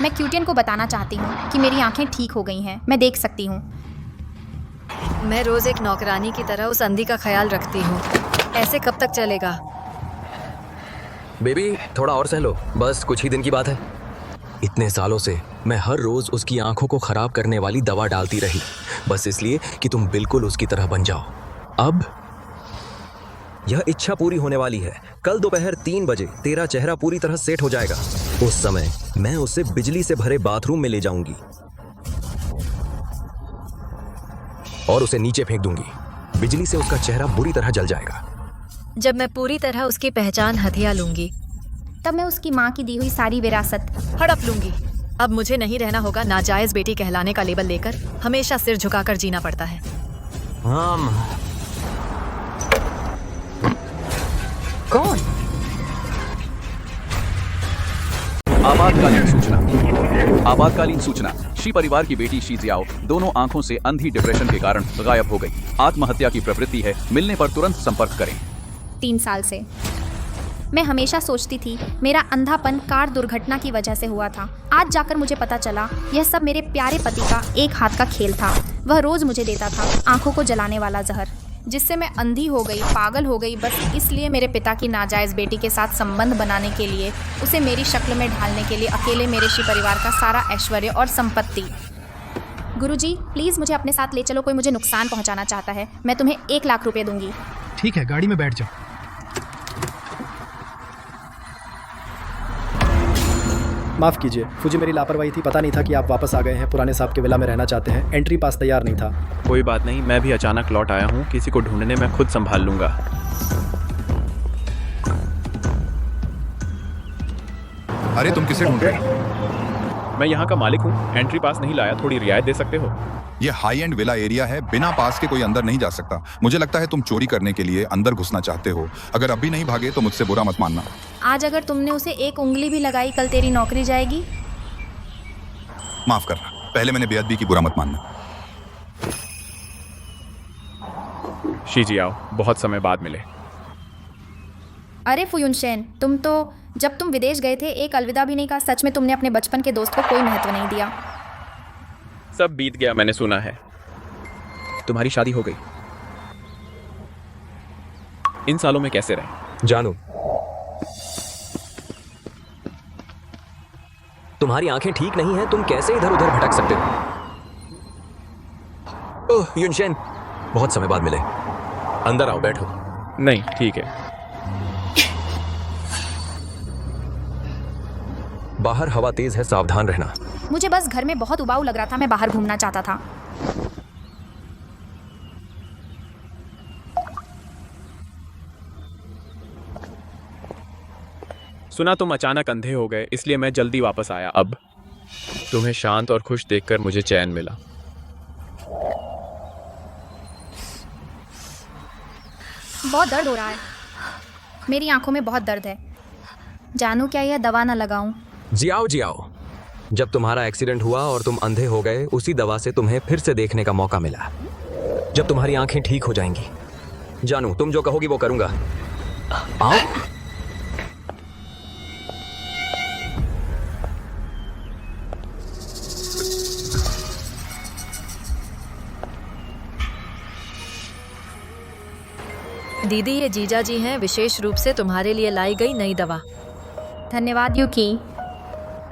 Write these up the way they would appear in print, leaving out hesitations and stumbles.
मैं क्यूटियन को बताना चाहती हूँ कि मेरी आंखें ठीक हो गई हैं, मैं देख सकती हूँ। मैं रोज एक नौकरानी की तरह उस अंधी का ख्याल रखती हूँ। ऐसे कब तक चलेगा? बेबी थोड़ा और सह लो, बस कुछ ही दिन की बात है। इतने सालों से मैं हर रोज उसकी आंखों को खराब करने वाली दवा डालती रही, बस इसलिए कि तुम बिल्कुल उसकी तरह बन जाओ। अब यह इच्छा पूरी होने वाली है। कल दोपहर 3 बजे तेरा चेहरा पूरी तरह सेट हो जाएगा। उस समय मैं उसे बिजली से भरे बाथरूम में ले जाऊंगी और उसे नीचे फेंक दूंगी। बिजली से उसका चेहरा बुरी तरह जल जाएगा। जब मैं पूरी तरह उसकी पहचान हथिया लूंगी, तब मैं उसकी माँ की दी हुई सारी विरासत हड़प लूंगी। अब मुझे नहीं रहना होगा नाजायज बेटी कहलाने का लेबल लेकर हमेशा सिर झुकाकर जीना पड़ता है। कौन? आपातकालीन सूचना। शी परिवार की बेटी शी जियाओ दोनों आंखों से अंधी डिप्रेशन के कारण गायब हो गई। आत्महत्या की प्रवृत्ति है, मिलने पर तुरंत संपर्क करें। 3 साल से मैं हमेशा सोचती थी मेरा अंधापन कार दुर्घटना की वजह से हुआ था। आज जाकर मुझे पता चला यह सब मेरे प्यारे पति का एक हाथ का खेल था। वह रोज मुझे देता था आंखों को जलाने वाला जहर, जिससे मैं अंधी हो गई, पागल हो गई, बस इसलिए मेरे पिता की नाजायज बेटी के साथ संबंध बनाने के लिए, उसे मेरी शक्ल में ढालने के लिए अकेले मेरे शी परिवार का सारा ऐश्वर्य और संपत्ति। गुरुजी प्लीज़ मुझे अपने साथ ले चलो, कोई मुझे नुकसान पहुंचाना चाहता है। मैं तुम्हें 1 लाख रुपए दूंगी। ठीक है, गाड़ी में बैठ जाओ। माफ़ कीजिए फूजी, मेरी लापरवाही थी। पता नहीं था कि आप वापस आ गए हैं, पुराने साहब के विला में रहना चाहते हैं। एंट्री पास तैयार नहीं था। कोई बात नहीं, मैं भी अचानक लौट आया हूँ। किसी को ढूंढने मैं खुद संभाल लूंगा। अरे तुम किसे ढूंढ रहे हो? मैं यहाँ का मालिक हूँ। एंट्री पास नहीं लाया, थोड़ी रियायत दे सकते हो? ये हाई एंड विला एरिया है, बिना पास के कोई अंदर नहीं जा सकता। मुझे लगता है तुम चोरी करने के लिए अंदर घुसना चाहते हो। अगर अभी नहीं भागे तो मुझसे बुरा मत मानना। आज अगर तुमने उसे 1 उंगली भी लगाई, कल तेरी नौकरी जाएगी। माफ करना, पहले मैंने बेअदबी की, बुरा मत मानना। शी जियाओ, बहुत समय बाद मिले। अरे फुयुनशेन, तुम तो जब तुम विदेश गए थे एक अलविदा भी नहीं कहा। सच में तुमने अपने बचपन के दोस्त को कोई महत्व नहीं दिया। सब बीत गया, मैंने सुना है तुम्हारी शादी हो गई। इन सालों में कैसे रहे? जानू, तुम्हारी आंखें ठीक नहीं हैं, तुम कैसे इधर उधर भटक सकते हो? ओह युनशेन, बहुत समय बाद मिले। अंदर आओ, बैठो। नहीं, ठीक है। बाहर हवा तेज है, सावधान रहना। मुझे बस घर में बहुत उबाऊ लग रहा था, मैं बाहर घूमना चाहता था। सुना तुम अचानक अंधे हो गए, इसलिए मैं जल्दी वापस आया। अब तुम्हें शांत और खुश देखकर मुझे चैन मिला। बहुत दर्द हो रहा है, मेरी आंखों में बहुत दर्द है। जानू क्या यह दवा ना लगाऊं? जियाओ जियाओ, जब तुम्हारा एक्सीडेंट हुआ और तुम अंधे हो गए, उसी दवा से तुम्हें फिर से देखने का मौका मिला। जब तुम्हारी आंखें ठीक हो जाएंगी, जानू तुम जो कहोगी वो करूंगा। आओ। दीदी, ये जीजा जी हैं, विशेष रूप से तुम्हारे लिए लाई गई नई दवा। धन्यवाद यूकी,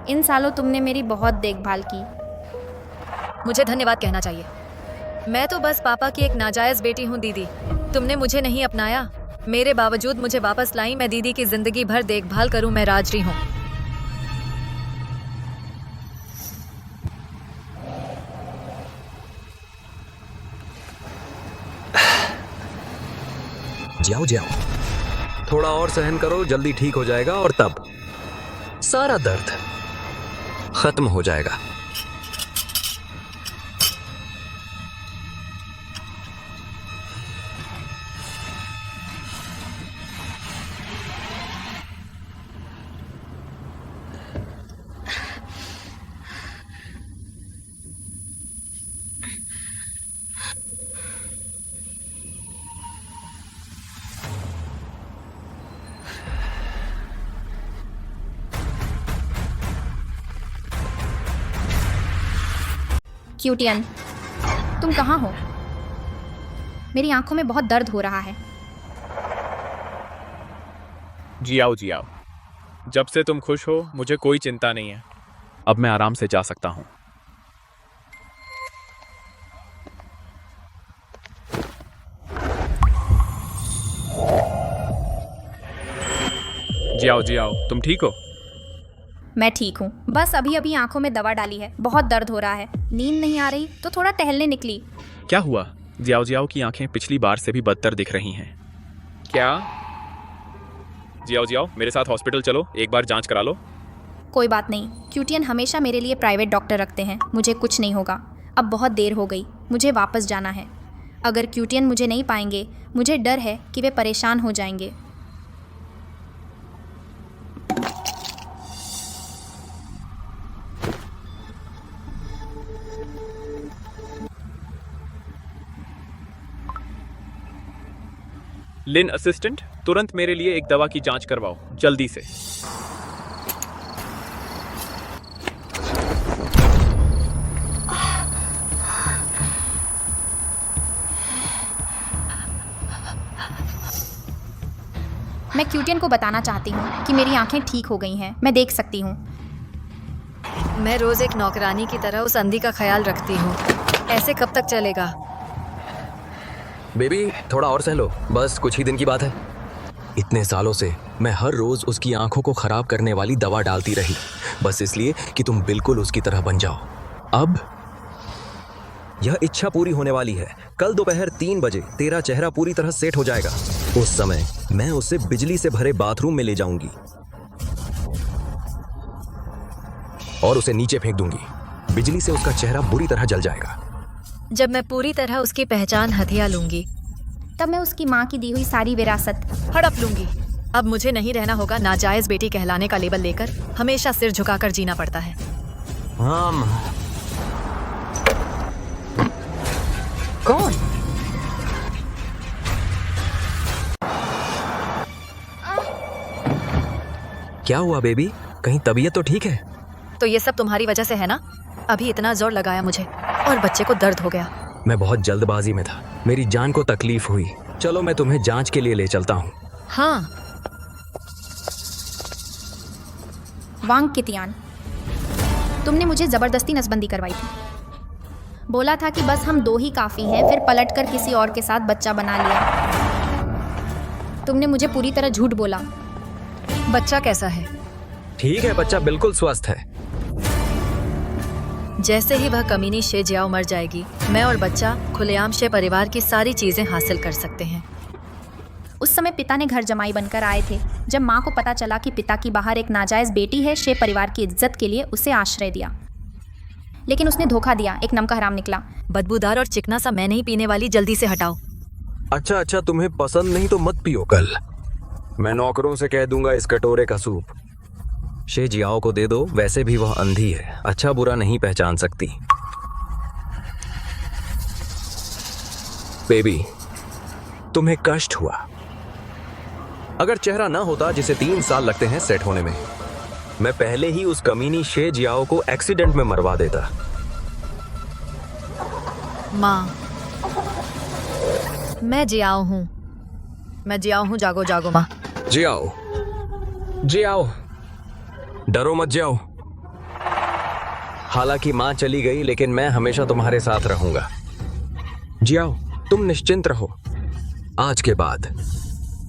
इन सालों तुमने मेरी बहुत देखभाल की। मुझे धन्यवाद कहना चाहिए। मैं तो बस पापा की एक नाजायज बेटी हूँ दीदी। तुमने मुझे नहीं अपनाया, मेरे बावजूद मुझे वापस लाई। मैं दीदी की जिंदगी भर देखभाल करूँ, मैं राजरी हूँ। जाओ जाओ, थोड़ा और सहन करो, जल्दी ठीक हो जाएगा और तब सारा दर्द खत्म हो जाएगा। क्यूटियन, तुम कहाँ हो? मेरी आंखों में बहुत दर्द हो रहा है। जी आओ। जब से तुम खुश हो मुझे कोई चिंता नहीं है। अब मैं आराम से जा सकता हूँ। जी आओ, तुम ठीक हो? मैं ठीक हूँ, बस अभी अभी आंखों में दवा डाली है। बहुत दर्द हो रहा है, नींद नहीं आ रही तो थोड़ा टहलने निकली। क्या हुआ? जियाओ की आंखें पिछली बार से भी बदतर दिख रही हैं। क्या? जियाओ मेरे साथ हॉस्पिटल चलो, एक बार जांच करा लो। कोई बात नहीं, क्यूटियन हमेशा मेरे लिए प्राइवेट डॉक्टर रखते हैं, मुझे कुछ नहीं होगा। अब बहुत देर हो गई, मुझे वापस जाना है। अगर क्यूटियन मुझे नहीं पाएंगे, मुझे डर है कि वे परेशान हो जाएंगे। लिन असिस्टेंट, तुरंत मेरे लिए एक दवा की जांच करवाओ, जल्दी से। मैं क्यूटियन को बताना चाहती हूँ कि मेरी आंखें ठीक हो गई हैं, मैं देख सकती हूँ। मैं रोज एक नौकरानी की तरह उस अंधी का ख्याल रखती हूँ। ऐसे कब तक चलेगा? बेबी थोड़ा और सह लो, बस कुछ ही दिन की बात है। इतने सालों से मैं हर रोज उसकी आंखों को खराब करने वाली दवा डालती रही, बस इसलिए कि तुम बिल्कुल उसकी तरह बन जाओ। अब यह इच्छा पूरी होने वाली है। कल दोपहर 3 बजे तेरा चेहरा पूरी तरह सेट हो जाएगा। उस समय मैं उसे बिजली से भरे बाथरूम में ले जाऊंगी और उसे नीचे फेंक दूंगी। बिजली से उसका चेहरा बुरी तरह जल जाएगा। जब मैं पूरी तरह उसकी पहचान हथिया लूंगी, तब मैं उसकी माँ की दी हुई सारी विरासत हड़प लूंगी। अब मुझे नहीं रहना होगा नाजायज बेटी कहलाने का लेबल लेकर हमेशा सिर झुकाकर जीना पड़ता है। कौन? क्या हुआ बेबी, कहीं तबीयत तो ठीक है? तो ये सब तुम्हारी वजह से है ना? अभी इतना जोर लगाया मुझे और बच्चे को दर्द हो गया। मैं बहुत जल्दबाजी में था, मेरी जान को तकलीफ हुई। चलो मैं तुम्हें जांच के लिए ले चलता हूँ। हाँ। वांग कितियान, तुमने मुझे जबरदस्ती नसबंदी करवाई थी। बोला था कि बस हम 2 ही काफ़ी हैं, फिर पलटकर किसी और के साथ बच्चा बना लिया। तुमने मुझे पूरी तरह झूठ बोला। बच्चा कैसा है? ठीक है, बच्चा बिल्कुल स्वस्थ है। जैसे ही वह कमीनी शे जियाओ मर जाएगी, मैं और बच्चा खुलेआम शे परिवार की सारी चीजें हासिल कर सकते हैं। उस समय पिता ने घर जमाई बनकर आए थे। जब माँ को पता चला कि पिता की बाहर एक नाजायज बेटी है, शे परिवार की इज्जत के लिए उसे आश्रय दिया, लेकिन उसने धोखा दिया, एक नम का हराम निकला। बदबूदार और चिकना सा मैं नहीं पीने वाली, जल्दी से हटाओ। अच्छा, तुम्हें पसंद नहीं तो मत पियो। कल मैं नौकरों से कह दूंगा इस कटोरे का सूप शे जियाओ को दे दो। वैसे भी वह अंधी है, अच्छा बुरा नहीं पहचान सकती। बेबी तुम्हें कष्ट हुआ। अगर चेहरा ना होता जिसे 3 साल लगते हैं सेट होने में, मैं पहले ही उस कमीनी शे जियाओ को एक्सीडेंट में मरवा देता। माँ, मैं जियाओ हूँ। मैं जियाओ हूँ, जागो जागो माँ। जियाओ डरो मत जाओ। हालांकि माँ चली गई, लेकिन मैं हमेशा तुम्हारे साथ रहूंगा। जियाओ तुम निश्चिंत रहो। आज के बाद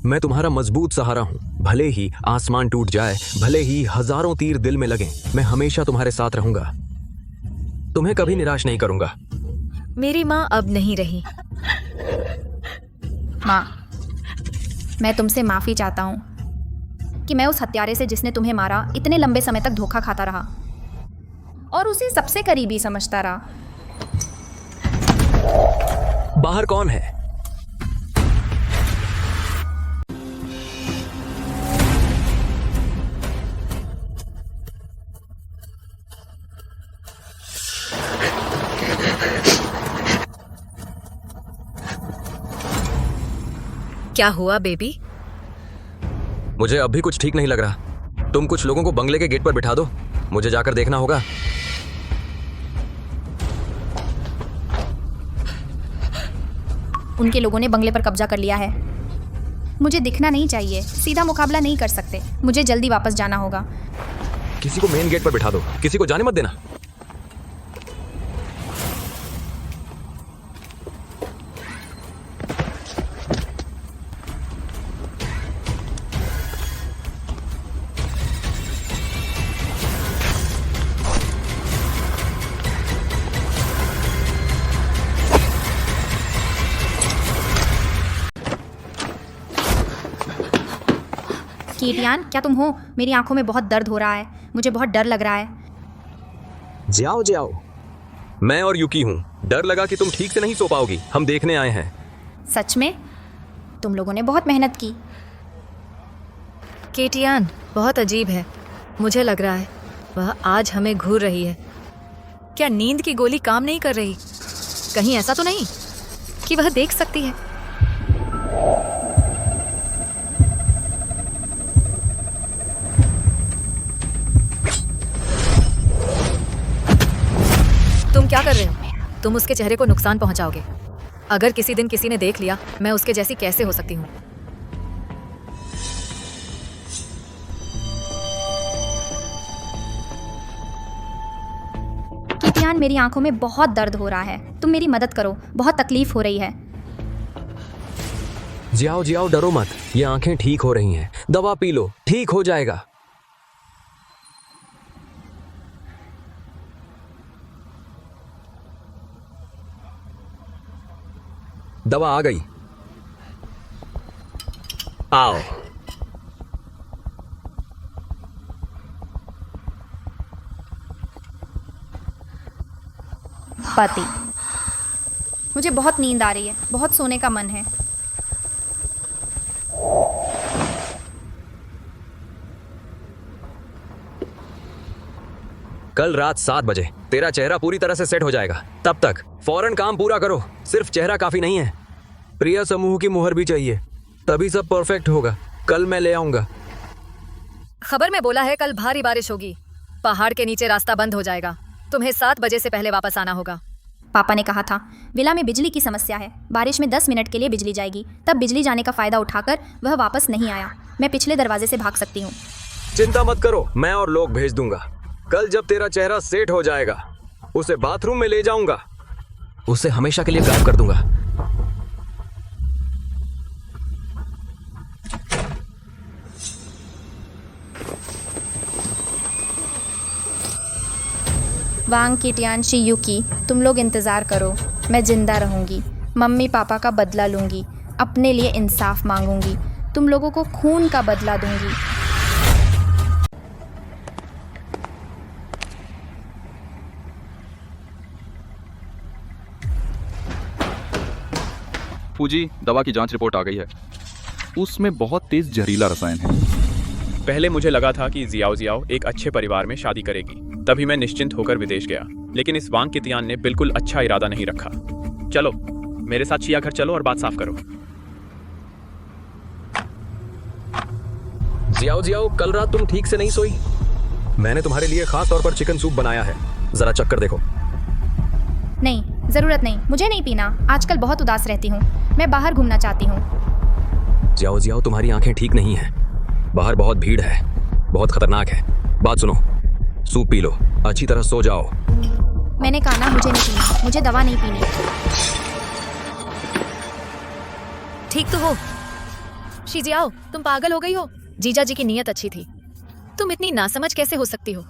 मैं तुम्हारा मजबूत सहारा हूं। भले ही आसमान टूट जाए, भले ही हजारों तीर दिल में लगें, मैं हमेशा तुम्हारे साथ रहूंगा। तुम्हें कभी निराश नहीं करूंगा। मेरी माँ अब नहीं रही। माँ, मैं तुमसे माफ़ी चाहता हूँ कि मैं उस हत्यारे से जिसने तुम्हें मारा इतने लंबे समय तक धोखा खाता रहा और उसे सबसे करीबी समझता रहा। बाहर कौन है? क्या हुआ बेबी? मुझे अब भी कुछ ठीक नहीं लग रहा। तुम कुछ लोगों को बंगले के गेट पर बिठा दो, मुझे जाकर देखना होगा। उनके लोगों ने बंगले पर कब्जा कर लिया है। मुझे दिखना नहीं चाहिए, सीधा मुकाबला नहीं कर सकते। मुझे जल्दी वापस जाना होगा। किसी को मेन गेट पर बिठा दो, किसी को जाने मत देना। कीटियान, क्या तुम हो? मेरी आंखों में बहुत दर्द हो रहा है, मुझे बहुत डर लग रहा है। जाओ जाओ, मैं और युकी हूँ। डर लगा कि तुम ठीक से नहीं सो पाओगी, हम देखने आए हैं। सच में? तुम लोगों ने बहुत मेहनत की। केटियान बहुत अजीब है। मुझे लग रहा है वह आज हमें घूर रही है। क्या नींद की गोली काम नहीं कर रही? कहीं ऐसा तो नहीं कि वह देख सकती है? तुम क्या कर रहे हो? तुम उसके चेहरे को नुकसान पहुंचाओगे। अगर किसी दिन किसी ने देख लिया, मैं उसके जैसी कैसे हो सकती हूँ? कीटियान, मेरी आंखों में बहुत दर्द हो रहा है, तुम मेरी मदद करो, बहुत तकलीफ हो रही है। जाओ जाओ, डरो मत, ये आंखें ठीक हो रही हैं। दवा पी लो, ठीक हो जाएगा। दवा आ गई, आओ। पति, मुझे बहुत नींद आ रही है, बहुत सोने का मन है। कल रात 7 बजे तेरा चेहरा पूरी तरह से सेट हो जाएगा। तब तक फौरन काम पूरा करो। सिर्फ चेहरा काफी नहीं है, प्रिय समूह की मुहर भी चाहिए, तभी सब परफेक्ट होगा। कल मैं ले आऊंगा। खबर में बोला है कल भारी बारिश होगी, पहाड़ के नीचे रास्ता बंद हो जाएगा। तुम्हें 7 बजे से पहले वापस आना होगा। पापा ने कहा था विला में बिजली की समस्या है, बारिश में 10 मिनट के लिए बिजली जाएगी। तब बिजली जाने का फायदा उठाकर वह वापस नहीं आया। मैं पिछले दरवाजे से भाग सकती हूँ। चिंता मत करो, मैं और लोग भेज दूंगा। कल जब तेरा चेहरा सेट हो जाएगा, उसे बाथरूम में ले जाऊंगा, उसे हमेशा के लिए गायब कर दूंगा। वांग, कीटियान, युकी, तुम लोग इंतज़ार करो, मैं जिंदा रहूंगी। मम्मी पापा का बदला लूंगी, अपने लिए इंसाफ मांगूंगी, तुम लोगों को खून का बदला दूंगी। फूजी, दवा की जांच रिपोर्ट आ गई है। उसमें बहुत तेज जहरीला रसायन है। पहले मुझे लगा था कि जियाओ जियाओ एक अच्छे परिवार में शादी करेगी, तभी मैं निश्चिंत होकर विदेश गया। लेकिन इस वांग कीटियान ने बिल्कुल अच्छा इरादा नहीं रखा। चलो मेरे साथ चिया घर चलो और बात साफ करो। जियाओ जियाओ, कल रात तुम ठीक से नहीं सोई। मैंने तुम्हारे लिए खास तौर पर चिकन सूप बनाया है, जरा चक्कर देखो। नहीं, ज़रूरत नहीं, मुझे नहीं पीना। आजकल बहुत उदास रहती हूँ, मैं बाहर घूमना चाहती हूँ। जाओ जियाओ, तुम्हारी आंखें ठीक नहीं हैं। बाहर बहुत भीड़ है, बहुत खतरनाक है। बात सुनो, सूप पी लो, अच्छी तरह सो जाओ। मैंने कहा ना, मुझे नहीं पीना, मुझे दवा नहीं पीनी। ठीक तो हो शीजियाओ, तुम पागल हो गई हो? जीजा जी की नीयत अच्छी थी, तुम इतनी नासमझ कैसे हो सकती हो?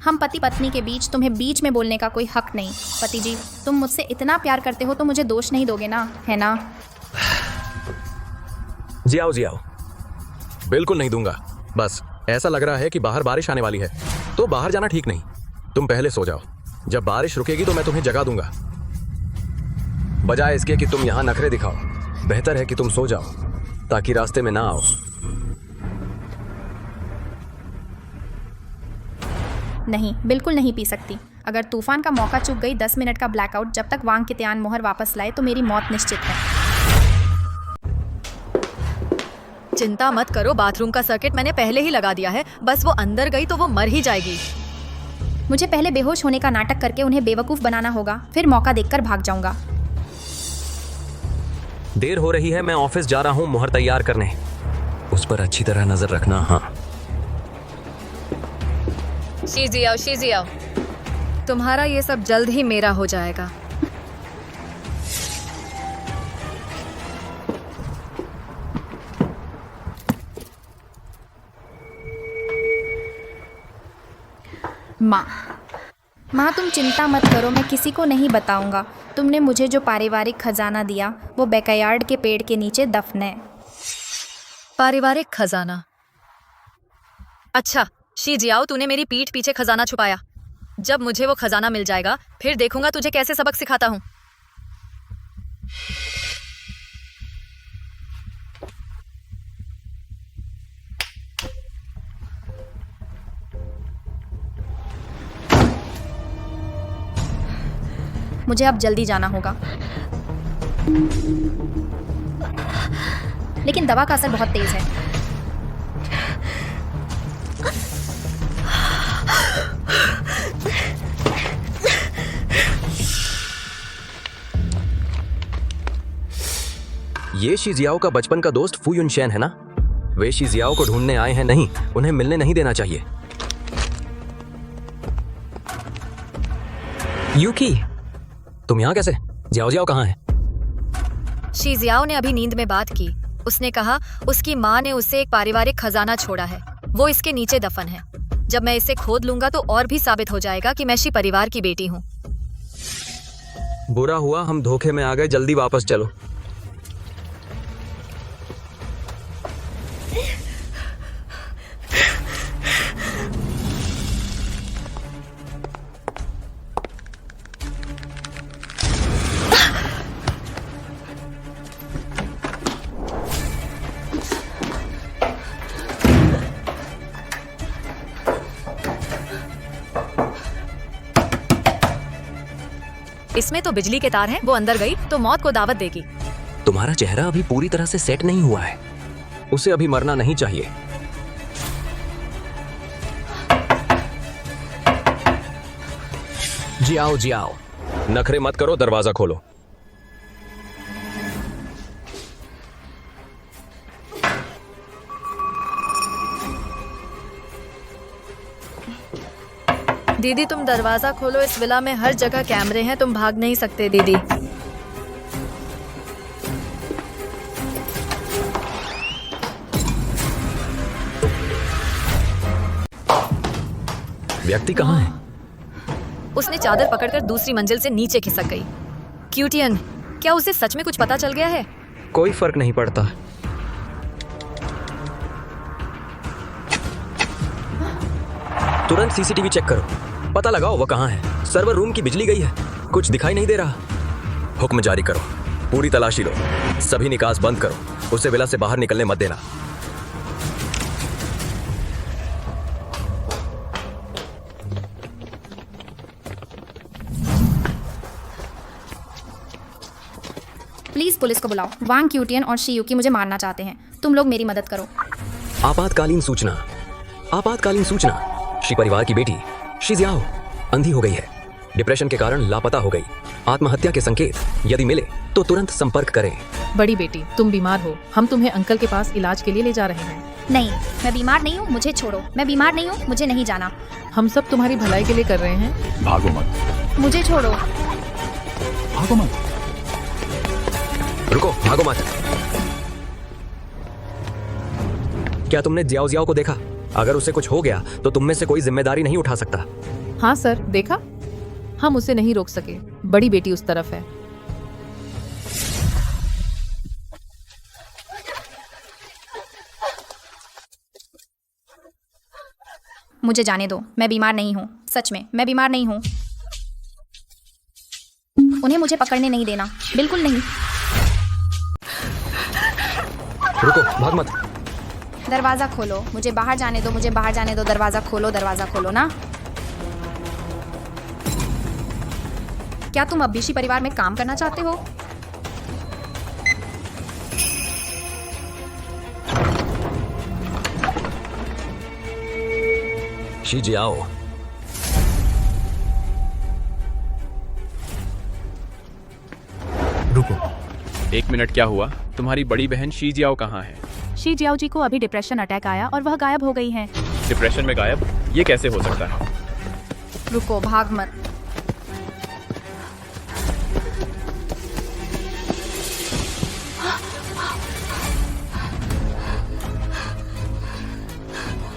हम पति पत्नी के बीच, तुम्हें बीच में बोलने का कोई हक नहीं। पति जी, तुम मुझसे इतना प्यार करते हो तो मुझे दोष नहीं दोगे ना, है ना? जियाओ जियाओ, बिल्कुल नहीं दूंगा। बस ऐसा लग रहा है कि बाहर बारिश आने वाली है, तो बाहर जाना ठीक नहीं। तुम पहले सो जाओ, जब बारिश रुकेगी तो मैं तुम्हें जगा दूंगा। बजाय इसके कि तुम यहाँ नखरे दिखाओ, बेहतर है कि तुम सो जाओ ताकि रास्ते में ना आओ। नहीं, बिल्कुल नहीं पी सकती। अगर तूफान का मौका चूक गई 10 मिनट का ब्लैकआउट, जब तक वांग कीटियान मोहर वापस लाए तो मेरी मौत निश्चित है। चिंता मत करो, बाथरूम का सर्किट मैंने पहले ही लगा दिया है। बस वो अंदर गई तो वो मर ही जाएगी। मुझे पहले बेहोश होने का नाटक करके उन्हें बेवकूफ़ बनाना होगा, फिर मौका देखकर भाग जाऊंगा। देर हो रही है, मैं ऑफिस जा रहा हूँ मुहर तैयार करने। उस पर अच्छी तरह नजर रखना। हाँ, शीजी आओ। तुम्हारा ये सब जल्द ही मेरा हो जाएगा। माँ तुम चिंता मत करो, मैं किसी को नहीं बताऊंगा। तुमने मुझे जो पारिवारिक खजाना दिया वो बैकयार्ड के पेड़ के नीचे दफन है। पारिवारिक खजाना? अच्छा शीजियाओ, तूने मेरी पीठ पीछे खजाना छुपाया। जब मुझे वो खजाना मिल जाएगा फिर देखूंगा तुझे कैसे सबक सिखाता हूँ। मुझे अब जल्दी जाना होगा, लेकिन दवा का असर बहुत तेज है। ये शीजियाओ का बचपन का दोस्त फू युनशेन है ना? वे शीजियाओ को ढूंढने आए हैं, नहीं, उन्हें मिलने नहीं देना चाहिए। यूकी, तुम यहाँ कैसे? जियाओ जियाओ कहाँ है? शीजियाओ ने अभी नींद में बात की। उसने कहा उसकी माँ ने उसे एक पारिवारिक खजाना छोड़ा है, वो इसके नीचे दफन है। जब मैं इसे खोद लूंगा तो और भी साबित हो जाएगा कि मैं शी परिवार की बेटी हूँ। बुरा हुआ हम धोखे में आ गए, जल्दी वापस चलो। इसमें तो बिजली के तार हैं, वो अंदर गई तो मौत को दावत देगी। तुम्हारा चेहरा अभी पूरी तरह से सेट नहीं हुआ है, उसे अभी मरना नहीं चाहिए। जियाओ जियाओ, नखरे मत करो, दरवाजा खोलो। दीदी तुम दरवाजा खोलो, इस विला में हर जगह कैमरे हैं, तुम भाग नहीं सकते दीदी। व्यक्ति कहाँ है? उसने चादर पकड़कर दूसरी मंजिल से नीचे खिसक गई। क्यूटियन, क्या उसे सच में कुछ पता चल गया है? कोई फर्क नहीं पड़ता। तुरंत सीसीटीवी चेक करो, पता लगाओ वो कहाँ है। सर्वर रूम की बिजली गई है, कुछ दिखाई नहीं दे रहा। हुक्म जारी करो, पूरी तलाशी लो, सभी निकास बंद करो, उसे विला से बाहर निकलने मत देना। प्लीज पुलिस को बुलाओ। वांग, क्यूटियन और शीयूकी मुझे मारना चाहते हैं, तुम लोग मेरी मदद करो। आपातकालीन सूचना, आपातकालीन सूचना। शी परिवार की बेटी शीजियाओ अंधी हो गई है, डिप्रेशन के कारण लापता हो गई। आत्महत्या के संकेत यदि मिले तो तुरंत संपर्क करें। बड़ी बेटी तुम बीमार हो, हम तुम्हें अंकल के पास इलाज के लिए ले जा रहे हैं। नहीं, मैं बीमार नहीं हूँ, मुझे छोड़ो। मैं बीमार नहीं हूँ, मुझे नहीं जाना। हम सब तुम्हारी भलाई के लिए कर रहे हैं। भागो मत, मुझे छोड़ो। भागो मत। रुको, भागो मत। क्या तुमने जियाओ जियाओ को देखा? अगर उसे कुछ हो गया तो तुम में से कोई जिम्मेदारी नहीं उठा सकता। हाँ सर, देखा, हम उसे नहीं रोक सके। बड़ी बेटी उस तरफ है। मुझे जाने दो, मैं बीमार नहीं हूँ, सच में मैं बीमार नहीं हूँ। उन्हें मुझे पकड़ने नहीं देना, बिल्कुल नहीं। रुको, भाग मत। दरवाजा खोलो, मुझे बाहर जाने दो, मुझे बाहर जाने दो। दरवाजा खोलो, दरवाजा खोलो ना। क्या तुम अब भी शी परिवार में काम करना चाहते हो? शीजियाओ, रुको, एक मिनट, क्या हुआ? तुम्हारी बड़ी बहन शी जियाओ कहाँ है? शी जियाओ जी को अभी डिप्रेशन अटैक आया और वह गायब हो गई हैं। डिप्रेशन में गायब? ये कैसे हो सकता है? रुको, भाग मत।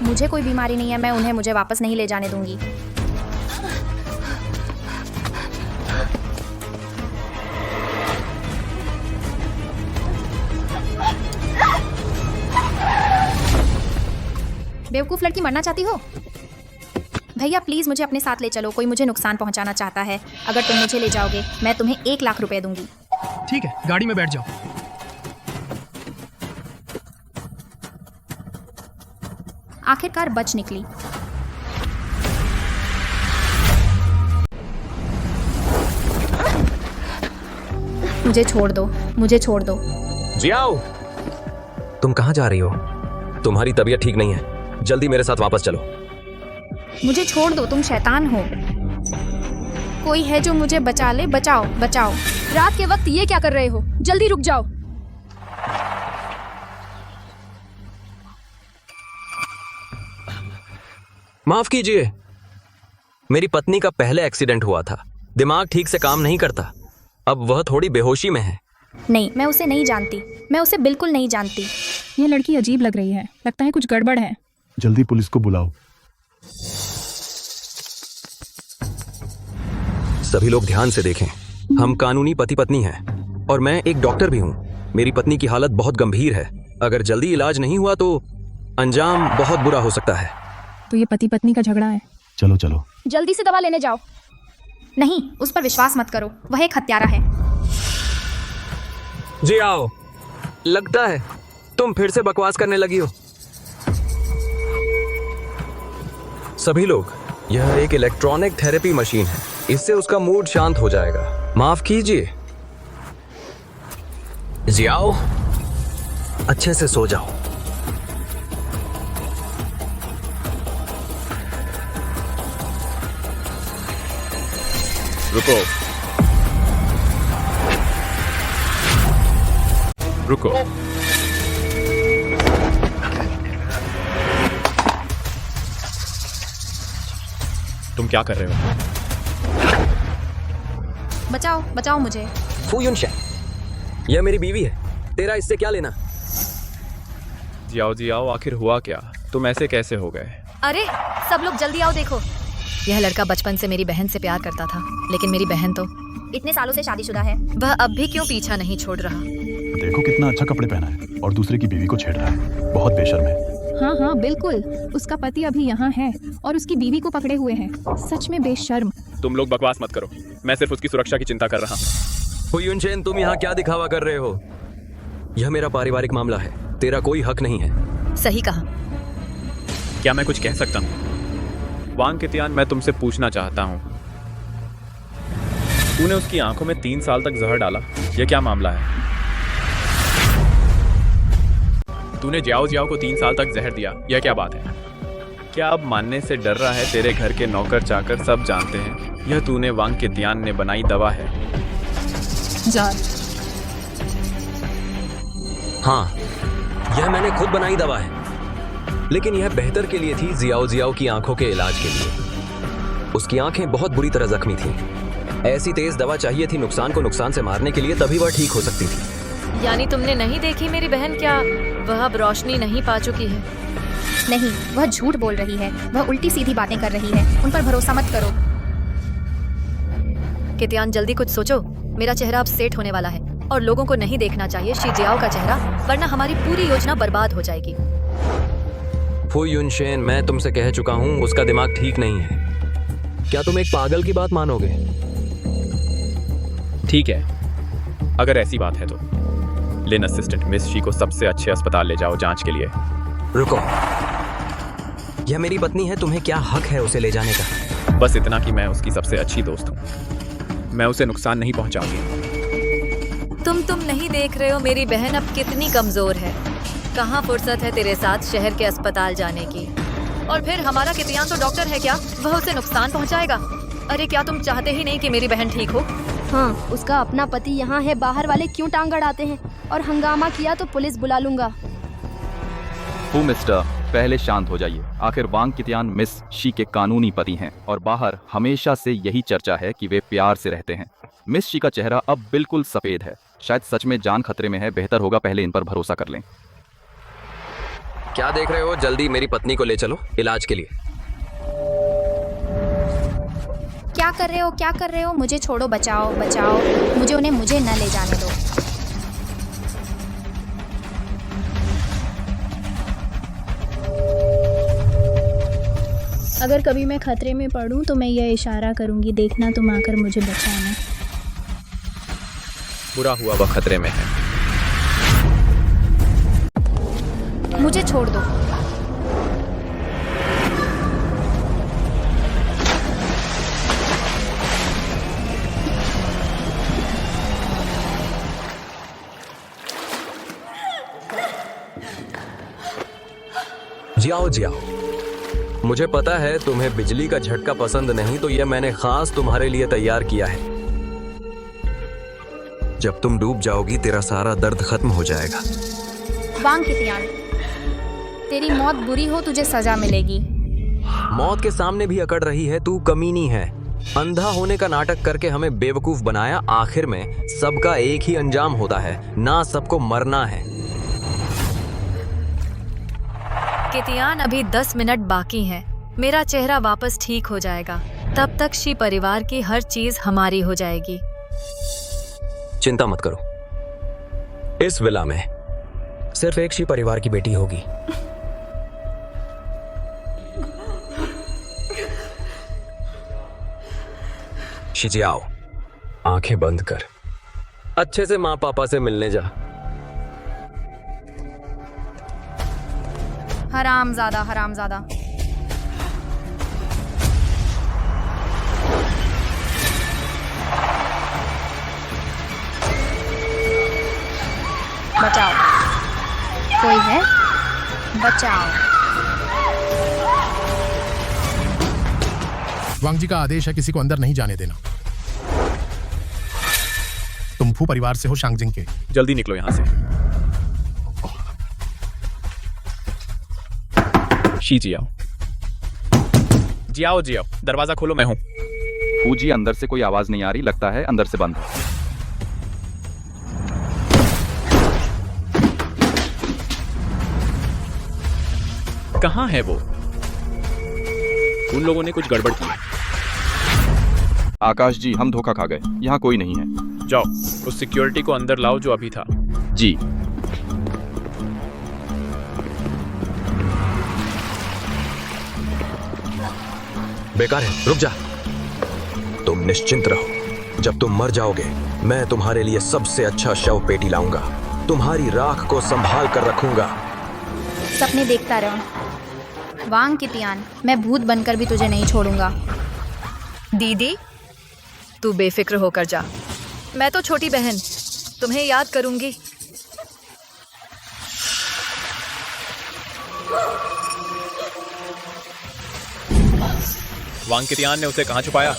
मुझे कोई बीमारी नहीं है, मैं उन्हें मुझे वापस नहीं ले जाने दूंगी। बेवकूफ लड़की, मरना चाहती हो? भैया प्लीज मुझे अपने साथ ले चलो, कोई मुझे नुकसान पहुंचाना चाहता है। अगर तुम मुझे ले जाओगे मैं तुम्हें 1 लाख रुपए दूंगी। ठीक है, गाड़ी में बैठ जाओ। आखिरकार बच निकली। मुझे छोड़ दो, मुझे छोड़ दो। जियाओ, तुम कहाँ जा रही हो? तुम्हारी तबीयत ठीक नहीं है, जल्दी मेरे साथ वापस चलो। मुझे छोड़ दो, तुम शैतान हो। कोई है जो मुझे बचा ले, बचाओ बचाओ। रात के वक्त ये क्या कर रहे हो? जल्दी रुक जाओ। माफ कीजिए, मेरी पत्नी का पहले एक्सीडेंट हुआ था, दिमाग ठीक से काम नहीं करता, अब वह थोड़ी बेहोशी में है। नहीं, मैं उसे नहीं जानती, मैं उसे बिल्कुल नहीं जानती। ये लड़की अजीब लग रही है, लगता है कुछ गड़बड़ है। जल्दी पुलिस को बुलाओ। सभी लोग ध्यान से देखें, हम कानूनी पति पत्नी हैं और मैं एक डॉक्टर भी हूँ। मेरी पत्नी की हालत बहुत गंभीर है, अगर जल्दी इलाज नहीं हुआ तो अंजाम बहुत बुरा हो सकता है। तो ये पति पत्नी का झगड़ा है। चलो चलो, जल्दी से दवा लेने जाओ। नहीं, उस पर विश्वास मत करो, वह एक हत्यारा है। जी आओ, लगता है तुम फिर से बकवास करने लगी हो। सभी लोग, यह एक इलेक्ट्रॉनिक थेरेपी मशीन है, इससे उसका मूड शांत हो जाएगा। माफ कीजिए। जियाओ, अच्छे से सो जाओ। रुको, रुको। तुम क्या कर रहे हो? बचाओ बचाओ मुझे। फू युनशेन, यह मेरी बीवी है, तेरा इससे क्या लेना? जियाओ जियाओ, आखिर हुआ क्या? तुम ऐसे कैसे हो गए? अरे सब लोग जल्दी आओ, देखो। यह लड़का बचपन से मेरी बहन से प्यार करता था, लेकिन मेरी बहन तो इतने सालों से शादीशुदा है। वह अब भी क्यों पीछा नहीं छोड़ रहा? देखो कितना अच्छा कपड़े पहना है और दूसरे की बीवी को छेड़ रहा है, बहुत बेशर्म है। हाँ हाँ बिल्कुल, उसका पति अभी यहाँ है और उसकी बीवी को पकड़े हुए हैं, सच में बेशर्म। तुम लोग बकवास मत करो, मैं सिर्फ उसकी सुरक्षा की चिंता कर रहा हूँ। फू युनशेन, तुम यहाँ क्या दिखावा कर रहे हो? यह मेरा पारिवारिक मामला है, तेरा कोई हक नहीं है। सही कहा। क्या मैं कुछ कह सकता हूँ? वांग कितियान, मैं तुमसे पूछना चाहता हूँ, तूने उसकी आंखों में 3 साल तक जहर डाला, यह क्या मामला है? तूने जियाओ जियाओ को 3 साल तक जहर दिया, यह क्या बात है? क्या अब मानने से डर रहा है? तेरे घर के नौकर चाकर सब जानते हैं यह तूने वांग कितियान ने बनाई दवा है। जार, हाँ, यह मैंने खुद बनाई दवा है, लेकिन यह बेहतर के लिए थी, जियाओ जियाओ की आंखों के इलाज के लिए। उसकी आंखें बहुत बुरी तरह जख्मी थीं। ऐसी तेज दवा चाहिए थी नुकसान को नुकसान से मारने के लिए, तभी वह ठीक हो सकती थी। यानी तुमने नहीं देखी मेरी बहन? क्या वह अब रोशनी नहीं पा चुकी है? नहीं, वह झूठ बोल रही है, वह उल्टी सीधी बातें कर रही है, उन पर भरोसा मत करो। कितियान, जल्दी कुछ सोचो, मेरा चेहरा अब सेट होने वाला है और लोगों को नहीं देखना चाहिए शी जियाओ का चेहरा, वरना हमारी पूरी योजना बर्बाद हो जाएगी। फू युनशेन, मैं तुमसे कह चुका हूँ उसका दिमाग ठीक नहीं है। क्या तुम एक पागल की बात मानोगे? ठीक है, अगर ऐसी बात है तो लिन असिस्टेंट मिस शी को सबसे अच्छे अस्पताल ले जाओ जांच के लिए। रुको, यह मेरी पत्नी है, तुम्हें क्या हक है उसे ले जाने का? बस इतना कि मैं उसकी सबसे अच्छी दोस्त हूँ, मैं उसे नुकसान नहीं पहुँचाऊंगी। तुम नहीं देख रहे हो मेरी बहन अब कितनी कमजोर है? कहाँ फुर्सत है तेरे साथ शहर के अस्पताल जाने की? और फिर हमारा कितियान तो डॉक्टर है, क्या वह उसे नुकसान पहुँचाएगा? अरे क्या तुम चाहते ही नहीं कि मेरी बहन ठीक हो? हाँ, उसका अपना पति यहाँ है, बाहर वाले क्यों टांग अड़ाते हैं? और हंगामा किया तो पुलिस बुला लूंगा। मिस्टर, पहले शांत हो जाइए। आखिर वांग कितियान मिस शी के कानूनी पति हैं और बाहर हमेशा से यही चर्चा है कि वे प्यार से रहते हैं। मिस शी का चेहरा अब बिल्कुल सफेद है, शायद सच में जान खतरे में है। बेहतर होगा पहले इन पर भरोसा कर लें। क्या देख रहे हो? जल्दी मेरी पत्नी को ले चलो इलाज के लिए। क्या कर रहे हो? क्या कर रहे हो? मुझे छोड़ो, बचाओ बचाओ मुझे, उन्हें मुझे न ले जाने दो। अगर कभी मैं खतरे में पड़ूं तो मैं यह इशारा करूंगी, देखना तुम आकर मुझे बचाना। बुरा हुआ वह खतरे में है। मुझे छोड़ दो। जियाओ जियाओ, मुझे पता है तुम्हें बिजली का झटका पसंद नहीं, तो यह मैंने खास तुम्हारे लिए तैयार किया है। जब तुम डूब जाओगी तेरा सारा दर्द खत्म हो जाएगा। वांग कितियान, तेरी मौत बुरी हो, तुझे सजा मिलेगी। मौत के सामने भी अकड़ रही है, तू कमीनी है। अंधा होने का नाटक करके हमें बेवकूफ बनाया। आखिर में सबका एक ही अंजाम होता है, ना सबको मरना है। कितियान, अभी 10 मिनट बाकी हैं। मेरा चेहरा वापस ठीक हो जाएगा। तब तक शी परिवार की हर चीज हमारी हो जाएगी। चिंता मत करो, इस विला में सिर्फ एक शी परिवार की बेटी होगी। शिजियाओ, आंखें बंद कर, अच्छे से माँ पापा से मिलने जा। हरामजादा, हरामजादा। बचाओ, कोई है? बचाओ। वांग जी का आदेश है किसी को अंदर नहीं जाने देना। तुम फू परिवार से हो शांगजिंग के। जल्दी निकलो यहाँ से। शी जियाओ, जियाओ जियाओ, दरवाजा खोलो, मैं हूं। फूजी, अंदर से कोई आवाज नहीं आ रही, लगता है अंदर से बंद है। कहाँ है वो? उन लोगों ने कुछ गड़बड़ की है। आकाश जी, हम धोखा खा गए, यहाँ कोई नहीं है। जाओ, उस सिक्योरिटी को अंदर लाओ जो अभी था। जी। बेकार है, रुक जा। तुम निश्चिंत रहो, जब तुम मर जाओगे मैं तुम्हारे लिए सबसे अच्छा शव पेटी लाऊंगा, तुम्हारी राख को संभाल कर रखूंगा। सपने देखता रहो। वांग कितियान, मैं भूत बनकर भी तुझे नहीं छोड़ूंगा। दीदी, तू बेफिक्र होकर जा। मैं तो छोटी बहन, तुम्हें याद करूंगी। वांग कितियान ने उसे कहाँ छुपाया?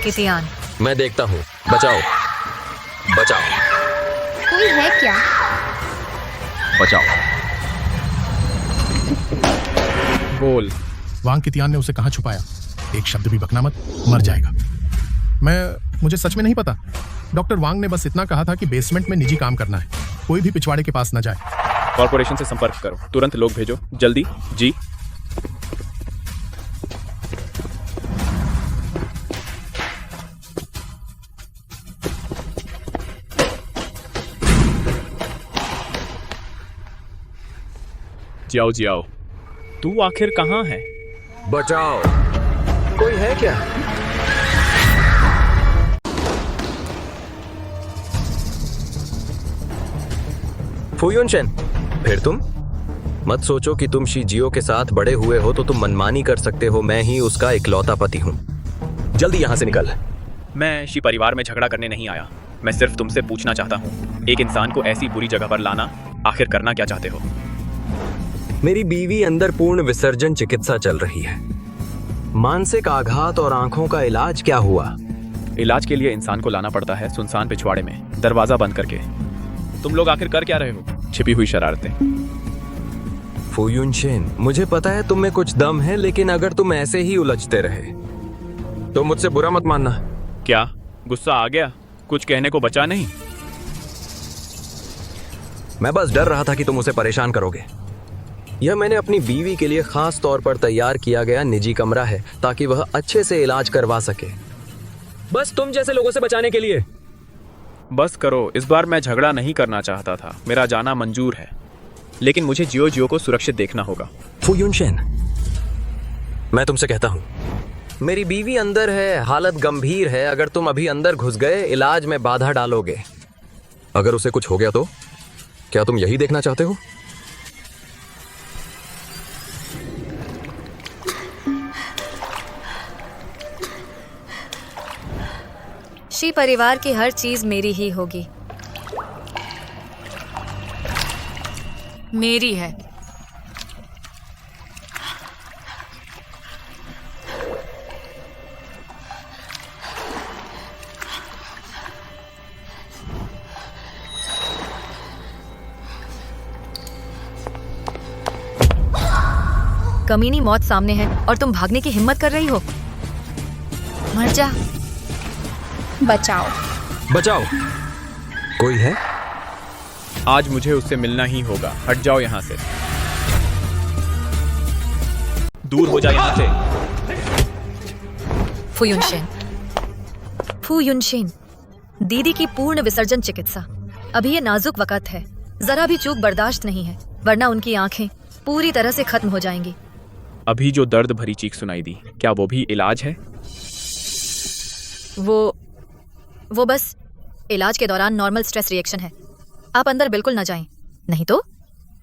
कितियान, मैं देखता हूँ। बचाओ, बचाओ। कोई है क्या? बचाओ। बोल। वांग कितियान ने उसे कहाँ छुपाया? एक शब्द भी बकना मत, मर जाएगा। मुझे सच में नहीं पता। डॉक्टर वांग ने बस इतना कहा था कि बेसमेंट में निजी काम करना है, कोई भी पिछवाड़े के पास न जाए। कॉर्पोरेशन से संपर्क करो, तुरंत लोग भेजो, जल्दी। जी। जियाओ जियाओ, तू आखिर कहाँ है? बचाओ, कोई है क्या? फुयुनशेन, फिर तुम? मत सोचो कि तुम शीजियो के साथ बड़े हुए हो तो तुम मनमानी कर सकते हो। मैं ही उसका इकलौता पति हूँ। जल्दी यहाँ से निकल। मैं शी परिवार में झगड़ा करने नहीं आया। मैं सिर्फ तुमसे पूछना चाहता हूँ, एक इंसान को ऐसी बुरी जगह पर लाना आखिर करना क्या चाहते हो? मेरी बीवी अंदर पूर्ण विसर्जन चिकित्सा चल रही है। मानसिक आघात और आंखों का इलाज क्या हुआ? इलाज के लिए इंसान को लाना पड़ता है सुनसान पिछवाड़े में, दरवाजा बंद करके। तुम लोग आखिर कर क्या रहे हो? छिपी हुई शरारतें। फू युनशेन, मुझे पता है तुम में कुछ दम है, लेकिन अगर तुम ऐसे ही उलझते रहे तो मुझसे बुरा मत मानना। क्या गुस्सा आ गया? कुछ कहने को बचा नहीं? मैं बस डर रहा था कि तुम उसे परेशान करोगे। यह मैंने अपनी बीवी के लिए खास तौर पर तैयार किया गया निजी कमरा है, ताकि वह अच्छे से इलाज करवा सके, बस तुम जैसे लोगों से बचाने के लिए। बस करो, इस बार मैं झगड़ा नहीं करना चाहता था। मेरा जाना मंजूर है, लेकिन मुझे जियो को सुरक्षित देखना होगा। फू युनशेन, मैं तुमसे कहता हूँ, मेरी बीवी अंदर है, हालत गंभीर है। अगर तुम अभी अंदर घुस गए, इलाज में बाधा डालोगे। अगर उसे कुछ हो गया तो क्या तुम यही देखना चाहते हो? शी परिवार की हर चीज मेरी ही होगी, मेरी है। कमीनी मौत सामने है और तुम भागने की हिम्मत कर रही हो। मर जा। बचाओ। बचाओ। कोई है? आज मुझे उससे मिलना ही होगा। हट जाओ यहाँ से, दूर हो जा यहाँ से। फू युनशेन, फू युनशेन, दीदी की पूर्ण विसर्जन चिकित्सा। अभी ये नाजुक वक्त है, जरा भी चूक बर्दाश्त नहीं है, वरना उनकी आंखें पूरी तरह से खत्म हो जाएंगी। अभी जो दर्द भरी चीख सुनाई दी, क्या वो भी इलाज है? वो बस इलाज के दौरान नॉर्मल स्ट्रेस रिएक्शन है। आप अंदर बिल्कुल न जाएं, नहीं तो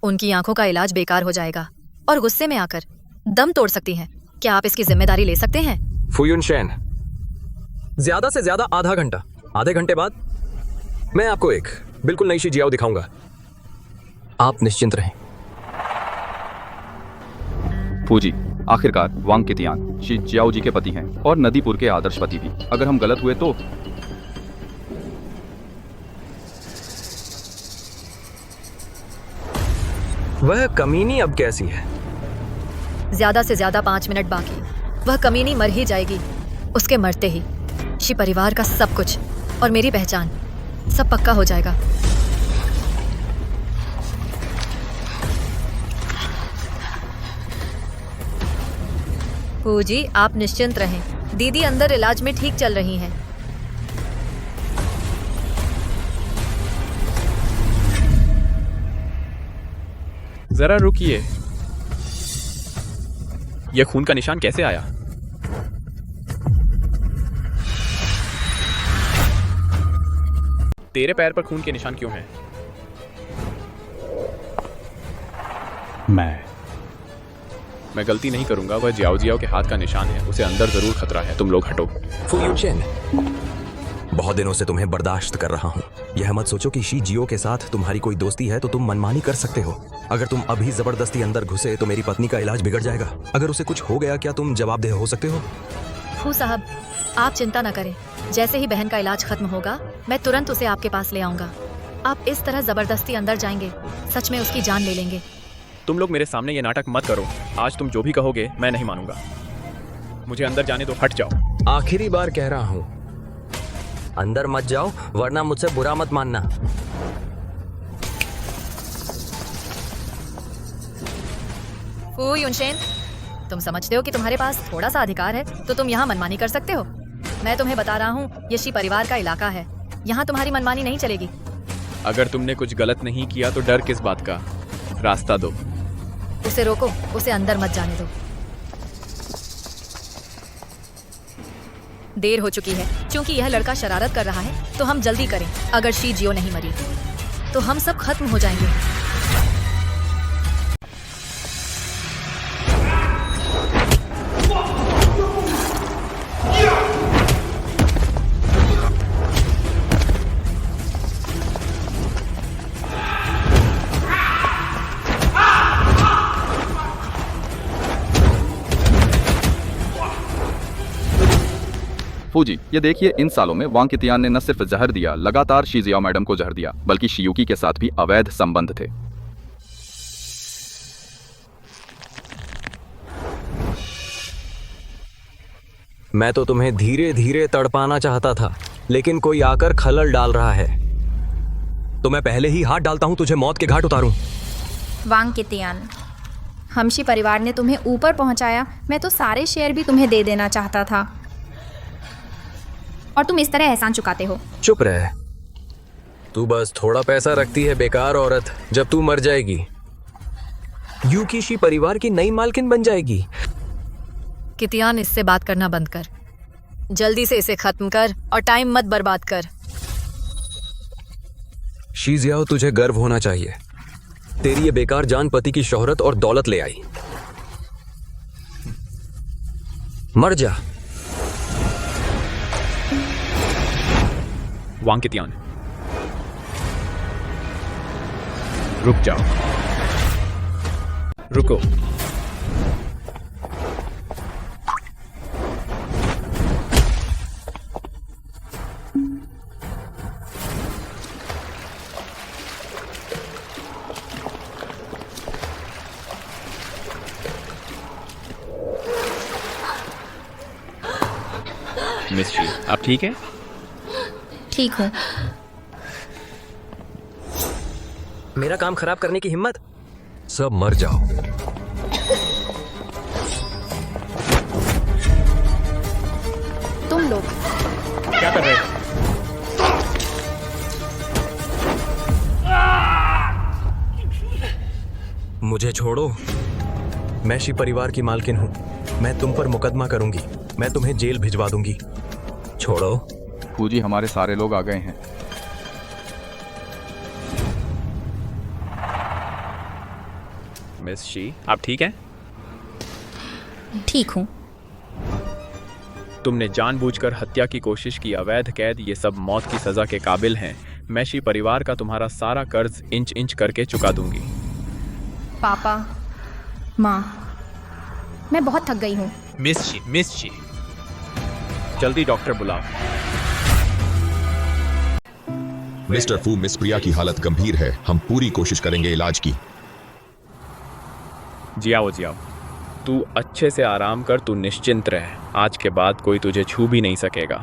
उनकी आंखों का इलाज बेकार हो जाएगा और गुस्से में आकर दम तोड़ सकती हैं। क्या आप इसकी जिम्मेदारी ले सकते हैं? फू युनशेन, ज्यादा से ज्यादा आधा घंटा, आधे घंटे बाद मैं आपको एक बिल्कुल नई शी जियाओ दिखाऊंगा। आप निश्चिंत रहें। फूजी, आखिरकार वांग कितियान शी जियाओ जी के पति हैं और नदीपुर के आदर्श पति भी। अगर हम गलत हुए तो वह कमीनी अब कैसी है? ज्यादा से ज्यादा 5 मिनट बाकी। वह कमीनी मर ही जाएगी। उसके मरते ही शी परिवार का सब कुछ और मेरी पहचान सब पक्का हो जाएगा। फूजी, आप निश्चिंत रहें। दीदी अंदर इलाज में ठीक चल रही हैं। जरा रुकिए, यह खून का निशान कैसे आया? तेरे पैर पर खून के निशान क्यों हैं? मैं गलती नहीं करूंगा। वह जियाओ के हाथ का निशान है। उसे अंदर जरूर खतरा है। तुम लोग हटो। फू युनशेन, बहुत दिनों से तुम्हें बर्दाश्त कर रहा हूँ। यह मत सोचो कि शी जियो के साथ तुम्हारी कोई दोस्ती है तो तुम मनमानी कर सकते हो। अगर तुम अभी जबरदस्ती अंदर घुसे तो मेरी पत्नी का इलाज बिगड़ जाएगा। अगर उसे कुछ हो गया, क्या तुम जवाबदेह हो सकते हो? फू साहब, आप चिंता न करें। जैसे ही बहन का इलाज खत्म होगा, मैं तुरंत उसे आपके पास ले आऊंगा। आप इस तरह जबरदस्ती अंदर जाएंगे, सच में उसकी जान ले लेंगे। तुम लोग मेरे सामने ये नाटक मत करो। आज तुम जो भी कहोगे मैं नहीं मानूंगा। मुझे अंदर जाने दो। हट जाओ। आखिरी बार कह रहा हूँ, अंदर मत जाओ, वरना मुझसे बुरा मत मानना। फू युनशेन, तुम समझते हो कि तुम्हारे पास थोड़ा सा अधिकार है तो तुम यहाँ मनमानी कर सकते हो। मैं तुम्हें बता रहा हूँ, ये शी परिवार का इलाका है। यहाँ तुम्हारी मनमानी नहीं चलेगी। अगर तुमने कुछ गलत नहीं किया तो डर किस बात का? रास्ता दो। उसे रोको, उसे अंदर मत जाने दो। देर हो चुकी है। क्योंकि यह लड़का शरारत कर रहा है तो हम जल्दी करें। अगर शी जियो नहीं मरी तो हम सब खत्म हो जाएंगे। फूजी, ये देखिए, इन सालों में वांग कितियान ने न सिर्फ जहर दिया, लगातार शी जियाओ मैडम को जहर दिया, बल्कि शियुकी के साथ भी अवैध संबंध थे। मैं तो तुम्हें धीरे धीरे तड़पाना चाहता था, लेकिन कोई आकर खलल डाल रहा है। तो मैं पहले ही हाथ डालता हूं, तुझे मौत के घाट उतारूं। वांग कितियान, हमशी परिवार ने तुम्हें ऊपर पहुंचाया, मैं तो सारे शेयर भी तुम्हें दे देना चाहता था, और तुम इस तरह एहसान चुकाते हो। चुप रह, तू बस थोड़ा पैसा रखती है, बेकार औरत। जब तू मर जाएगी, यूकीशी परिवार की नई मालकिन बन जाएगी। कितियान, इससे बात करना बंद कर, जल्दी से इसे खत्म कर और टाइम मत बर्बाद कर। शी जियाओ, तुझे गर्व होना चाहिए। तेरी ये बेकार जान पति की शोहरत और दौलत ले आई। मर जा। वांग कितियान, रुक जाओ, रुको। मिस शी, आप ठीक है? ठीक हूँ। मेरा काम खराब करने की हिम्मत? सब मर जाओ। तुम लोग क्या कर रहे हो? मुझे छोड़ो, मैं शी परिवार की मालकिन हूं। मैं तुम पर मुकदमा करूंगी, मैं तुम्हें जेल भिजवा दूंगी। छोड़ो। फूजी, हमारे सारे लोग आ गए हैं। मिस शी, आप ठीक हैं? ठीक हूँ। तुमने जानबूझकर हत्या की कोशिश की, अवैध कैद, ये सब मौत की सजा के काबिल हैं। मैं शी परिवार का तुम्हारा सारा कर्ज इंच इंच करके चुका दूंगी। पापा, माँ, मैं बहुत थक गई हूँ। मिस शी, जल्दी डॉक्टर बुलाओ। मिस्टर फू, मिस प्रिया की हालत गंभीर है, हम पूरी कोशिश करेंगे इलाज की। जियाओ, तू अच्छे से आराम कर, तू निश्चिंत रह। आज के बाद कोई तुझे छू भी नहीं सकेगा।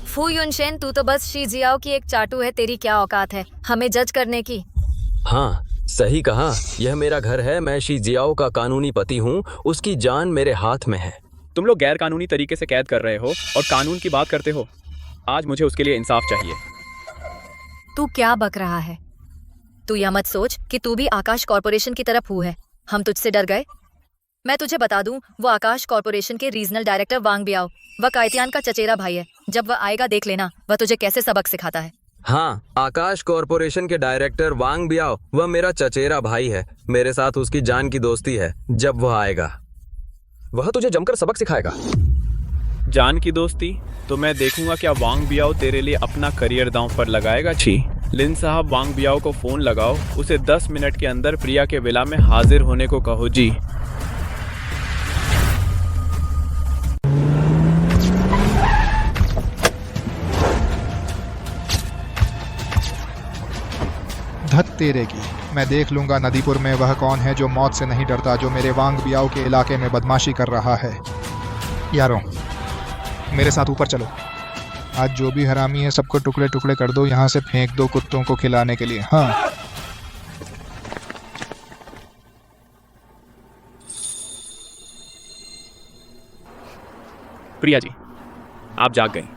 फू युनशेन, तू तो बस शी जियाओ की एक चाटू है, तेरी क्या औकात है हमें जज करने की? हाँ, सही कहा। यह मेरा घर है, मैं शी जियाओ का कानूनी पति हूँ, उसकी जान मेरे हाथ में है। तुम लोग गैर कानूनी तरीके से कैद कर रहे हो और कानून की बात करते हो। आज मुझे उसके लिए इंसाफ चाहिए। तू क्या बक रहा है? तू यह मत सोच कि तू भी आकाश कॉर्पोरेशन की तरफ हूँ है। हम तुझसे डर गए? मैं तुझे बता दूं, वो आकाश कॉर्पोरेशन के रीजनल डायरेक्टर वांग बियाओ, वह कायतियान का चचेरा भाई है। जब वह आएगा देख लेना, वह तुझे कैसे सबक सिखाता है। हाँ, आकाश कॉर्पोरेशन के डायरेक्टर वांग बियाओ, वह मेरा चचेरा भाई है। मेरे साथ उसकी जान की दोस्ती है। जब वह आएगा, वह तुझे जमकर सबक सिखाएगा। जान की दोस्ती? तो मैं देखूंगा क्या वांग बियाओ तेरे लिए अपना करियर दांव पर लगाएगा। छी। लिन साहब, वांग बियाओ को फोन लगाओ, उसे 10 मिनट के अंदर प्रिया के विला में हाजिर होने को कहो। जी। धत तेरे की, मैं देख लूंगा नदीपुर में वह कौन है जो मौत से नहीं डरता, जो मेरे वांग बियाओ के इलाके में बदमाशी कर रहा है। यारों, मेरे साथ ऊपर चलो। आज जो भी हरामी है सबको टुकड़े टुकड़े कर दो, यहाँ से फेंक दो कुत्तों को खिलाने के लिए। हाँ, प्रिया जी, आप जाग गई।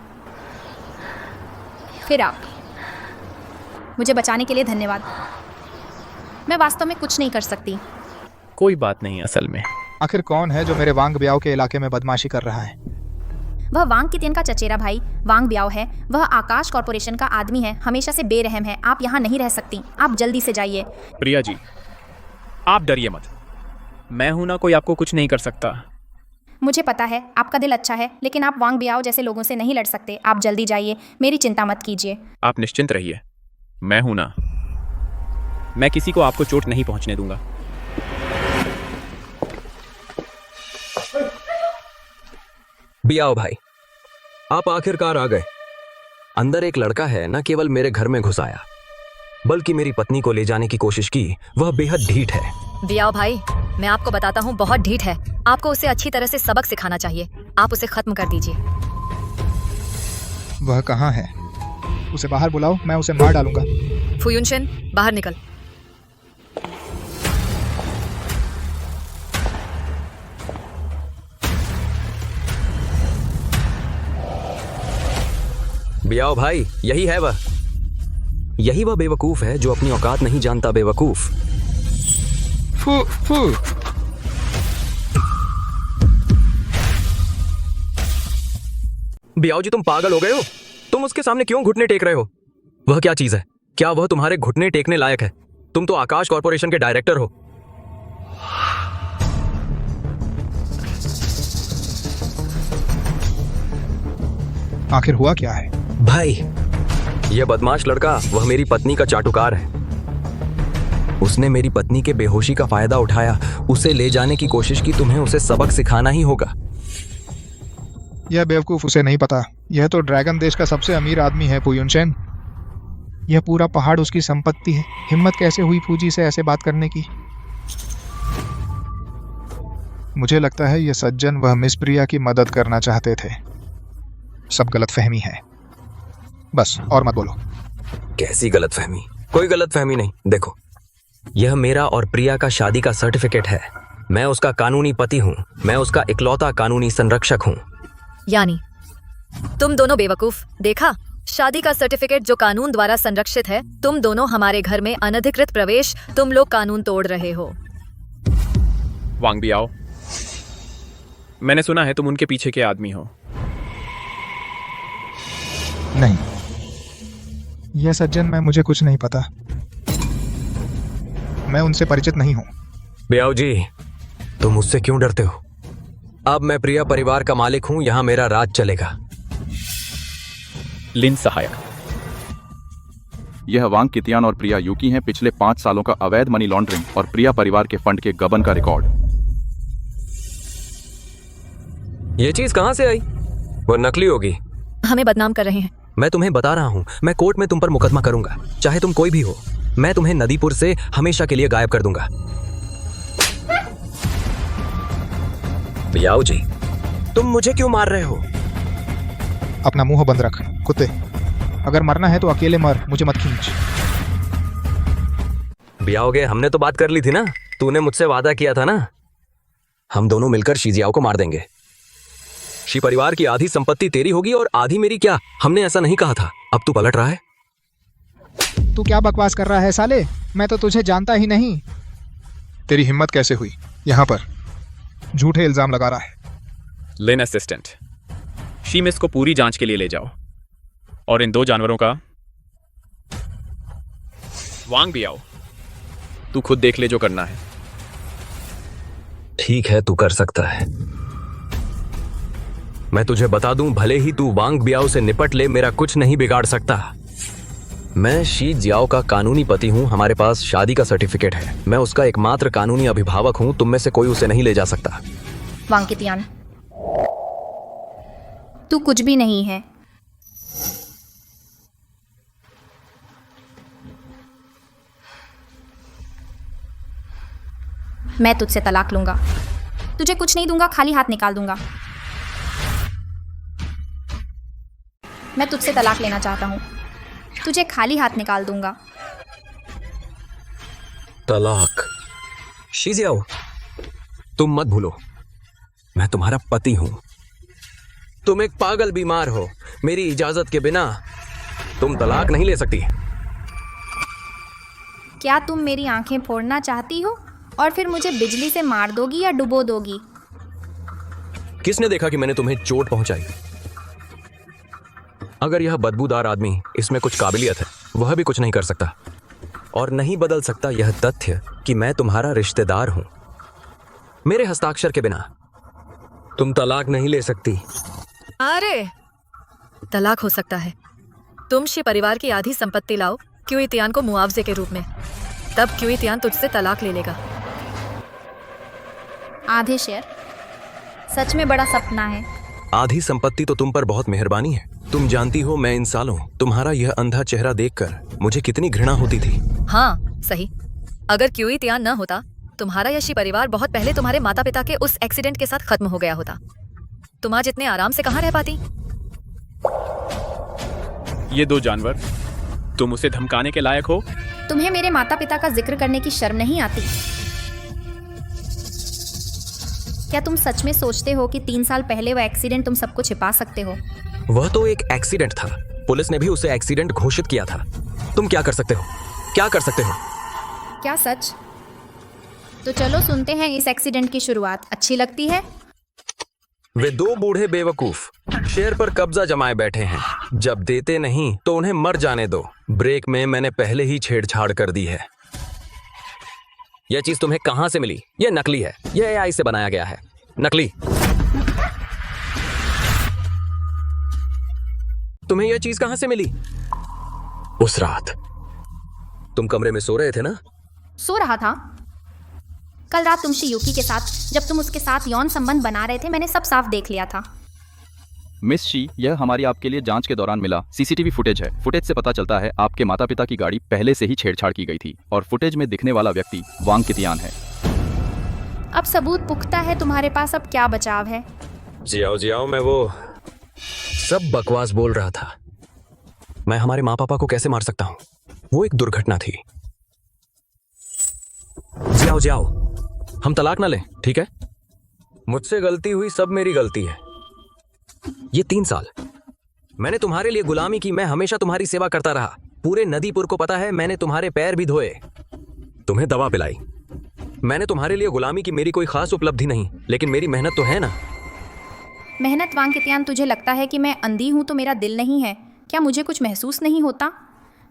फिर आप। मुझे बचाने के लिए धन्यवाद। मैं वास्तव में कुछ नहीं कर सकती। कोई बात नहीं। असल में आखिर कौन है जो मेरे वांग बियाओ के इलाके में बदमाशी कर रहा है? वह वांग कितियन का चचेरा भाई वांग बियाओ है। वह आकाश कॉर्पोरेशन का आदमी है, हमेशा से बेरहम है। आप यहाँ नहीं रह सकती, आप जल्दी से जाइए। प्रिया जी, आप डरिए मत। मैं हूं ना, कोई आपको कुछ नहीं कर सकता। मुझे पता है आपका दिल अच्छा है, लेकिन आप वांग बियाओ जैसे लोगों से नहीं लड़ सकते। आप जल्दी जाइए, मेरी चिंता मत कीजिए। आप निश्चिंत रहिए, मैं हूं ना, मैं किसी को आपको चोट नहीं पहुंचने दूंगा। बियाओ भाई, आप आखिरकार आ गए। अंदर एक लड़का है, न केवल मेरे घर में घुस आया बल्कि मेरी पत्नी को ले जाने की कोशिश की। वह बेहद ढीठ है। बियाओ भाई, मैं आपको बताता हूँ, बहुत ढीठ है। आपको उसे अच्छी तरह से सबक सिखाना चाहिए। आप उसे खत्म कर दीजिए। वह कहाँ है? उसे बाहर बुलाओ, मैं उसे मार डालूंगा। फुयुनशन, बाहर निकल। बियाओ भाई, यही है वह। यही वह बेवकूफ है जो अपनी औकात नहीं जानता। बेवकूफ। फू फू। बियाओ जी, तुम पागल हो गए हो? तुम उसके सामने क्यों घुटने टेक रहे हो? वह क्या चीज है? क्या वह तुम्हारे घुटने टेकने लायक है? तुम तो आकाश कॉर्पोरेशन के डायरेक्टर हो। आखिर हुआ क्या है? भाई, यह बदमाश लड़का वह मेरी पत्नी का चाटुकार है। उसने मेरी पत्नी के बेहोशी का फायदा उठाया, उसे ले जाने की कोशिश की। तुम्हें उसे सबक सिखाना ही होगा। यह बेवकूफ उसे नहीं पता, यह तो ड्रैगन देश का सबसे अमीर आदमी है फुयुनशन। यह पूरा पहाड़ उसकी संपत्ति है। हिम्मत कैसे हुई फूजी से ऐसे बात करने की? मुझे लगता है यह सज्जन वह मिस प्रिया की मदद करना चाहते थे। सब गलतफहमी है। बस और मत बोलो। कैसी गलतफहमी? कोई गलतफहमी नहीं। देखो, यह मेरा और प्रिया का शादी का सर्टिफिकेट है। मैं उसका कानूनी पति हूँ। मैं उसका इकलौता कानूनी संरक्षक हूँ। यानी तुम दोनों बेवकूफ। देखा, शादी का सर्टिफिकेट जो कानून द्वारा संरक्षित है। तुम दोनों हमारे घर में अनधिकृत प्रवेश, तुम लोग कानून तोड़ रहे हो। वांग बियाओ, मैंने सुना है तुम उनके पीछे के आदमी हो। नहीं, यह सज्जन मुझे कुछ नहीं पता। मैं उनसे परिचित नहीं हूं। बियाओ जी, तुम मुझसे क्यों डरते हो? अब मैं प्रिया परिवार का मालिक हूं। यहां मेरा राज चलेगा। लिन सहायक, यह वांग कितियान और प्रिया यूकी हैं। पिछले 5 सालों का अवैध मनी लॉन्ड्रिंग और प्रिया परिवार के फंड के गबन का रिकॉर्ड। ये चीज कहां से आई? वो नकली होगी। हमें बदनाम कर रहे हैं। मैं तुम्हें बता रहा हूं, मैं कोर्ट में तुम पर मुकदमा करूंगा, चाहे तुम कोई भी हो। मैं तुम्हें नदीपुर से हमेशा के लिए गायब कर दूंगा। बियाओ जी, तुम मुझे क्यों मार रहे हो? अपना मुंह बंद रख कुत्ते। अगर मरना है तो अकेले मर, मुझे मत खींच। बियाओगे, हमने तो बात कर ली थी ना। तूने मुझसे वादा किया था ना, हम दोनों मिलकर शीजियाओ को मार देंगे। शी परिवार की आधी संपत्ति तेरी होगी और आधी मेरी। क्या हमने ऐसा नहीं कहा था? अब तू पलट रहा है। तू क्या बकवास कर रहा है साले? मैं तो तुझे जानता ही नहीं। तेरी हिम्मत कैसे हुई यहाँ पर? झूठे इल्जाम लगा रहा है। लिन असिस्टेंट, शीमिस को पूरी जांच के लिए ले जाओ और इन 2 जानवरों का। वांग बियाओ, तू खुद देख ले जो करना है। ठीक है, तू कर सकता है। मैं तुझे बता दूं, भले ही तू वांग बियाओ से निपट ले, मेरा कुछ नहीं बिगाड़ सकता। मैं शी जियाओ का कानूनी पति हूं। हमारे पास शादी का सर्टिफिकेट है। मैं उसका एकमात्र कानूनी अभिभावक हूं। तुम में से कोई उसे नहीं ले जा सकता। वांग कितियान, तू कुछ भी नहीं है। मैं तुझसे तलाक लूंगा। तुझे कुछ नहीं दूंगा, खाली हाथ निकाल दूंगा। मैं तुझसे तलाक लेना चाहता हूं। तुझे खाली हाथ निकाल दूंगा। तलाक? शी जियाओ, तुम मत भूलो, मैं तुम्हारा पति हूं। तुम एक पागल बीमार हो। मेरी इजाजत के बिना तुम तलाक नहीं ले सकती। क्या तुम मेरी आंखें फोड़ना चाहती हो और फिर मुझे बिजली से मार दोगी या डुबो दोगी? किसने देखा कि मैंने तुम्हें चोट पहुंचाई? अगर यह बदबूदार आदमी, इसमें कुछ काबिलियत है, वह भी कुछ नहीं कर सकता। और नहीं बदल सकता यह तथ्य कि मैं तुम्हारा रिश्तेदार हूं। मेरे हस्ताक्षर के बिना तुम तलाक नहीं ले सकती। अरे, तलाक हो सकता है। तुम शी परिवार की आधी संपत्ति लाओ क्यूइतियान को मुआवजे के रूप में। तब क्यूइतियान तुझसे तलाक ले लेगा। आधे शेयर। सच में बड़ा सपना है। आधी संपत्ति तो तुम पर बहुत मेहरबानी है। तुम जानती हो मैं इन सालों तुम्हारा यह अंधा चेहरा देखकर मुझे कितनी घृणा होती थी। हाँ सही। अगर क्यूइतियान न होता, तुम्हारा यशी परिवार बहुत पहले तुम्हारे माता पिता के उस एक्सीडेंट के साथ खत्म हो गया होता। तुम आज इतने आराम से कहाँ रह पाती? ये दो जानवर, तुम उसे धमकाने के लायक हो? तुम्हें मेरे माता पिता का जिक्र करने की शर्म नहीं आती? क्या तुम सच में सोचते हो कि 3 साल पहले वो एक्सीडेंट तुम सबको छिपा सकते हो? वह तो एक एक्सीडेंट था। पुलिस ने भी उसे एक्सीडेंट घोषित किया था। तुम क्या कर सकते हो? क्या कर सकते हो? क्या सच? तो चलो सुनते हैं इस एक्सीडेंट की शुरुआत। अच्छी लगती है? वे 2 बूढ़े बेवकूफ शेर पर कब्जा जमाए बैठे हैं। जब देते नहीं तो उन्हें मर जाने दो। ब्रेक में मैंने पहले ही छेड़छाड़ कर दी है। यह चीज तुम्हें कहां से मिली? यह नकली है। यह एआई से बनाया गया है। नकली। तुम्हें यह चीज कहां से मिली? उस रात तुम कमरे में सो रहे थे ना? सो रहा था। कल रात तुम शियुकी के साथ जब तुम उसके साथ यौन संबंध बना रहे थे, मैंने सब साफ देख लिया था। मिस शी, यह हमारी आपके लिए जांच के दौरान मिला सीसीटीवी फुटेज है। फुटेज से पता चलता है आपके माता पिता की गाड़ी पहले से ही छेड़छाड़ की गई थी और फुटेज में दिखने वाला व्यक्ति वांग कितियान है। अब सबूत पुख्ता है तुम्हारे पास, अब क्या बचाव है? जियाओ, मैं वो सब बकवास बोल रहा था। मैं हमारे माँ पापा को कैसे मार सकता हूँ? वो एक दुर्घटना थी। जियाओ, हम तलाक ना लें, ठीक है? मुझसे गलती हुई, सब मेरी गलती है। ये 3 साल मैंने तुम्हारे लिए गुलामी की। मैं हमेशा तुम्हारी सेवा करता रहा। पूरे नदीपुर को पता है मैंने तुम्हारे पैर भी धोए, तुम्हें दवा पिलाई। मैंने तुम्हारे लिए गुलामी की। मेरी कोई खास उपलब्धि नहीं, लेकिन मेरी मेहनत तो है ना। मेहनत वांग कितियान, तुझे लगता है कि मैं अंधी हूँ तो मेरा दिल नहीं है? क्या मुझे कुछ महसूस नहीं होता?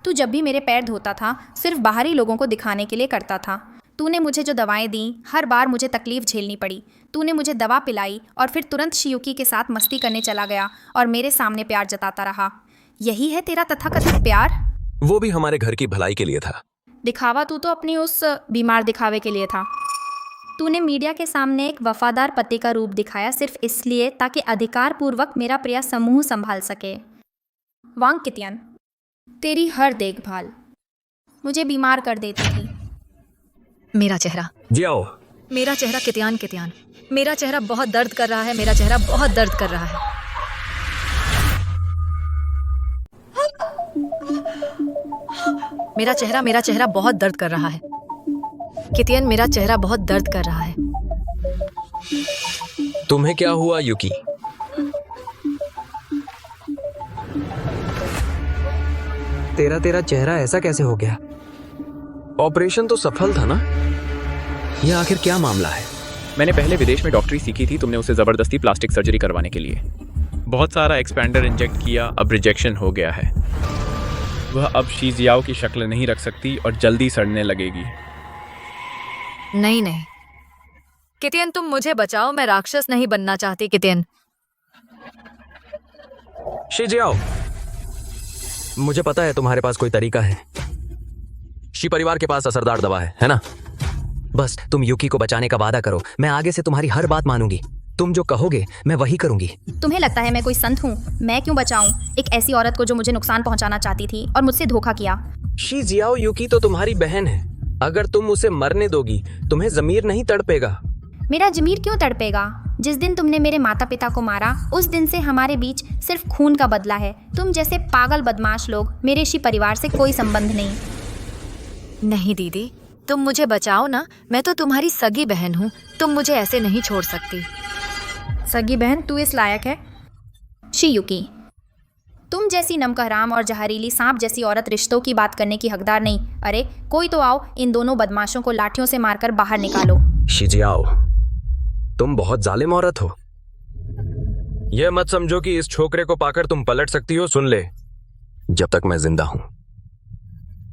तू जब भी मेरे पैर धोता था सिर्फ बाहरी लोगों को दिखाने के लिए करता था। तूने मुझे जो दवाएं दी, हर बार मुझे तकलीफ झेलनी पड़ी। तूने मुझे दवा पिलाई और फिर तुरंत शियुकी के साथ मस्ती करने चला गया और मेरे सामने प्यार जताता रहा। यही है तेरा तथाकथित प्यार? वो भी हमारे घर की भलाई के लिए था। दिखावा तू तो अपनी उस बीमार दिखावे के लिए था। तूने मीडिया के सामने एक वफादार पति का रूप दिखाया सिर्फ इसलिए ताकि अधिकार पूर्वक मेरा प्रिय समूह संभाल सके। वांग कितियान, तेरी हर देखभाल मुझे बीमार कर देती थी। मेरा चेहरा जियाओ, मेरा चेहरा कितियान, मेरा चेहरा बहुत दर्द कर रहा है। मेरा चेहरा बहुत दर्द कर रहा है। मेरा चेहरा बहुत दर्द कर रहा है। कितियन, मेरा चेहरा बहुत दर्द कर रहा है। तुम्हें क्या हुआ युकी? तेरा चेहरा ऐसा कैसे हो गया? ऑपरेशन तो सफल था ना? यह आखिर क्या मामला है? मैंने पहले विदेश में डॉक्टरी सीखी थी। तुमने उसे ज़बरदस्ती प्लास्टिक सर्जरी करवाने के लिए बहुत सारा एक्सपेंडर इंजेक्ट किया। अब रिजेक्शन हो गया है। वह अब शी जियाओ की शक्ल नहीं रख सकती और जल्दी सड़ने लगेगी। नहीं कितियन, तुम मुझे बचाओ। मैं राक्षस नहीं बनना चाहती कितियन। शी जियाओ, मुझे पता है तुम्हारे पास कोई तरीका है। शी परिवार के पास असरदार दवा है ना? बस तुम युकी को बचाने का वादा करो। मैं आगे से तुम्हारी हर बात मानूंगी। तुम जो कहोगे मैं वही करूंगी। तुम्हें लगता है मैं कोई संत हूँ? मैं क्यों बचाऊं एक ऐसी औरत को जो मुझे नुकसान पहुंचाना चाहती थी और मुझसे धोखा किया? शी जियाओ, युकी तो तुम्हारी बहन है। अगर तुम उसे मरने दोगी तुम्हें जमीर नहीं तड़पेगा। मेरा जमीर क्यों तड़पेगा? जिस दिन तुमने मेरे माता पिता को मारा उस दिन से हमारे बीच सिर्फ खून का बदला है। तुम जैसे पागल बदमाश लोग, मेरे शी परिवार से कोई संबंध नहीं। नहीं दीदी, तुम मुझे बचाओ ना। मैं तो तुम्हारी सगी बहन हूँ। तुम मुझे ऐसे नहीं छोड़ सकती। सगी बहन, तू इस लायक है? शियुकी, तुम जैसी नमकहराम और जहरीली सांप जैसी औरत रिश्तों की बात करने की हकदार नहीं। अरे कोई तो आओ, इन दोनों बदमाशों को लाठियों से मारकर बाहर निकालो। शी जियाओ, तुम बहुत जालिम औरत हो। यह मत समझो कि इस छोकरे को पाकर तुम पलट सकती हो। सुन ले, जब तक मैं जिंदा हूं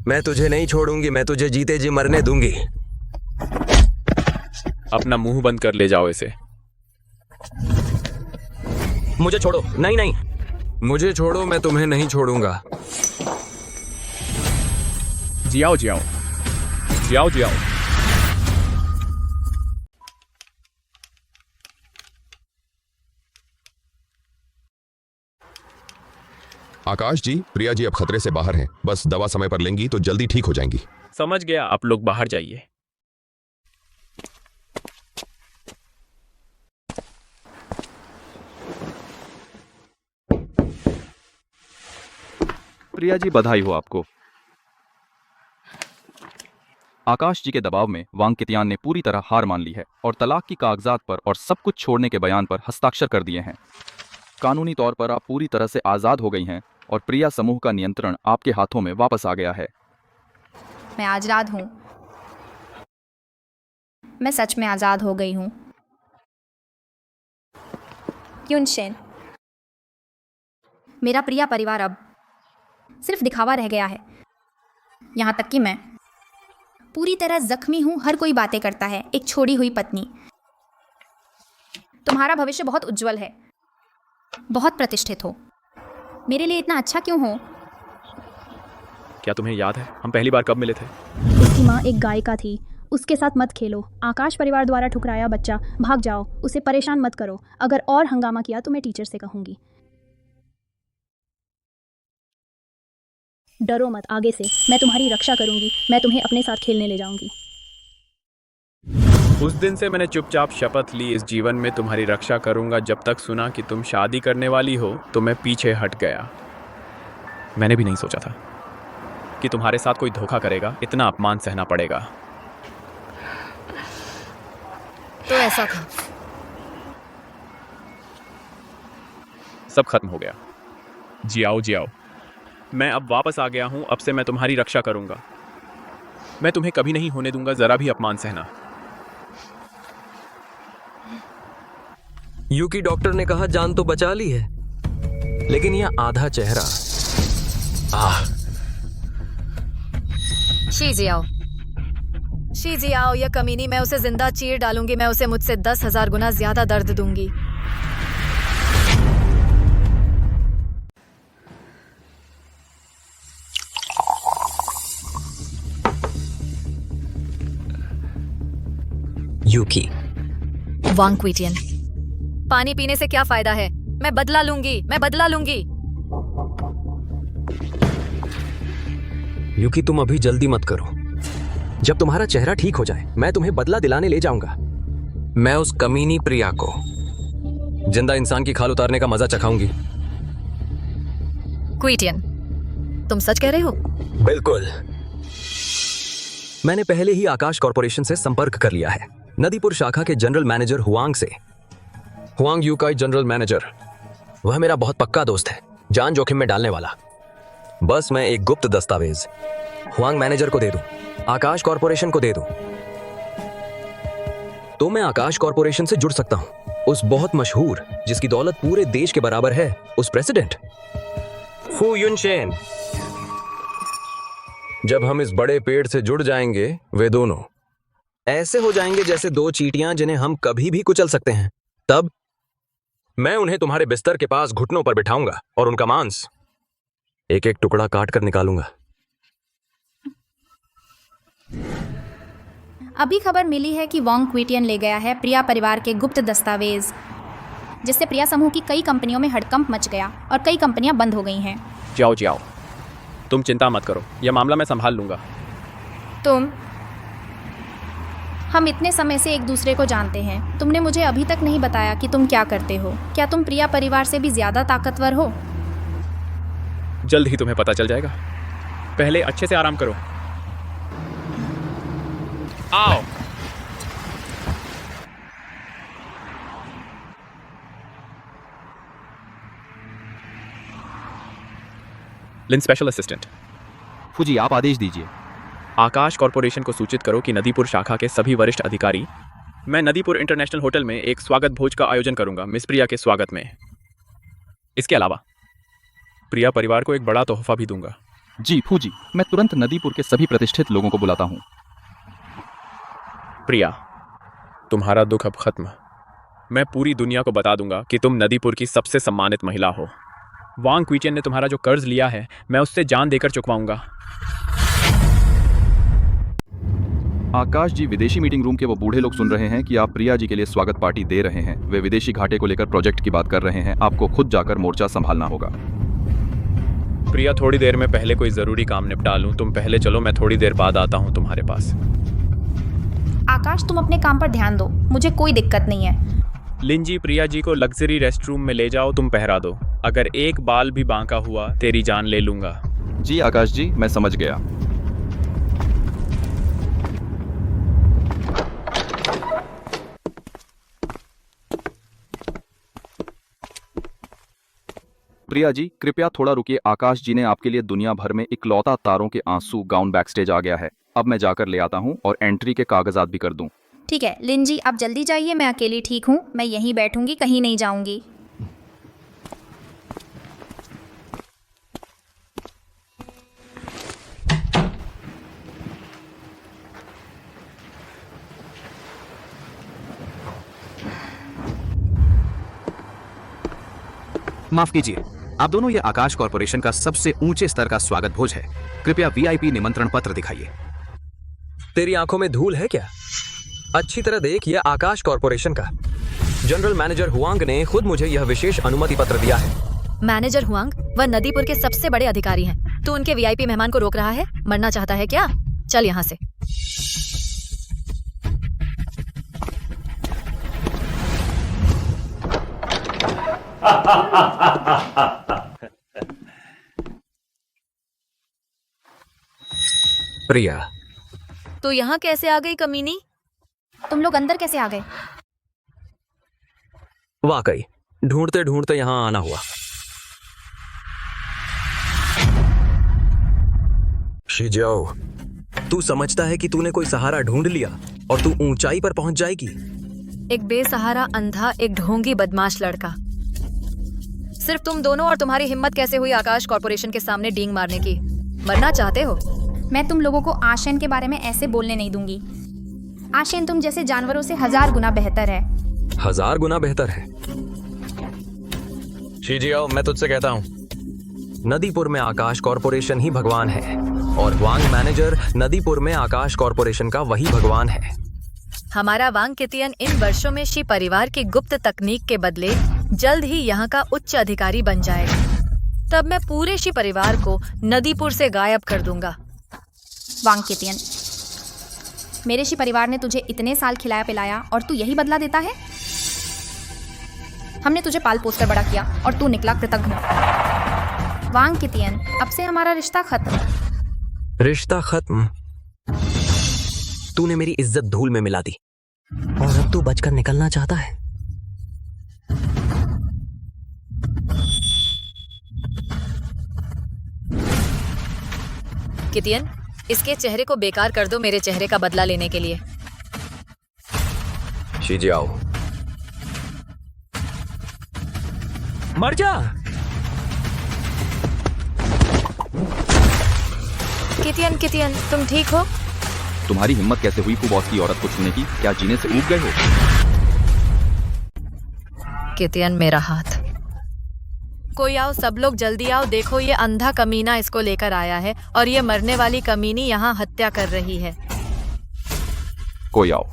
मैं तुझे नहीं छोड़ूंगी। मैं तुझे जीते जी मरने दूंगी। अपना मुंह बंद कर ले जाओ इसे। मुझे छोड़ो। नहीं, मुझे छोड़ो, मैं तुम्हें नहीं छोड़ूंगा। जियाओ जियाओ जियाओ जियाओ। आकाश जी, प्रिया जी अब खतरे से बाहर हैं। बस दवा समय पर लेंगी तो जल्दी ठीक हो जाएंगी। समझ गया, आप लोग बाहर जाइए। प्रिया जी, बधाई हो आपको। आकाश जी के दबाव में वांग कितियान ने पूरी तरह हार मान ली है और तलाक की कागजात पर और सब कुछ छोड़ने के बयान पर हस्ताक्षर कर दिए हैं। कानूनी तौर पर आप पूरी तरह से आज़ाद हो गई हैं और प्रिया समूह का नियंत्रण आपके हाथों में वापस आ गया है। मैं आज़ाद हूँ। मैं सच में आज़ाद हो गई हूँ। युनशेन, मेरा प्रिया परिवार अब सिर्फ दिखावा रह गया है। यहाँ तक कि मैं पूरी तरह जख्मी हूँ। हर कोई बातें करता है, एक छोड़ी हुई पत्नी। तुम्हारा भविष्य बहुत उज्जवल है, बहुत प्रतिष्ठित हो। मेरे लिए इतना अच्छा क्यों हो? क्या तुम्हें याद है हम पहली बार कब मिले थे? उसकी माँ एक गायिका थी। उसके साथ मत खेलो। आकाश परिवार द्वारा ठुकराया बच्चा, भाग जाओ। उसे परेशान मत करो। अगर और हंगामा किया तो मैं टीचर से कहूंगी। डरो मत आगे से। मैं तुम्हारी रक्षा करूंगी। मैं तुम्हें अपने साथ खेलने ले जाऊंगी। उस दिन से मैंने चुपचाप शपथ ली, इस जीवन में तुम्हारी रक्षा करूंगा। जब तक सुना कि तुम शादी करने वाली हो तो मैं पीछे हट गया। मैंने भी नहीं सोचा था कि तुम्हारे साथ कोई धोखा करेगा, इतना अपमान सहना पड़ेगा। तो ऐसा था। सब खत्म हो गया। जियाओ जियाओ। मैं अब वापस आ गया हूं। अब से मैं तुम्हारी रक्षा करूंगा। मैं तुम्हें कभी नहीं होने दूंगा जरा भी अपमान सहना। यूकी डॉक्टर ने कहा जान तो बचा ली है, लेकिन यह आधा चेहरा। शीजियाओ, यह कमीनी, मैं उसे जिंदा चीर डालूंगी। मैं उसे मुझसे 10,000 गुना ज्यादा दर्द दूंगी। यूकी। वांग क्विटियन, पानी पीने से क्या फायदा है? मैं बदला लूंगी, मैं बदला लूंगी। यूकी, तुम अभी जल्दी मत करो। जब तुम्हारा चेहरा ठीक हो जाए मैं तुम्हें बदला दिलाने ले जाऊंगा। मैं उस कमीनी प्रिया को जिंदा इंसान की खाल उतारने का मजा चखाऊंगी। क्विटियन, तुम सच कह रहे हो? बिल्कुल। मैंने पहले ही आकाश कॉरपोरेशन से संपर्क कर लिया है, नदीपुर शाखा के जनरल मैनेजर हुआंग से। हुआंग यूकाई जनरल मैनेजर, वह मेरा बहुत पक्का दोस्त है, जान जोखिम में डालने वाला। बस मैं एक गुप्त दस्तावेज हुआंग मैनेजर को दे दूं, आकाश कॉरपोरेशन को दे दूं, तो मैं आकाश कॉरपोरेशन से जुड़ सकता हूं। उस बहुत मशहूर, जिसकी दौलत पूरे देश के बराबर है, उस प्रेसिडेंट फू युनशेन। जब हम इस बड़े पेड़ से जुड़ जाएंगे, वे दोनों ऐसे हो जाएंगे जैसे दो चींटियां जिन्हें हम कभी भी कुचल सकते हैं। तब मैं उन्हें तुम्हारे बिस्तर के पास घुटनों पर बिठाऊंगा और उनका मांस एक एक टुकड़ा काट कर निकालूंगा। अभी खबर मिली है कि वांग क्विटियन ले गया है प्रिया परिवार के गुप्त दस्तावेज, जिससे प्रिया समूह की कई कंपनियों में हड़कंप मच गया और कई कंपनियां बंद हो गई हैं। जाओ जाओ, तुम चिंता मत करो, यह मामला मैं संभाल लूंगा। हम इतने समय से एक दूसरे को जानते हैं। तुमने मुझे अभी तक नहीं बताया कि तुम क्या करते हो। क्या तुम प्रिया परिवार से भी ज्यादा ताकतवर हो? जल्द ही तुम्हें पता चल जाएगा। पहले अच्छे से आराम करो। आओ। लिन स्पेशल असिस्टेंट। फूजी, आप आदेश दीजिए। आकाश कॉरपोरेशन को सूचित करो कि नदीपुर शाखा के सभी वरिष्ठ अधिकारी, मैं नदीपुर इंटरनेशनल होटल में एक स्वागत भोज का आयोजन करूंगा मिस प्रिया के स्वागत में। इसके अलावा प्रिया परिवार को एक बड़ा तोहफा भी दूंगा। जी फूजी, मैं तुरंत नदीपुर के सभी प्रतिष्ठित लोगों को बुलाता हूँ। प्रिया, तुम्हारा दुख अब खत्म। मैं पूरी दुनिया को बता दूंगा कि तुम नदीपुर की सबसे सम्मानित महिला हो। वांग क्विटियन ने तुम्हारा जो कर्ज लिया है, मैं उससे जान देकर चुकवाऊंगा। आकाश जी, विदेशी मीटिंग रूम के वो बूढ़े लोग सुन रहे हैं कि आप प्रिया जी के लिए स्वागत पार्टी दे रहे हैं। वे विदेशी घाटे को लेकर प्रोजेक्ट की बात कर रहे हैं। आपको खुद जाकर मोर्चा संभालना होगा। प्रिया, थोड़ी देर में पहले कोई ज़रूरी काम निपटा लूँ। तुम पहले चलो, मैं थोड़ी देर बाद आता हूँ तुम्हारे पास। आकाश, तुम अपने काम पर ध्यान दो, मुझे कोई दिक्कत नहीं है। लिंजी, प्रिया जी को लग्जरी रेस्ट रूम में ले जाओ, तुम पहरा दो। अगर एक बाल भी बांका हुआ तेरी जान ले लूंगा। जी आकाश जी, मैं समझ गया। प्रिया जी, कृपया थोड़ा रुकिए। आकाश जी ने आपके लिए दुनिया भर में इकलौता तारों के आंसू गाउन बैकस्टेज आ गया है। अब मैं जाकर ले आता हूँ और एंट्री के कागजात भी कर दूँ। ठीक है लिंजी, आप जल्दी जाइए, मैं अकेली ठीक हूँ। मैं यहीं बैठूंगी, कहीं नहीं जाऊंगी। माफ कीजिए, आप दोनों, ये आकाश कॉर्पोरेशन का सबसे ऊंचे स्तर का स्वागत भोज है। कृपया वीआईपी निमंत्रण पत्र दिखाइए। तेरी आंखों में धूल है क्या? अच्छी तरह देख, यह आकाश कॉर्पोरेशन का जनरल मैनेजर हुआंग ने खुद मुझे यह विशेष अनुमति पत्र दिया है। मैनेजर हुआंग, वह नदीपुर के सबसे बड़े अधिकारी हैं। तू उनके वीआईपी मेहमान को रोक रहा है? मरना चाहता है क्या? चल यहाँ से। प्रिया, तो यहाँ कैसे आ गई कमीनी? तुम लोग अंदर कैसे आ गए? वाकई ढूंढते ढूंढते यहाँ आना हुआ। शिजाओ, तू समझता है कि तूने कोई सहारा ढूंढ लिया और तू ऊंचाई पर पहुंच जाएगी? एक बेसहारा अंधा, एक ढोंगी बदमाश लड़का। सिर्फ तुम दोनों, और तुम्हारी हिम्मत कैसे हुई आकाश कॉर्पोरेशन के सामने डींग मारने की? मरना चाहते हो? मैं तुम लोगों को आशेन के बारे में ऐसे बोलने नहीं दूंगी। आशेन तुम जैसे जानवरों से 1000 गुना बेहतर है। 1000 गुना बेहतर है? शिजियाओ, मैं तुझसे कहता हूँ, नदीपुर में आकाश कॉर्पोरेशन ही भगवान है और वांग मैनेजर नदीपुर में आकाश कॉर्पोरेशन का वही भगवान है। हमारा वांग कितियन इन वर्षों में शी परिवार की गुप्त तकनीक के बदले जल्द ही यहाँ का उच्च अधिकारी बन जाएगा। तब मैं पूरे शी परिवार को नदीपुर से गायब कर दूंगा। वांग कितियन, मेरे शी परिवार ने तुझे इतने साल खिलाया पिलाया और तू यही बदला देता है? हमने तुझे पाल पोस कर बड़ा किया और तू निकला कृतघ्न। वांग कितियन, अब से हमारा रिश्ता खत्म। रिश्ता खत्म? तूने मेरी इज्जत धूल में मिला दी और अब तू बचकर निकलना चाहता है? कितियन, इसके चेहरे को बेकार कर दो मेरे चेहरे का बदला लेने के लिए। शिजियाओ, मर जा। कितियन, कितियन, तुम ठीक हो? तुम्हारी हिम्मत कैसे हुई कुबॉस की औरत को छूने की? क्या जीने से ऊब गए हो? कितियन, मेरा हाथ। कोई आओ, सब लोग जल्दी आओ। देखो, ये अंधा कमीना इसको लेकर आया है और ये मरने वाली कमीनी यहाँ हत्या कर रही है। कोई आओ।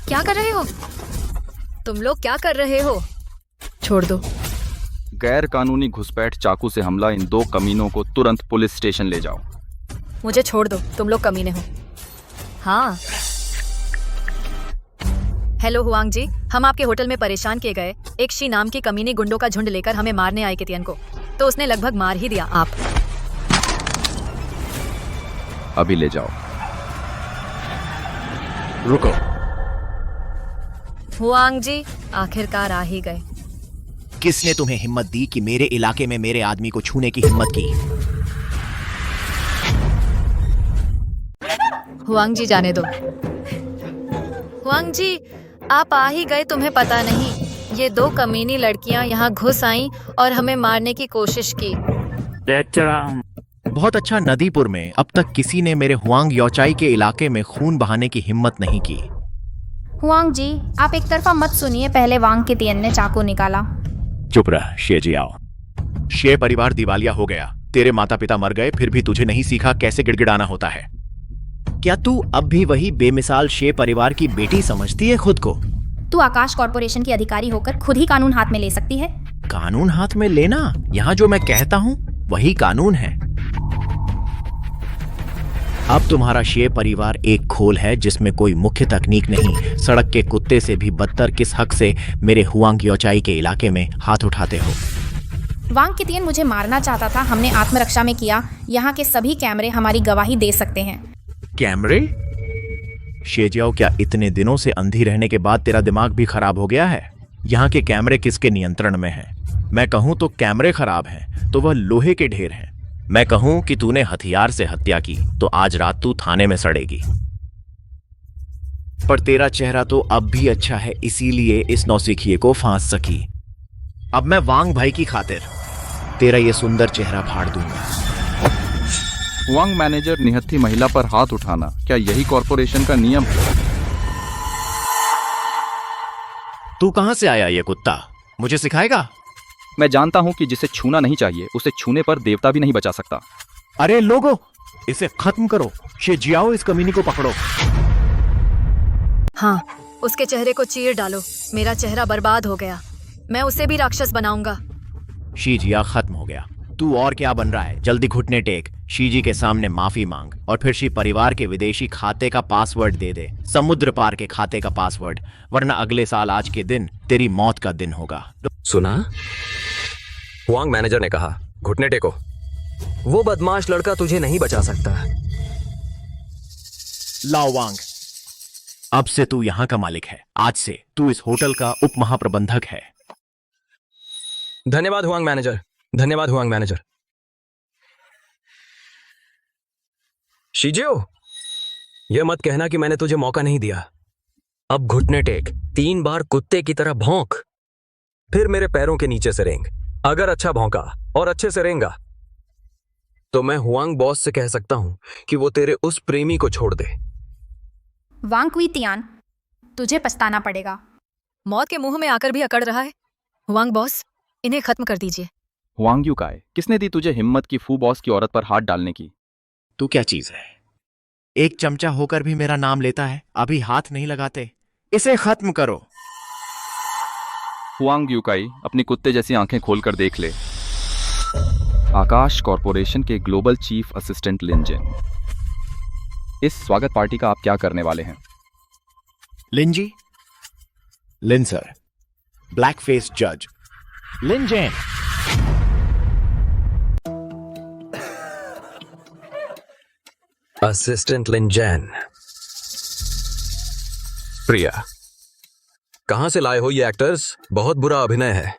क्या कर रहे हो तुम लोग? क्या कर रहे हो? छोड़ दो। गैर कानूनी घुसपैठ चाकू से हमला इन 2 कमीनों को तुरंत पुलिस स्टेशन ले जाओ। मुझे छोड़ दो, तुम लोग कमीने हो। हाँ। हेलो हुआंग जी, हम आपके होटल में परेशान किए गए एक शी नाम की कमीनी गुंडों का झुंड लेकर हमें मारने आए कितियन को, तो उसने लगभग मार ही दिया। आप अभी ले जाओ। रुको। हुआंग जी, आखिरकार आ ही गए। किसने तुम्हें हिम्मत दी कि मेरे इलाके में मेरे आदमी को छूने की हिम्मत की? हुआंग जी, जाने दो। हुआंग जी, आप आ ही गए, तुम्हें पता नहीं? ये 2 कमीनी लड़कियां यहाँ घुस आईं और हमें मारने की कोशिश की। बहुत अच्छा, नदीपुर में अब तक किसी ने मेरे हुआंग योचाई के इलाके में खून बहाने की हिम्मत नहीं की। हुआंग जी, आप एक तरफा मत सुनिए। पहले वांग कितियन ने चाकू निकाला। चुप रह शेजियाओ। शे परिवार दिवालिया हो गया। तेरे माता पिता मर गए, फिर भी तुझे नहीं सीखा कैसे गिड़गिड़ाना होता है। क्या तू अब भी वही बेमिसाल शे परिवार की बेटी समझती है खुद को? तू आकाश कॉरपोरेशन की अधिकारी होकर खुद ही कानून हाथ में ले सकती है। कानून हाथ में लेना, यहाँ जो मैं कहता हूँ वही कानून है। अब तुम्हारा शे परिवार एक खोल है जिसमें कोई मुख्य तकनीक नहीं। सड़क के कुत्ते से भी बदतर किस हक से मेरे हुआंग योचाई के इलाके में हाथ उठाते हो? वांग कितियन मुझे मारना चाहता था, हमने आत्मरक्षा में किया। यहाँ के सभी कैमरे हमारी गवाही दे सकते हैं। कैमरे? शेजियाओ, क्या इतने दिनों से अंधी रहने के बाद तेरा दिमाग भी खराब हो गया है? यहाँ के कैमरे किसके नियंत्रण में हैं? मैं कहूँ तो कैमरे खराब हैं तो वह लोहे के ढेर हैं। मैं कहूँ कि तूने हथियार से हत्या की तो आज रात तू थाने में सड़ेगी। पर तेरा चेहरा तो अब भी अच्छा है, इसीलिए इस नौसिखिए को फांस सकी। अब मैं वांग भाई की खातिर तेरा ये सुंदर चेहरा फाड़ दूंगा। वांग मैनेजर, निहत्थी महिला पर हाथ उठाना क्या यही कॉरपोरेशन का नियम है? तू कहां से आया ये कुत्ता? मुझे सिखाएगा? मैं जानता हूं कि जिसे छूना नहीं चाहिए उसे छूने पर देवता भी नहीं बचा सकता। अरे लोगो, इसे खत्म करो। शेजियाओ, इस कमीनी को पकड़ो। हाँ, उसके चेहरे को चीर डालो। मेरा चेहरा बर्बाद हो गया, मैं उसे भी राक्षस बनाऊंगा। शीजिया खत्म हो गया। तू और क्या बन रहा है? जल्दी घुटने टेक, शीजी के सामने माफी मांग और फिर शी परिवार के विदेशी खाते का पासवर्ड दे दे, समुद्र पार के खाते का पासवर्ड, वरना अगले साल आज के दिन तेरी मौत का दिन होगा। सुना? हुआंग मैनेजर ने कहा घुटने टेको। वो बदमाश लड़का तुझे नहीं बचा सकता। लाओ वांग, अब से तू यहाँ का मालिक है। आज से तू इस होटल का उप महाप्रबंधक है। धन्यवाद हुआंग मैनेजर, धन्यवाद हुआंग मैनेजर। शीजियो, यह मत कहना कि मैंने तुझे मौका नहीं दिया। अब घुटने टेक, 3 बार कुत्ते की तरह भौंक, फिर मेरे पैरों के नीचे से रेंग। अगर अच्छा भौंका और अच्छे से रेंगा तो मैं हुआंग बॉस से कह सकता हूं कि वो तेरे उस प्रेमी को छोड़ दे। वांग क्वितियान, तुझे पछताना पड़ेगा। मौत के मुंह में आकर भी अकड़ रहा है। हुआंग बॉस, इन्हें खत्म कर दीजिए। हुआंग यूकाई, किसने दी तुझे हिम्मत की फू बॉस की औरत पर हाथ डालने की? तू क्या चीज है? एक चमचा होकर भी मेरा नाम लेता है। अभी हाथ नहीं लगाते। इसे खत्म करो। हुआंग यूकाई, अपनी कुत्ते जैसी आंखें खोलकर देख ले। आकाश कॉरपोरेशन के ग्लोबल चीफ असिस्टेंट लिन जेन, इस स्वागत पार्टी का आप क्या करने वाले हैं? लिन जी? लिन सर, ब्लैक फेस जज लिन जेन। असिस्टेंट लिन जैन। प्रिया, कहां से लाए हो ये एक्टर्स? बहुत बुरा अभिनय है।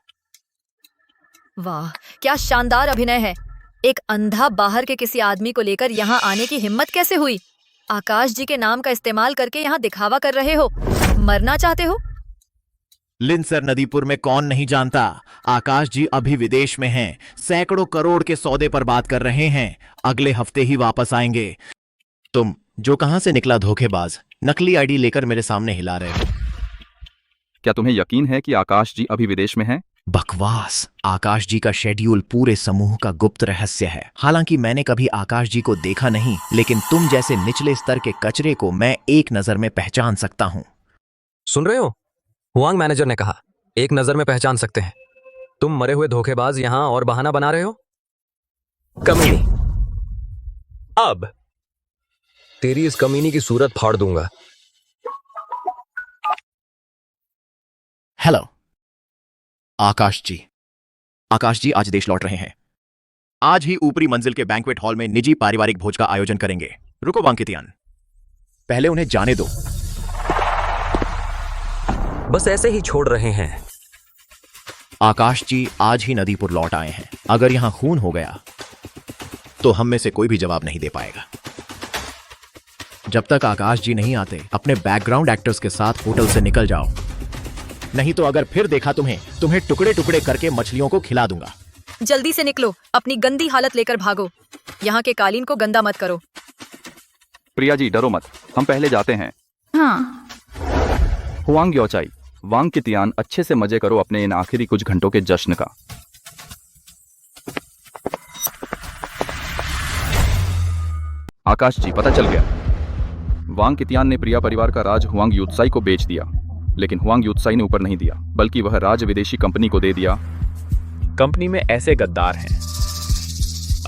वाह, क्या शानदार अभिनय है। एक अंधा बाहर के किसी आदमी को लेकर यहाँ आने की हिम्मत कैसे हुई? आकाश जी के नाम का इस्तेमाल करके यहाँ दिखावा कर रहे हो। मरना चाहते हो? लिन सर, नदीपुर में कौन नहीं जानता, आकाश जी अभी विदेश में हैं। सैकड़ों करोड़ के सौदे पर बात कर रहे हैं। अगले हफ्ते ही वापस आएंगे। तुम जो कहां से निकला धोखेबाज, नकली आईडी लेकर मेरे सामने हिला रहे हो। क्या तुम्हें यकीन है कि आकाश जी अभी विदेश में हैं? बकवास। आकाश जी का शेड्यूल पूरे समूह का गुप्त रहस्य है। हालांकि मैंने कभी आकाश जी को देखा नहीं, लेकिन तुम जैसे निचले स्तर के कचरे को मैं एक नजर में पहचान सकता हूं। सुन रहे हो? हुआंग मैनेजर ने कहा एक नजर में पहचान सकते हैं। तुम मरे हुए धोखेबाज यहां और बहाना बना रहे हो। कमीनी, अब तेरी इस कमीनी की सूरत फाड़ दूंगा। हेलो आकाश जी। आकाश जी आज देश लौट रहे हैं। आज ही ऊपरी मंजिल के बैंक्वेट हॉल में निजी पारिवारिक भोज का आयोजन करेंगे। रुको वांग कितियान, पहले उन्हें जाने दो। बस ऐसे ही छोड़ रहे हैं। आकाश जी आज ही नदीपुर लौट आए हैं। अगर यहां खून हो गया तो हम में से कोई भी जवाब नहीं दे पाएगा। जब तक आकाश जी नहीं आते अपने बैकग्राउंड एक्टर्स के साथ होटल से निकल जाओ, नहीं तो अगर फिर देखा तुम्हें टुकड़े टुकड़े करके मछलियों को खिला दूंगा। जल्दी से निकलो, अपनी गंदी हालत लेकर भागो। यहाँ के कालीन को गंदा मत करो। प्रिया जी, डरो मत, हम पहले जाते हैं। हाँ। हुआंग योचाई, वांग कितियान, अच्छे से मजे करो अपने इन आखिरी कुछ घंटों के जश्न का। आकाश जी, पता चल गया। वांग कितियान ने प्रिया परिवार का राज हुआंग यूत्साई को बेच दिया, लेकिन हुआंग यूत्साई ने ऊपर नहीं दिया, बल्कि वह राज विदेशी कंपनी को दे दिया। कंपनी में ऐसे गद्दार हैं।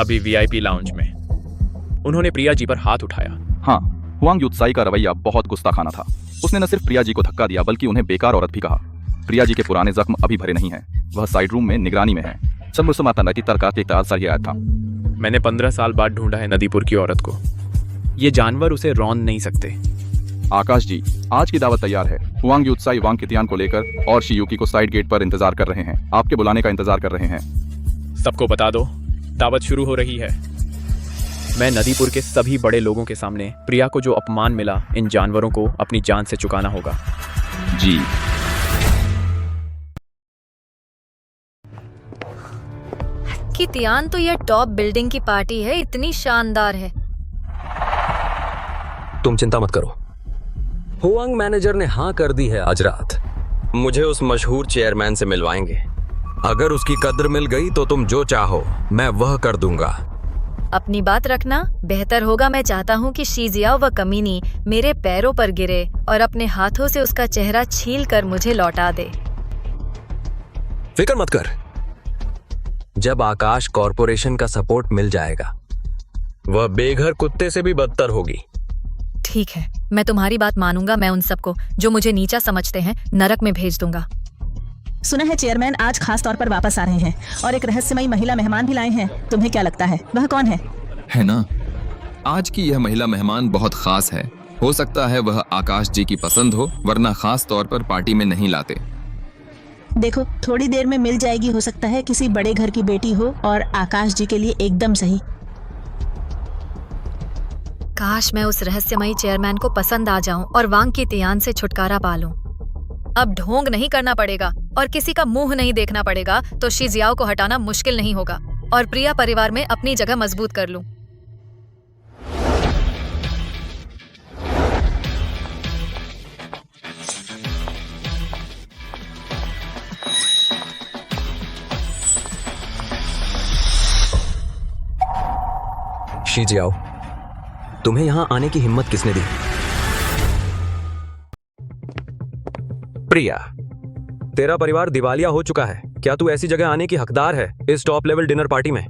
अभी वीआईपी लाउंज में उन्होंने प्रिया जी पर हाथ उठाया। हाँ, हुआंग यूत्साई का रवैया बहुत गुस्ताखाना था। उसने न सिर्फ प्रिया जी को धक्का दिया, बल्कि उन्हें बेकार औरत भी कहा। प्रिया जी के पुराने जख्म अभी भरे नहीं हैं। वह साइड रूम में निगरानी में है। मैंने 15 साल बाद ढूंढा है नदीपुर की औरत को। ये जानवर उसे रौंद नहीं सकते। आकाश जी, आज की दावत तैयार है। हुआंग यूत्साई वांग कितियान को लेकर और शियुकी को साइड गेट पर इंतजार कर रहे हैं। आपके बुलाने का इंतजार कर रहे हैं। सबको बता दो, दावत शुरू हो रही है। मैं नदीपुर के सभी बड़े लोगों के सामने प्रिया को जो अपमान मिला, इन जानवरों को अपनी जान से चुकाना होगा। जी। कितियान तो यह टॉप बिल्डिंग की पार्टी है, इतनी शानदार है। तुम चिंता मत करो, हुआंग मैनेजर ने हाँ कर दी है। आज रात मुझे उस मशहूर चेयरमैन से मिलवाएंगे। अगर उसकी कद्र मिल गई तो तुम जो चाहो मैं वह कर दूंगा। अपनी बात रखना, बेहतर होगा। मैं चाहता हूँ कि शीजियाओ व कमीनी मेरे पैरों पर गिरे और अपने हाथों से उसका चेहरा छील कर मुझे लौटा दे। फिक्र मत कर, जब आकाश कॉरपोरेशन का सपोर्ट मिल जाएगा वह बेघर कुत्ते से भी बदतर होगी। ठीक है, मैं तुम्हारी बात मानूंगा। मैं उन सबको जो मुझे नीचा समझते हैं नरक में भेज दूंगा। सुना है चेयरमैन आज खास तौर पर वापस आ रहे हैं और एक रहस्यमयी महिला मेहमान भी लाए हैं। तुम्हें क्या लगता है वह कौन है? है ना, आज की यह महिला मेहमान बहुत खास है। हो सकता है वह आकाश जी की पसंद हो, वरना खास तौर पर पार्टी में नहीं लाते। देखो, थोड़ी देर में मिल जाएगी। हो सकता है किसी बड़े घर की बेटी हो और आकाश जी के लिए एकदम सही। काश मैं उस रहस्यमयी चेयरमैन को पसंद आ जाऊं और वांग की तियान से छुटकारा पा लूं। अब ढोंग नहीं करना पड़ेगा और किसी का मुंह नहीं देखना पड़ेगा, तो शीजियाओ को हटाना मुश्किल नहीं होगा और प्रिया परिवार में अपनी जगह मजबूत कर लूं। शीजियाओ, तुम्हें यहाँ आने की हिम्मत किसने दी? प्रिया, तेरा परिवार दिवालिया हो चुका है। क्या तू ऐसी जगह आने की हकदार है इस टॉप लेवल डिनर पार्टी में?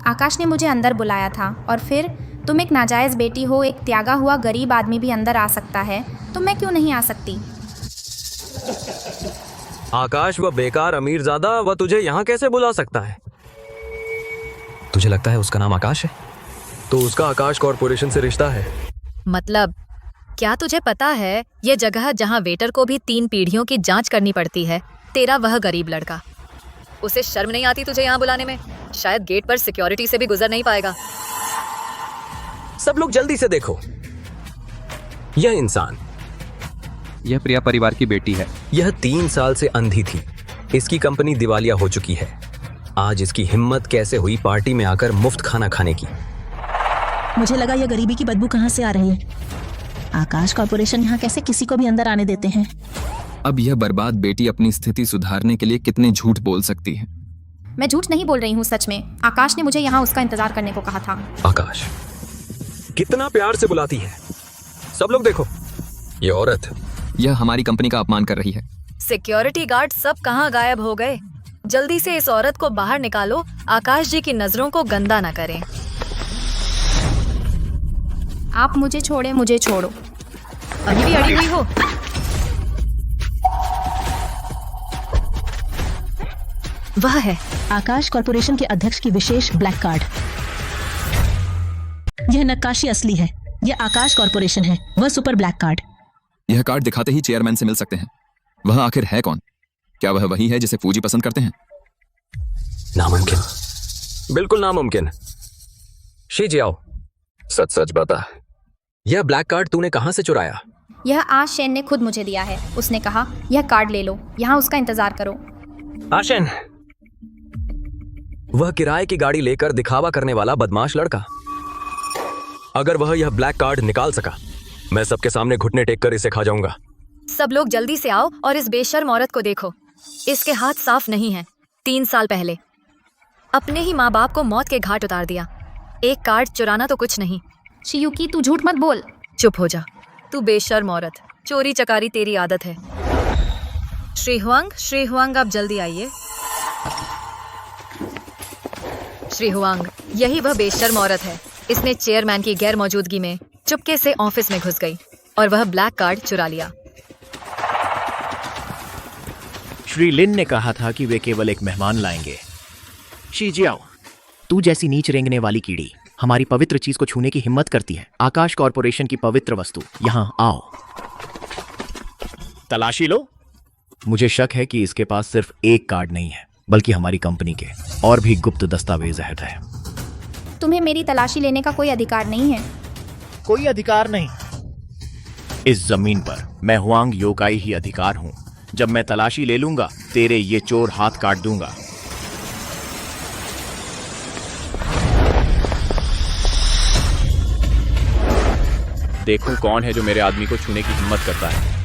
आकाश ने मुझे अंदर बुलाया था और फिर तुम एक नाजायज बेटी हो, एक त्यागा हुआ गरीब आदमी भी अंदर आ सकता है, तो मैं क्यों नहीं आ सकती? आकाश वह बेकार अमीरजादा वह तुझे यहाँ कैसे बुला सकता है? तुझे लगता है उसका नाम आकाश है? तो उसका आकाश कॉरपोरेशन से रिश्ता है। मतलब क्या तुझे पता है ये जगह जहाँ वेटर को भी 3 पीढ़ियों की जांच करनी पड़ती है? तेरा वह गरीब लड़का, उसे शर्म नहीं आती तुझे यहाँ बुलाने में? शायद गेट पर सिक्योरिटी से भी गुजर नहीं पाएगा। सब लोग जल्दी से देखो, यह इंसान, यह प्रिया परिवार की बेटी है। यह 3 साल से अंधी थी। इसकी कंपनी दिवालिया हो चुकी है। आज इसकी हिम्मत कैसे हुई पार्टी में आकर मुफ्त खाना खाने की? मुझे लगा यह गरीबी की बदबू कहाँ से आ रही है। आकाश कॉर्पोरेशन यहाँ कैसे किसी को भी अंदर आने देते हैं? अब यह बर्बाद बेटी अपनी स्थिति सुधारने के लिए कितने झूठ बोल सकती है। मैं झूठ नहीं बोल रही हूँ, सच में। आकाश ने मुझे यहाँ उसका इंतजार करने को कहा था। आकाश कितना प्यार से बुलाती है। सब लोग देखो, ये औरत, यह हमारी कंपनी का अपमान कर रही है। सिक्योरिटी गार्ड सब कहाँ गायब हो गए? जल्दी से इस औरत को बाहर निकालो। आकाश जी की नजरों को गंदा न करें। आप मुझे छोड़े, मुझे छोड़ो। अभी भी अड़ी हुई हो? वह है आकाश कॉर्पोरेशन के अध्यक्ष की विशेष ब्लैक कार्ड। यह नक्काशी असली है। यह आकाश कॉर्पोरेशन है, वह सुपर ब्लैक कार्ड। यह कार्ड दिखाते ही चेयरमैन से मिल सकते हैं। वह आखिर है कौन? क्या वह वही है जिसे फूजी पसंद करते हैं? नामुमकिन, बिल्कुल नामुमकिन। शीजियाओ, सच सच बता, यह ब्लैक कार्ड तूने कहां से चुराया? यह आशेन ने खुद मुझे दिया है। उसने कहा यह कार्ड ले लो, यहाँ उसका इंतजार करो। आशेन, वह किराए की गाड़ी लेकर दिखावा करने वाला बदमाश लड़का। अगर वह यह ब्लैक कार्ड निकाल सका, मैं सबके सामने घुटने टेक कर इसे खा जाऊंगा। सब लोग जल्दी से आओ और इस बेशर्म औरत को देखो। इसके हाथ साफ नहीं हैं। 3 साल पहले अपने ही माँ बाप को मौत के घाट उतार दिया। एक कार्ड चुराना तो कुछ नहीं। शियुकी, तू झूठ मत बोल। चुप हो जा। तू बेशर्म औरत, चोरी चकारी तेरी आदत है। श्री हुआंग आप जल्दी आइए। श्री हुआंग, यही वह बेशर्म औरत है। इसने चेयरमैन की गैर मौजूदगी में चुपके से ऑफिस में घुस गई और वह ब्लैक कार्ड चुरा लिया। श्री लिन ने कहा था कि वे केवल एक मेहमान लाएंगे। शी जियाओ, तू जैसी नीच रेंगने वाली कीड़ी हमारी पवित्र चीज को छूने की हिम्मत करती है। आकाश कॉरपोरेशन की पवित्र वस्तु, यहाँ आओ। तलाशी लो। मुझे शक है कि इसके पास सिर्फ एक कार्ड नहीं है, बल्कि हमारी कंपनी के और भी गुप्त दस्तावेज है। तुम्हें मेरी तलाशी लेने का कोई अधिकार नहीं है। कोई अधिकार नहीं। इस जमीन पर मैं हुआंग योकाई ही अधिकार हूं। जब मैं तलाशी ले लूंगा, तेरे ये चोर हाथ काट दूंगा। देखूं कौन है जो मेरे आदमी को छूने की हिम्मत करता है।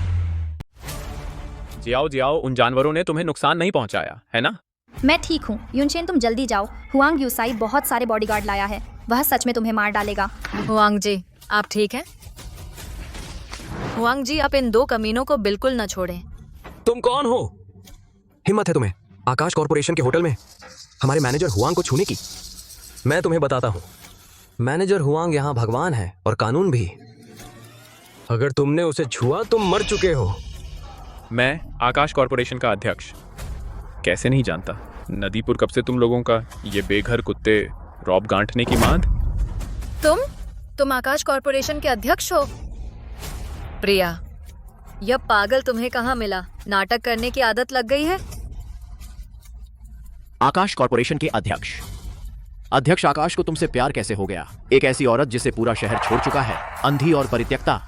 जियाओ, उन जानवरों ने तुम्हें नुकसान नहीं पहुंचाया, है ना? मैं ठीक हूँ। युनशेन, तुम जल्दी जाओ। हुआंग यूसाई बहुत सारे बॉडीगार्ड लाया है। वह सच में तुम्हें मार डालेगा। हुआंग जी, आप ठीक हैं? हुआंग जी, आप इन दो कमीनों को बिल्कुल न छोड़ें। तुम कौन हो? हिम्मत है तुम्हें आकाश कॉरपोरेशन के होटल में हमारे मैनेजर हुआंग को छूने की? मैं तुम्हें बताता हूँ, मैनेजर हुआंग यहाँ भगवान है और कानून भी। अगर तुमने उसे छुआ तुम मर चुके हो। मैं आकाश कॉरपोरेशन का अध्यक्ष। कैसे नहीं जानता? नदीपुर कब से तुम लोगों का ये बेघर कुत्ते रॉब गांठने की मांद। तुम आकाश कॉरपोरेशन के अध्यक्ष हो? प्रिया, यह पागल तुम्हें कहाँ मिला? नाटक करने की आदत लग गई है। आकाश कॉरपोरेशन के अध्यक्ष आकाश को तुमसे प्यार कैसे हो गया? एक ऐसी औरत जिसे पूरा शहर छोड़ चुका है, अंधी और परित्यक्ता।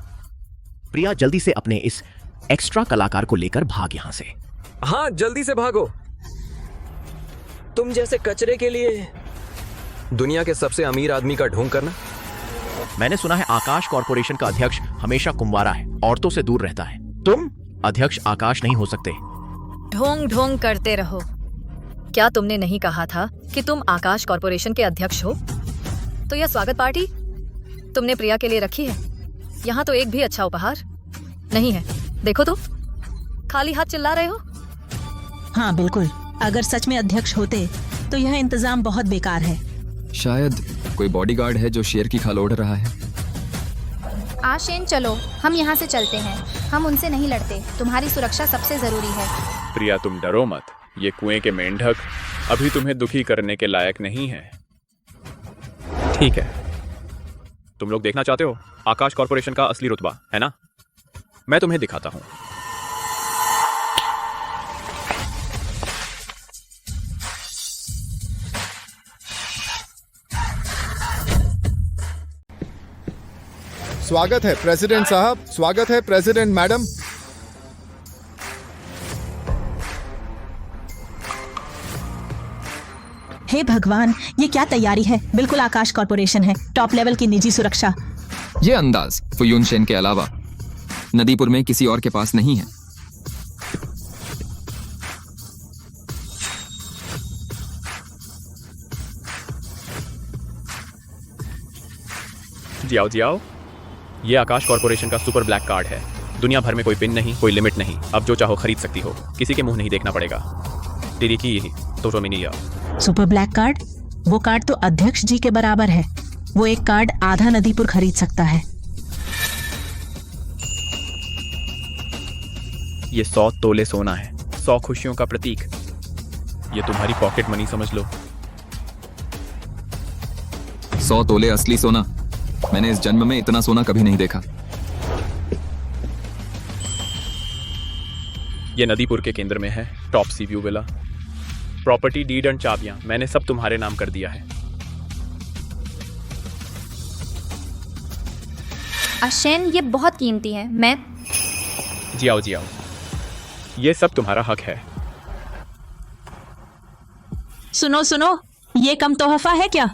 प्रिया, जल्दी से अपने इस एक्स्ट्रा कलाकार को लेकर भाग यहां से। हाँ, जल्दी से भागो। तुम जैसे कचरे के लिए दुनिया के सबसे अमीर आदमी का ढोंग करना। मैंने सुना है आकाश कॉरपोरेशन का अध्यक्ष हमेशा कुंवारा है, औरतों से दूर रहता है। तुम अध्यक्ष आकाश नहीं हो सकते। ढोंग ढोंग करते रहो। क्या तुमने नहीं कहा था कि तुम आकाश कॉरपोरेशन के अध्यक्ष हो? तो यह स्वागत पार्टी तुमने प्रिया के लिए रखी है। यहाँ तो एक भी अच्छा उपहार नहीं है। देखो तो, खाली हाथ चिल्ला रहे हो। हाँ बिल्कुल, अगर सच में अध्यक्ष होते तो यह इंतजाम बहुत बेकार है। शायद कोई बॉडीगार्ड है जो शेर की खाल ओढ़ रहा है। आशेन, चलो हम यहाँ से चलते हैं। हम उनसे नहीं लड़ते। तुम्हारी सुरक्षा सबसे जरूरी है। प्रिया, तुम डरो मत। ये कुएं के मेंढक अभी तुम्हें दुखी करने के लायक नहीं है। ठीक है, तुम लोग देखना चाहते हो आकाश कॉरपोरेशन का असली रुतबा, है ना? मैं तुम्हें दिखाता हूं। स्वागत है प्रेसिडेंट साहब, स्वागत है प्रेसिडेंट मैडम। हे भगवान, ये क्या तैयारी है? बिल्कुल आकाश कॉरपोरेशन है, टॉप लेवल की निजी सुरक्षा। ये अंदाज फुयूनशेन के अलावा नदीपुर में किसी और के पास नहीं है। जियाओ, ये आकाश कॉरपोरेशन का सुपर ब्लैक कार्ड है। दुनिया भर में कोई पिन नहीं, कोई लिमिट नहीं। अब जो चाहो खरीद सकती हो, किसी के मुंह नहीं देखना पड़ेगा। तेरी की यही तो मिनिया। Super black card? वो कार्ड तो अध्यक्ष जी के बराबर है। वो एक कार्ड आधा नदीपुर खरीद सकता है। ये 100 तोले सोना है, 100 खुशियों का प्रतीक। ये तुम्हारी पॉकेट मनी समझ लो। 100 तोले असली सोना? मैंने इस जन्म में इतना सोना कभी नहीं देखा। ये नदीपुर के केंद्र में है top sea view villa. Property deed and चाबियां मैंने सब तुम्हारे नाम कर दिया है। आशेन, ये बहुत कीमती है। मैं जियाओ, ये सब तुम्हारा हक है। सुनो सुनो, ये कम तोहफा है क्या?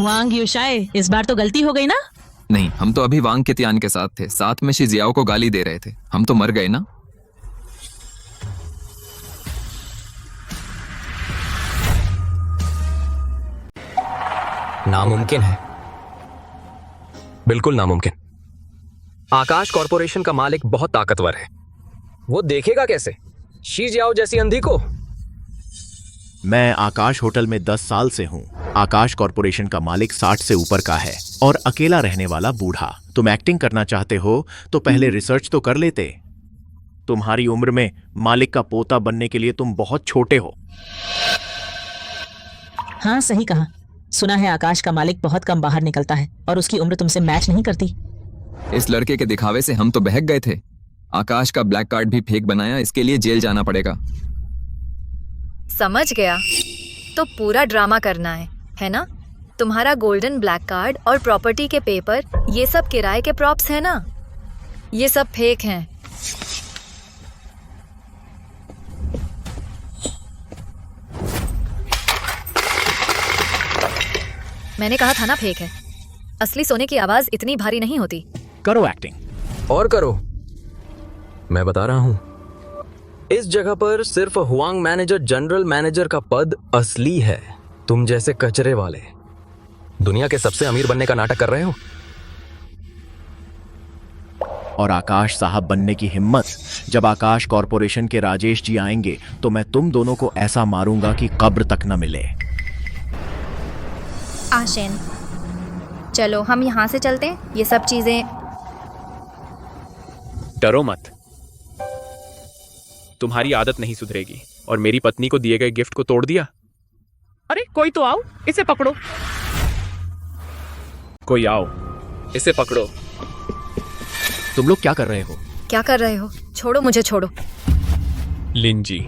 वांग यूशाई, इस बार तो गलती हो गई ना? नहीं, हम तो अभी वांग कितियान के साथ थे, साथ में शिजियाओ को गाली दे रहे थे। हम तो मर गए ना। नामुमकिन है, बिल्कुल नामुमकिन। आकाश कॉरपोरेशन का मालिक बहुत ताकतवर है। वो देखेगा कैसे शी जियाओ जैसी अंधी को? मैं आकाश होटल में 10 साल से हूँ। आकाश कॉरपोरेशन का मालिक 60 से ऊपर का है और अकेला रहने वाला बूढ़ा। तुम एक्टिंग करना चाहते हो तो पहले रिसर्च तो कर लेते। तुम्हारी उम्र में मालिक का पोता बनने के लिए तुम बहुत छोटे हो। हाँ सही कहा। सुना है आकाश का मालिक बहुत कम बाहर निकलता है और उसकी उम्र तुमसे मैच नहीं करती। इस लड़के के दिखावे से हम तो बहक गए थे। आकाश का ब्लैक कार्ड भी फेक बनाया, इसके लिए जेल जाना पड़ेगा। समझ गया। तो पूरा ड्रामा करना है ना? तुम्हारा गोल्डन ब्लैक कार्ड और प्रॉपर्टी के पेपर, ये सब किराए के प्रॉप्स है ना? ये सब फेक हैं। मैंने कहा था ना फेक है। असली सोने की आवाज इतनी भारी नहीं होती। करो एक्टिंग। और करो। मैं बता रहा हूं, इस जगह पर सिर्फ हुआंग मैनेजर जनरल मैनेजर का पद असली है। तुम जैसे कचरे वाले दुनिया के सबसे अमीर बनने का नाटक कर रहे हो। और आकाश साहब बनने की हिम्मत, जब आकाश कॉरपोरेशन के राजेश जी आएंगे तो मैं तुम दोनों को ऐसा मारूंगा कि कब्र तक न मिले। आशेन, चलो हम यहाँ से चलते हैं। ये सब चीजें। डरो मत, तुम्हारी आदत नहीं सुधरेगी। और मेरी पत्नी को दिए गए गिफ्ट को तोड़ दिया। अरे कोई तो आओ, इसे पकड़ो। कोई आओ, इसे पकड़ो। तुम लोग क्या कर रहे हो? क्या कर रहे हो? छोड़ो मुझे, छोड़ो। लिंजी,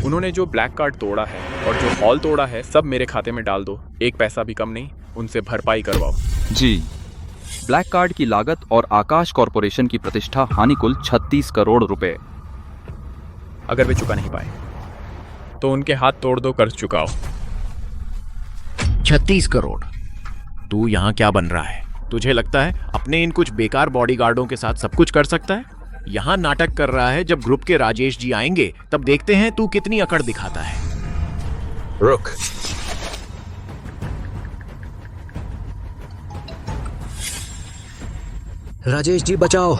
उन्होंने जो ब्लैक कार्ड तोड़ा है और जो हॉल तोड़ा है सब मेरे खाते में डाल दो। एक पैसा भी कम नहीं। उनसे भरपाई करवाओ। जी। ब्लैक कार्ड की लागत और आकाश कॉरपोरेशन की प्रतिष्ठा हानि कुल 36 करोड़ रुपए। अगर वे चुका नहीं पाए तो उनके हाथ तोड़ दो, कर्ज चुकाओ। 36 करोड़? तू यहाँ क्या बन रहा है? तुझे लगता है अपने इन कुछ बेकार बॉडीगार्डों के साथ सब कुछ कर सकता है? यहाँ नाटक कर रहा है। जब ग्रुप के राजेश जी आएंगे तब देखते हैं तू कितनी अकड़ दिखाता है। रुक। राजेश जी बचाओ।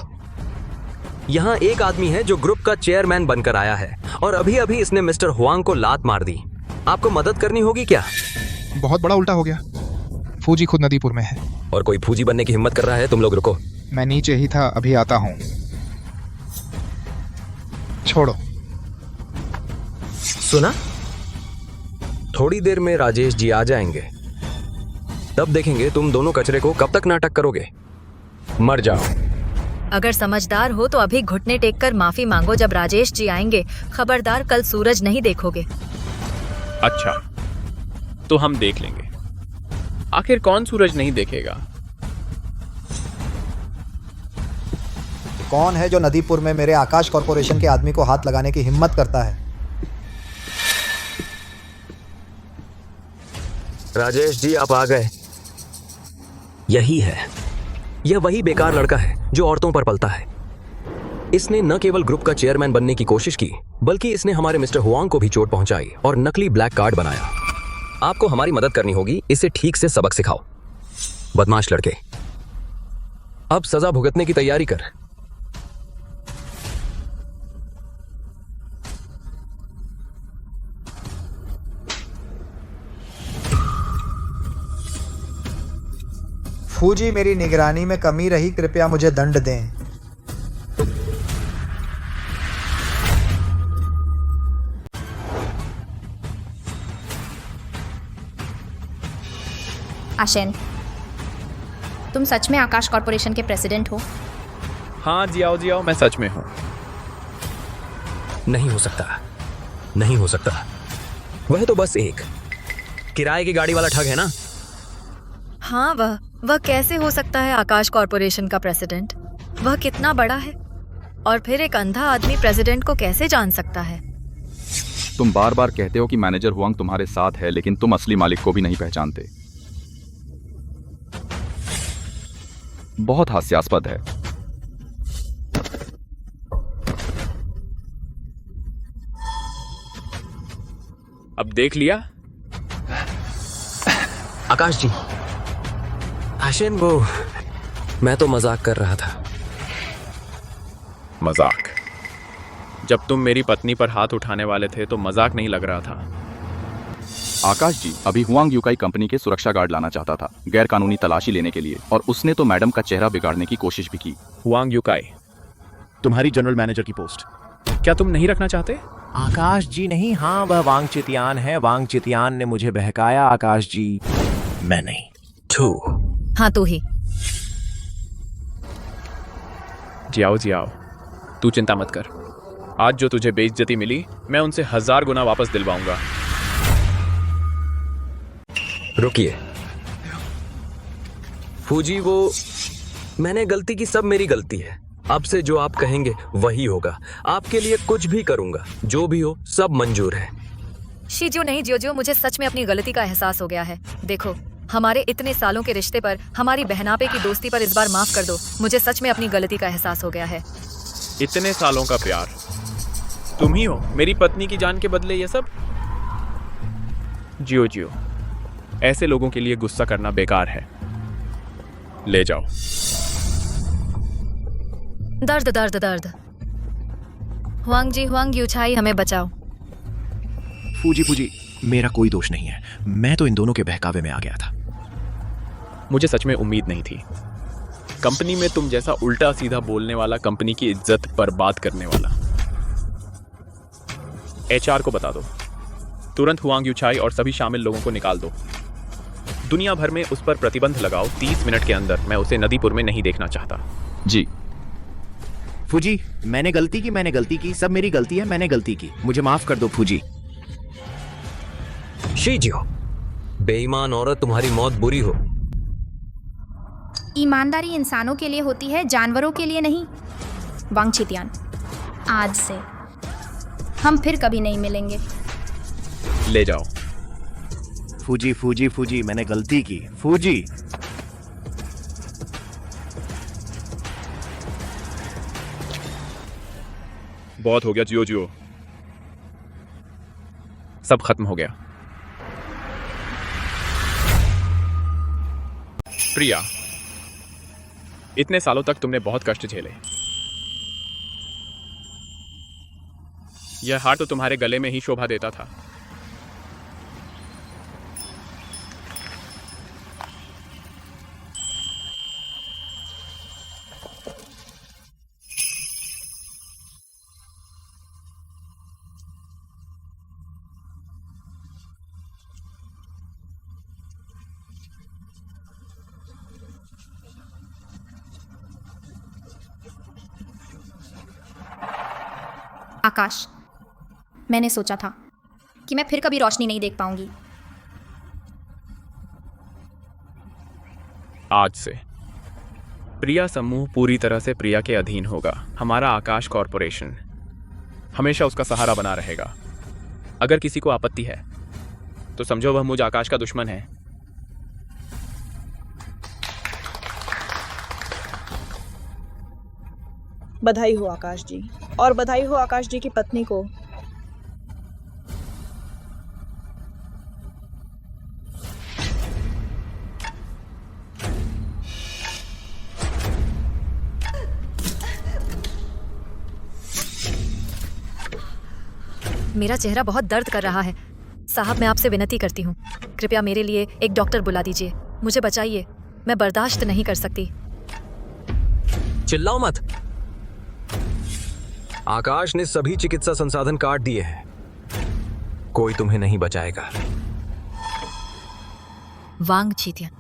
यहाँ एक आदमी है जो ग्रुप का चेयरमैन बनकर आया है और अभी अभी इसने मिस्टर हुआंग को लात मार दी। आपको मदद करनी होगी क्या? बहुत बड़ा उल्टा हो गया। फूजी खुद नदीपुर में है। और कोई फूजी बनने की हिम्मत कर रहा है? तुम लोग रुको। मैं नीचे ही था, अभी आता हूँ। छोड़ो। सुना? थोड़ी देर में राजेश जी आ जाएंगे, तब देखेंगे तुम दोनों कचरे को कब तक नाटक करोगे। मर जाओ। अगर समझदार हो तो अभी घुटने टेक कर माफी मांगो। जब राजेश जी आएंगे खबरदार कल सूरज नहीं देखोगे। अच्छा, तो हम देख लेंगे। आखिर कौन सूरज नहीं देखेगा? कौन है जो नदीपुर में मेरे आकाश कॉरपोरेशन के आदमी को हाथ लगाने की हिम्मत करता है? राजेश जी आप आ गए। यही है, यह वही बेकार लड़का है जो औरतों पर पलता है। इसने न केवल ग्रुप का चेयरमैन बनने की कोशिश की, बल्कि इसने हमारे मिस्टर हुआंग को भी चोट पहुंचाई और नकली ब्लैक कार्ड बनाया। आपको हमारी मदद करनी होगी। इसे ठीक से सबक सिखाओ। बदमाश लड़के, अब सजा भुगतने की तैयारी कर। फूजी, मेरी निगरानी में कमी रही, कृपया मुझे दंड दें। आशेन, तुम सच में आकाश कॉरपोरेशन के प्रेसिडेंट हो? हाँ जियाओ जियाओ, मैं सच में हूँ। नहीं हो सकता, नहीं हो सकता। वह तो बस एक किराए की गाड़ी वाला ठग है ना। हाँ, वह कैसे हो सकता है आकाश कॉरपोरेशन का प्रेसिडेंट? वह कितना बड़ा है? और फिर एक अंधा आदमी प्रेसिडेंट को कैसे जान सकता है? तुम बार बार कहते हो कि मैनेजर हुआंग तुम्हारे साथ है, लेकिन तुम असली मालिक को भी नहीं पहचानते। बहुत हास्यास्पद है। अब देख लिया? आकाश जी, आशेन, वो मैं तो मजाक कर रहा था। मजाक। जब तुम मेरी पत्नी पर हाथ उठाने वाले थे तो मजाक नहीं लग रहा था। आकाश जी अभी हुआंग यूकाई कंपनी के सुरक्षा गार्ड लाना चाहता था गैर कानूनी तलाशी लेने के लिए, और उसने तो मैडम का चेहरा बिगाड़ने की कोशिश भी की। हुआंग यूकाई तुम्हारी जनरल मैनेजर की पोस्ट क्या तुम नहीं रखना चाहते? आकाश जी नहीं, हाँ वह वांग चितियान है। वांग चितियान ने मुझे बहकाया आकाश जी, मैं नहीं। हाँ तू ही। जियाओ तू चिंता मत कर। आज जो तुझे बेइज्जती मिली मैं उनसे 1000 गुना वापस दिलवाऊंगा। रुकिए फूजी, वो मैंने गलती की, सब मेरी गलती है। अब से जो आप कहेंगे वही होगा। आपके लिए कुछ भी करूंगा, जो भी हो सब मंजूर है। शीजो नहीं जियोजो, मुझे सच में अपनी गलती का एहसास हो गया है। देखो हमारे इतने सालों के रिश्ते पर, हमारी बहनापे की दोस्ती पर इस बार माफ कर दो। मुझे सच में अपनी गलती का एहसास हो गया है। इतने सालों का प्यार, तुम ही हो मेरी पत्नी की जान के बदले ये सब? जियो ऐसे लोगों के लिए गुस्सा करना बेकार है। ले जाओ। दर्द। हुआंग यूचाई हमें बचाओ। फूजी मेरा कोई दोष नहीं है, मैं तो इन दोनों के बहकावे में आ गया था। मुझे सच में उम्मीद नहीं थी। कंपनी में तुम जैसा उल्टा सीधा बोलने वाला, कंपनी की इज्जत बर्बाद करने वाला। HR को बता दो, तुरंत हुआंग यूचाई और सभी शामिल लोगों को निकाल दो। दुनिया भर में उस पर प्रतिबंध लगाओ। 30 मिनट के अंदर मैं उसे नदीपुर में नहीं देखना चाहता। जी फूजी, मैंने गलती की, सब मेरी गलती है, मैंने गलती की, मुझे माफ कर दो फूजी। शीजियो, बेईमान औरत, तुम्हारी मौत बुरी हो। ईमानदारी इंसानों के लिए होती है, जानवरों के लिए नहीं। वांग चितियान, आज से हम फिर कभी नहीं मिलेंगे। ले जाओ। फूजी मैंने गलती की, फूजी। बहुत हो गया जियो, सब खत्म हो गया। प्रिया, इतने सालों तक तुमने बहुत कष्ट झेले। यह हार तो तुम्हारे गले में ही शोभा देता था। आकाश, मैंने सोचा था कि मैं फिर कभी रोशनी नहीं देख पाऊंगी। आज से प्रिया समूह पूरी तरह से प्रिया के अधीन होगा। हमारा आकाश कॉरपोरेशन हमेशा उसका सहारा बना रहेगा। अगर किसी को आपत्ति है तो समझो वह मुझ आकाश का दुश्मन है। बधाई हो आकाश जी, और बधाई हो आकाश जी की पत्नी को। मेरा चेहरा बहुत दर्द कर रहा है। साहब, मैं आपसे विनती करती हूँ, कृपया मेरे लिए एक डॉक्टर बुला दीजिए। मुझे बचाइए, मैं बर्दाश्त नहीं कर सकती। चिल्लाओ मत। आकाश ने सभी चिकित्सा संसाधन काट दिए हैं, कोई तुम्हें नहीं बचाएगा। वांग चितियान,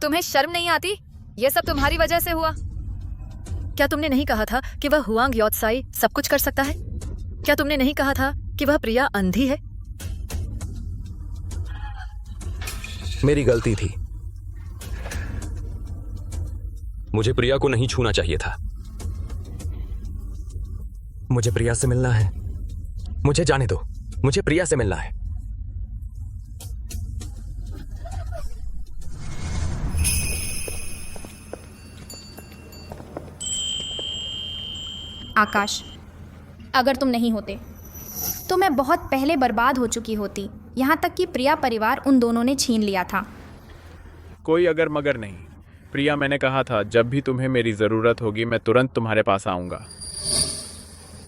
तुम्हें शर्म नहीं आती? यह सब तुम्हारी वजह से हुआ। क्या तुमने नहीं कहा था कि वह हुआंग योत्साई सब कुछ कर सकता है? क्या तुमने नहीं कहा था कि वह प्रिया अंधी है? मेरी गलती थी, मुझे प्रिया को नहीं छूना चाहिए था। मुझे प्रिया से मिलना है, मुझे जाने दो, मुझे प्रिया से मिलना है। आकाश, अगर तुम नहीं होते तो मैं बहुत पहले बर्बाद हो चुकी होती। यहाँ तक कि प्रिया परिवार उन दोनों ने छीन लिया था। कोई अगर मगर नहीं। प्रिया, मैंने कहा था जब भी तुम्हें मेरी जरूरत होगी मैं तुरंत तुम्हारे पास आऊंगा।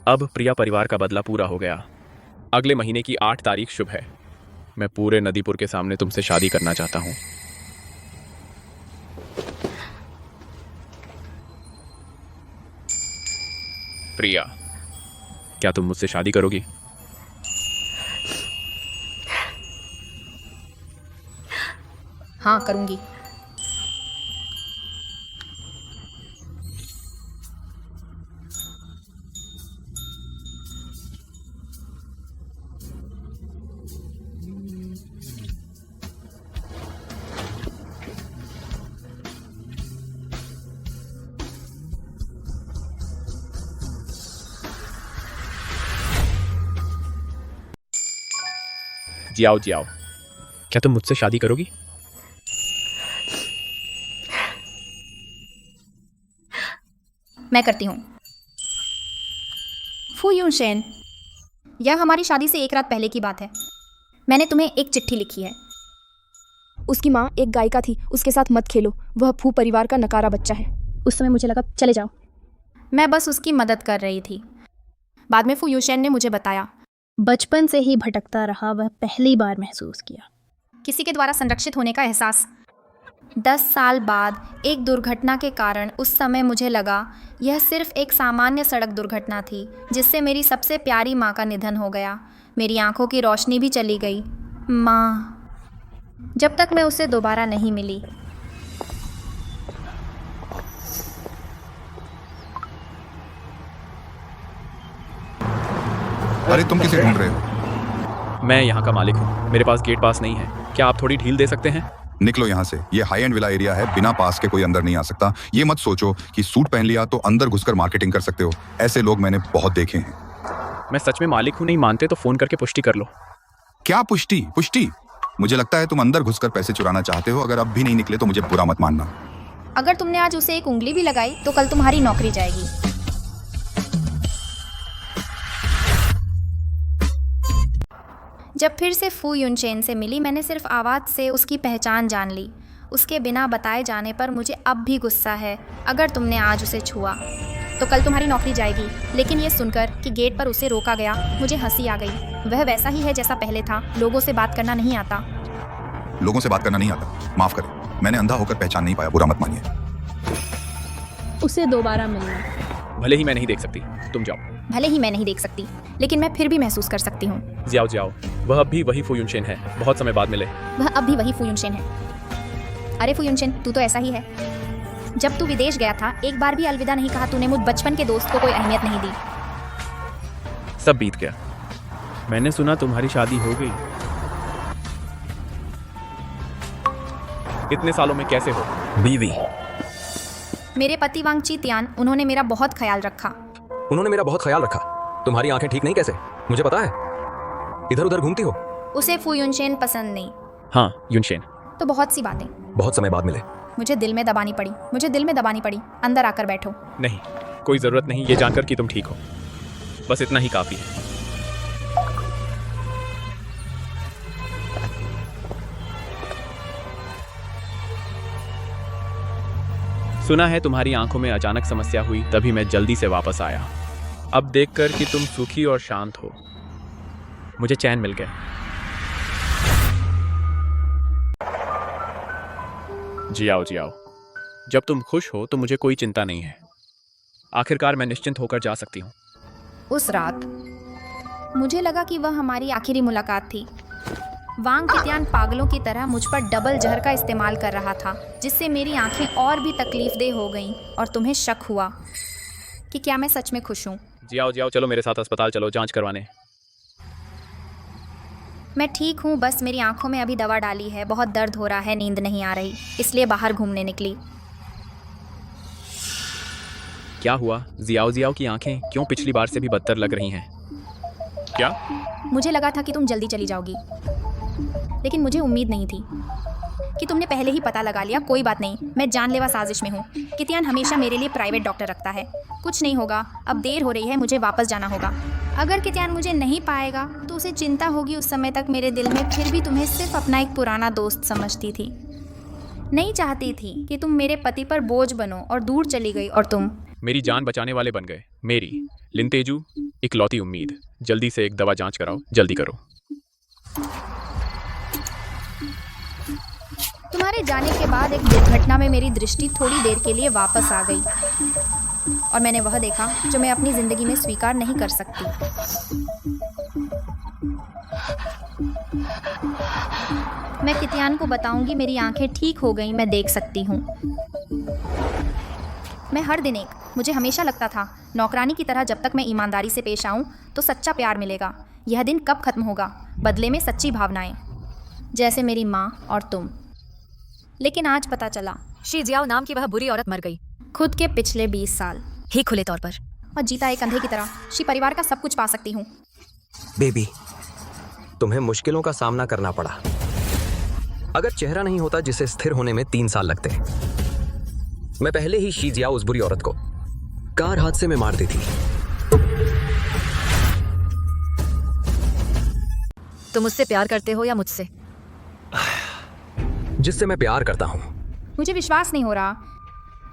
अब प्रिया परिवार का बदला पूरा हो गया। अगले महीने की 8 तारीख शुभ है। मैं पूरे नदीपुर के सामने तुमसे शादी करना चाहता हूँ। प्रिया, क्या तुम मुझसे शादी करोगी? हाँ, करूंगी। जियाओ जियाओ, क्या तुम मुझसे शादी करोगी? मैं करती हूँ। फू यूनशेन, यह हमारी शादी से एक रात पहले की बात है। मैंने तुम्हें एक चिट्ठी लिखी है। उसकी माँ एक गायिका थी, उसके साथ मत खेलो, वह फू परिवार का नकारा बच्चा है। उस समय मुझे लगा चले जाओ। मैं बस उसकी मदद कर रही थी। बाद में फू यूशेन ने मुझे बताया, बचपन से ही भटकता रहा, वह पहली बार महसूस किया किसी के द्वारा संरक्षित होने का एहसास। 10 साल बाद एक दुर्घटना के कारण उस समय मुझे लगा यह सिर्फ एक सामान्य सड़क दुर्घटना थी जिससे मेरी सबसे प्यारी माँ का निधन हो गया। मेरी आंखों की रोशनी भी चली गई। माँ, जब तक मैं उसे दोबारा नहीं मिली। अरे तुम किसे ढूंढ रहे हो? मैं यहाँ का मालिक हूँ, मेरे पास गेट पास नहीं है। क्या आप थोड़ी ढील दे सकते हैं? निकलो यहाँ से, ये हाई एंड विला एरिया है, बिना पास के कोई अंदर नहीं आ सकता। ये मत सोचो कि सूट पहन लिया तो अंदर घुसकर मार्केटिंग कर सकते हो, ऐसे लोग मैंने बहुत देखे हैं। मैं सच में मालिक हूँ, नहीं मानते तो फोन करके पुष्टि कर लो। क्या पुष्टि? पुष्टि? मुझे लगता है तुम अंदर घुसकर पैसे चुराना चाहते हो। अगर अब भी नहीं निकले तो मुझे बुरा मत मानना। अगर तुमने आज उसे एक उंगली भी लगाई तो कल तुम्हारी नौकरी जाएगी। जब फिर से फू यूनचेन से मिली, मैंने सिर्फ आवाज़ से उसकी पहचान जान ली। उसके बिना बताए जाने पर मुझे अब भी गुस्सा है। अगर तुमने आज उसे छुआ तो कल तुम्हारी नौकरी जाएगी। लेकिन ये सुनकर कि गेट पर उसे रोका गया, मुझे हंसी आ गई। वह वैसा ही है जैसा पहले था, लोगों से बात करना नहीं आता। लोगों से बात करना नहीं आता? माफ करें, मैंने अंधा होकर पहचान नहीं पाया, बुरा मत मानिए। उसे दोबारा मिलना। भले ही मैं नहीं देख सकती, तुम जाओ। भले ही मैं नहीं देख सकती, लेकिन मैं फिर भी महसूस कर सकती हूँ। जियाओ जियाओ, वह अब भी वही फू यूनशेन है। बहुत समय बाद मिले। वह अब भी वही फू यूनशेन है। अरे फू यूनशेन, तू तो ऐसा ही है। जब तू विदेश गया था, एक बार भी अलविदा नहीं कहा। तूने मुझ बचपन के दोस्त को कोई अहमियत नहीं दी। सब बीत गया। मैंने सुना तुम्हारी शादी हो गई। इतने सालों में कैसे हो? बीवी। मेरे पति वांगची तियान, उन्होंने मेरा बहुत ख्याल रखा। उन्होंने मेरा बहुत ख्याल रखा। तुम्हारी आंखें ठीक नहीं कैसे? मुझे पता है, इधर उधर घूमती हो। उसे फू यूनशेन पसंद नहीं। हाँ, यूनशेन। तो बहुत सी बातें। बहुत समय बाद मिले। मुझे दिल में दबानी पड़ी। अंदर आकर बैठो। नहीं, कोई जरूरत नहीं, ये जानकर कि तुम ठीक हो, बस इतना ही काफी है। सुना है तुम्हारी आंखों में अचानक समस्या हुई, तभी मैं जल्दी से वापस आया। अब देखकर कि तुम सुखी और शांत हो, मुझे चैन मिल गया। जियाओ जियाओ, जब तुम खुश हो तो मुझे कोई चिंता नहीं है। आखिरकार मैं निश्चिंत होकर जा सकती हूँ। उस रात मुझे लगा कि वह हमारी आखिरी मुलाकात थी। वांग कितियान पागलों की तरह मुझ पर डबल जहर का इस्तेमाल कर रहा था, जिससे मेरी आंखें और भी तकलीफदेह हो गईं और तुम्हें शक हुआ कि क्या मैं सच में खुश हूँ। जियाओ जियाओ, चलो मेरे साथ अस्पताल चलो, जांच करवाने। मैं ठीक हूँ, बस मेरी आंखों में अभी दवा डाली है। बहुत दर्द हो रहा है, नींद नहीं आ रही, इसलिए बाहर घूमने निकली। क्या हुआ? जियाओ जियाओ की आंखें क्यों पिछली बार से भी बदतर लग रही हैं? क्या? मुझे लगा था कि तुम जल्दी चली जाओगी, लेकिन मुझे उम्मीद नहीं थी कि तुमने पहले ही पता लगा लिया। कोई बात नहीं, मैं जानलेवा साजिश में हूँ। कितियान हमेशा मेरे लिए प्राइवेट डॉक्टर रखता है। कुछ नहीं होगा, अब देर हो रही है, मुझे वापस जाना होगा। अगर कितियान मुझे नहीं पाएगा तो उसे चिंता होगी। उस समय तक मेरे दिल में फिर भी तुम्हें सिर्फ अपना एक पुराना दोस्त समझती थी। नहीं चाहती थी कि तुम मेरे पति पर बोझ बनो और दूर चली गई और तुम मेरी जान बचाने वाले बन गए। मेरी लिनतेजू, इकलौती उम्मीद। जल्दी से एक दवा जांच कराओ, जल्दी करो। तुम्हारे जाने के बाद एक दुर्घटना में मेरी दृष्टि थोड़ी देर के लिए वापस आ गई और मैंने वह देखा जो मैं अपनी जिंदगी में स्वीकार नहीं कर सकती। मैं कितियान को बताऊंगी मेरी आंखें ठीक हो गई, मैं देख सकती हूँ। मैं हर दिन मुझे हमेशा लगता था नौकरानी की तरह जब तक मैं ईमानदारी से पेश आऊँ तो सच्चा प्यार मिलेगा। यह दिन कब खत्म होगा? बदले में सच्ची भावनाएं, जैसे मेरी माँ और तुम। लेकिन आज पता चला शी जियाओ नाम की वह बुरी औरत मर गई, खुद के पिछले 20 साल ही खुले तौर पर, और जीता एक अंधे की तरह। शी परिवार का सब कुछ पा सकती हूँ। बेबी, तुम्हें मुश्किलों का सामना करना पड़ा। अगर चेहरा नहीं होता जिसे स्थिर होने में 3 साल लगते, मैं पहले ही शी जियाओ उस बुरी औरत को कार हादसे में मार देती। तुम मुझसे प्यार करते हो या मुझसे? जिससे मैं प्यार करता हूँ। मुझे विश्वास नहीं हो रहा।